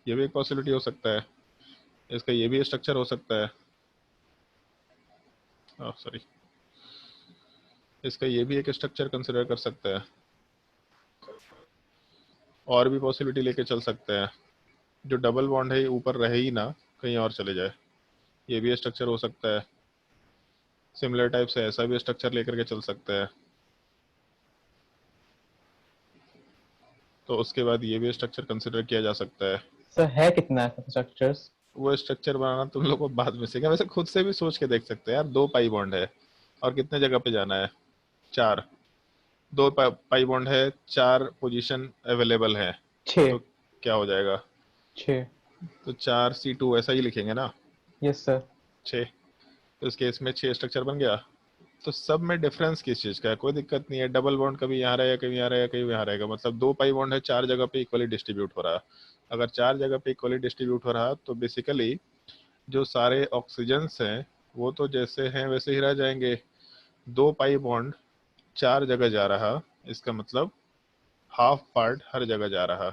ये भी एक पॉसिबिलिटी हो सकता है, इसका ये भी स्ट्रक्चर हो सकता है, सॉरी इसका ये भी एक स्ट्रक्चर कंसिडर कर सकते हैं, और भी पॉसिबिलिटी लेके चल सकते हैं। जो डबल बॉन्ड है ये ऊपर रहे ही ना, कहीं और चले जाए, ये भी स्ट्रक्चर हो सकता है। सिमिलर टाइप से ऐसा भी स्ट्रक्चर लेकर के चल सकते हैं, तो उसके बाद ये भी स्ट्रक्चर कंसिडर किया जा सकता है। सर है कितना ऐसा स्ट्रक्चर्स? वो स्ट्रक्चर बनाना तुम लोग को बाद में सीखा, वैसे खुद से भी सोच के देख सकते हैं यार। 2 पाई बॉन्ड है और कितने जगह पे जाना है? 4। 2 पाई बॉन्ड है, 4 पोजीशन अवेलेबल है, 6 तो क्या हो जाएगा? 6 तो 4C2 ऐसा ही लिखेंगे ना, यस सर। 6। तो इस केस में 6 स्ट्रक्चर बन गया। तो सब में डिफरेंस किस चीज़ का है, कोई दिक्कत नहीं है। डबल बॉन्ड कभी यहाँ रहेगा, कभी यहाँ रहेगा, कभी यहाँ रहेगा, मतलब 2 पाई बॉन्ड है, 4 जगह पे इक्वली डिस्ट्रीब्यूट हो रहा है। अगर 4 जगह पे इक्वली डिस्ट्रीब्यूट हो रहा है तो बेसिकली जो सारे ऑक्सीजन्स हैं वो तो जैसे हैं वैसे ही रह जाएंगे। 2 पाई बॉन्ड 4 जगह जा रहा, इसका मतलब हाफ पार्ट हर जगह जा रहा।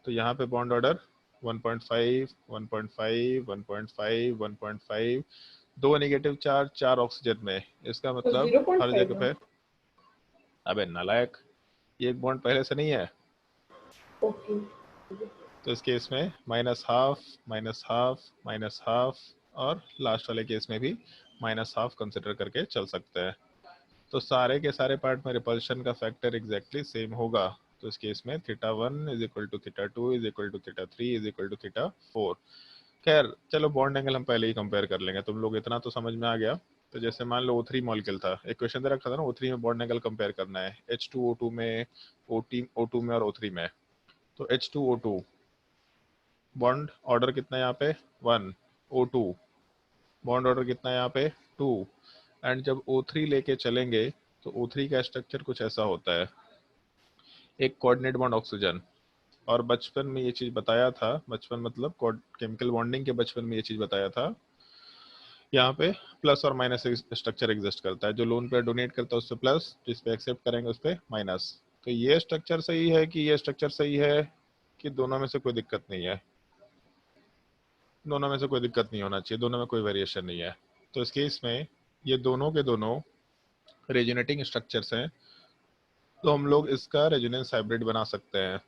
तो यहाँ पे bond order 1.5, 1.5, 1.5, 1.5, 2 negative charge 4 oxygen में, इसका तो मतलब हर 0.5 जगह पे। अबे नालायक, ये एक बॉन्ड पहले से नहीं है। ओके। तो इस केस में -12, -12, -12 और लास्ट वाले केस में भी -12 कंसिडर करके चल सकते हैं। तो सारे के सारे पार्ट में रिपल्शन का फैक्टर एग्जैक्टली सेम होगा। तो इस केस में θ1 = θ2 = θ3 = θ4। खैर चलो बॉन्ड एंगल हम पहले ही कंपेयर कर लेंगे, तुम लोग इतना तो समझ में आ गया। तो जैसे मान लो O3 मॉलिक्यूल था, एक क्वेश्चन दे रखा था ना, O3 में बॉन्ड एंगल कंपेयर करना है H2O2 में, O2 में और O3 में। तो H2O2 बॉन्ड ऑर्डर कितना है यहाँ पे 1, O2 बॉन्ड ऑर्डर कितना है यहाँ पे 2, एंड जब O3 लेके चलेंगे तो O3 का स्ट्रक्चर कुछ ऐसा होता है, एक कोऑर्डिनेट बॉन्ड ऑक्सीजन। और बचपन में ये चीज़ बताया था, बचपन मतलब केमिकल बॉन्डिंग के बचपन में ये चीज़ बताया था, यहाँ पे प्लस और माइनस स्ट्रक्चर एग्जिस्ट करता है। जो लोन पे डोनेट करता है उस पे प्लस, जिस पे एक्सेप्ट करेंगे उस पे माइनस। तो ये स्ट्रक्चर सही है कि ये स्ट्रक्चर सही है, कि दोनों में से कोई दिक्कत नहीं है? दोनों में से कोई दिक्कत नहीं होना चाहिए, दोनों में कोई वेरिएशन नहीं है। तो इस केस में ये दोनों के दोनों रेजोनेटिंग स्ट्रक्चर्स हैं, तो हम लोग इसका रेजोनेंस हाइब्रिड बना सकते हैं।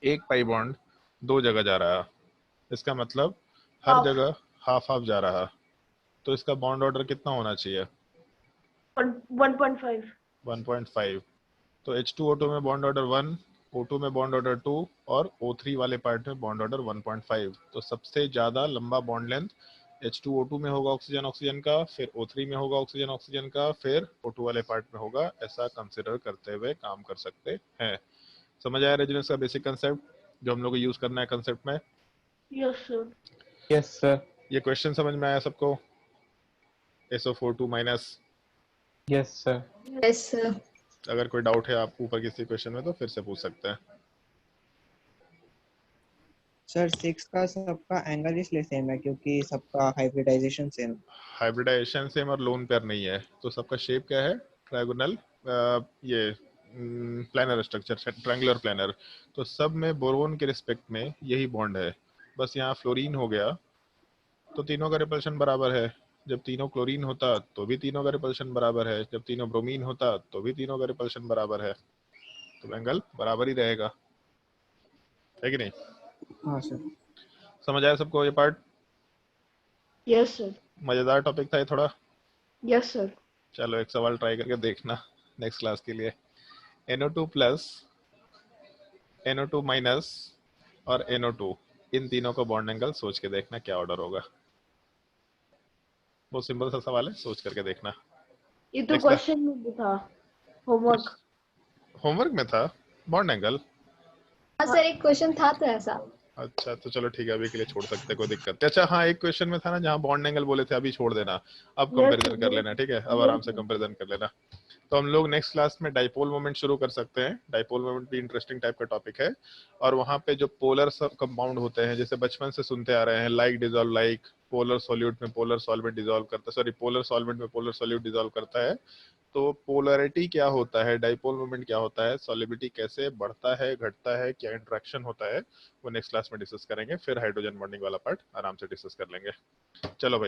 एक पाई बॉन्ड 2 जगह जा रहा, इसका मतलब हर Half. जगह हाफ हाफ जा रहा। तो इसका बॉन्ड ऑर्डर कितना होना चाहिए 1.5. 1.5। तो H2O2 में बॉन्ड ऑर्डर 1, O2 में बॉन्ड ऑर्डर 2 और O3 वाले पार्ट में बॉन्ड ऑर्डर 1.5। तो सबसे ज़्यादा लंबा बॉन्ड लेंथ H2O2 में होगा ऑक्सीजन ऑक्सीजन का, फिर O3 में होगा ऑक्सीजन ऑक्सीजन का, फिर O2 वाले पार्ट में होगा। ऐसा कंसिडर करते हुए काम कर सकते हैं। समझ आया रेजोनेंस का बेसिक कंसेप्ट जो हम लोग को यूज करना है कंसेप्ट में? Yes, sir. Yes sir. ये क्वेश्चन समझ में आया सबको? SO42 minus. Yes sir. Yes sir. अगर कोई डाउट है आप ऊपर किसी क्वेश्चन में तो फिर से पूछ सकते हैं। सर 6 का सबका एंगल इसलिए सेम है क्योंकि सबका हाइब्रिडाइजेशन सेम। हाइब्रिडाइजेशन सेम और लोन पेयर नहीं है, तो सबका शेप क्या है? ट्रायगोनल, ये प्लानर स्ट्रक्चर, ट्रायंगुलर प्लानर। तो सब में बोरोन के रिस्पेक्ट में यही बॉन्ड है। बस यहाँ फ्लोरीन हो गया तो तीनों का रिपल्शन बराबर है। जब तीनों क्लोरीन होता तो भी तीनों का रिपल्शन बराबर है, जब तीनों ब्रोमीन होता तो भी तीनों का रिपल्शन बराबर है। तो एंगल बराबर ही रहेगा, है कि नहीं? हाँ सर। समझ आया सबको ये पार्ट? Yes, sir. मजेदार टॉपिक था ये थोड़ा। Yes, sir. चलो एक सवाल ट्राई करके देखना नेक्स्ट क्लास के लिए। NO2 प्लस, NO2 माइनस और NO2, इन तीनों का बॉन्ड एंगल सोच के देखना क्या ऑर्डर होगा। बहुत सिंपल सा सवाल है, सोच करके देखना। ये तो Next class. क्वेश्चन में भी था, होमवर्क। होमवर्क में था बॉन्ड एंगल? हाँ सर, एक क्वेश्चन था तो ऐसा। अच्छा तो चलो ठीक है, अभी के लिए छोड़ सकते हैं, कोई दिक्कत नहीं। अच्छा हाँ, एक क्वेश्चन में था ना जहाँ बॉन्ड एंगल बोले थे, अभी छोड़ देना, अब कंपैरिजन कर लेना, ठीक है? अब आराम से कंपैरिजन कर लेना। तो हम लोग नेक्स्ट क्लास में डाइपोल मोमेंट शुरू कर सकते हैं। डाइपोल मोमेंट भी इंटरेस्टिंग टाइप का टॉपिक है। और वहाँ पे जो पोलर सब कंपाउंड होते हैं, जैसे बचपन से सुनते आ रहे हैं, like dissolve like, polar solute में पोलर सॉल्वेंट डिजॉल्व करता है, सॉरी पोलर सॉल्वेंट में पोलर सॉल्यूट डिजॉल्व करता है। तो पोलैरिटी क्या होता है, डाइपोल मोमेंट क्या होता है, सॉलिबिलिटी कैसे बढ़ता है घटता है, क्या इंटरेक्शन होता है, वो नेक्स्ट क्लास में डिस्कस करेंगे। फिर हाइड्रोजन बॉन्डिंग वाला पार्ट आराम से डिस्कस कर लेंगे। चलो भाई।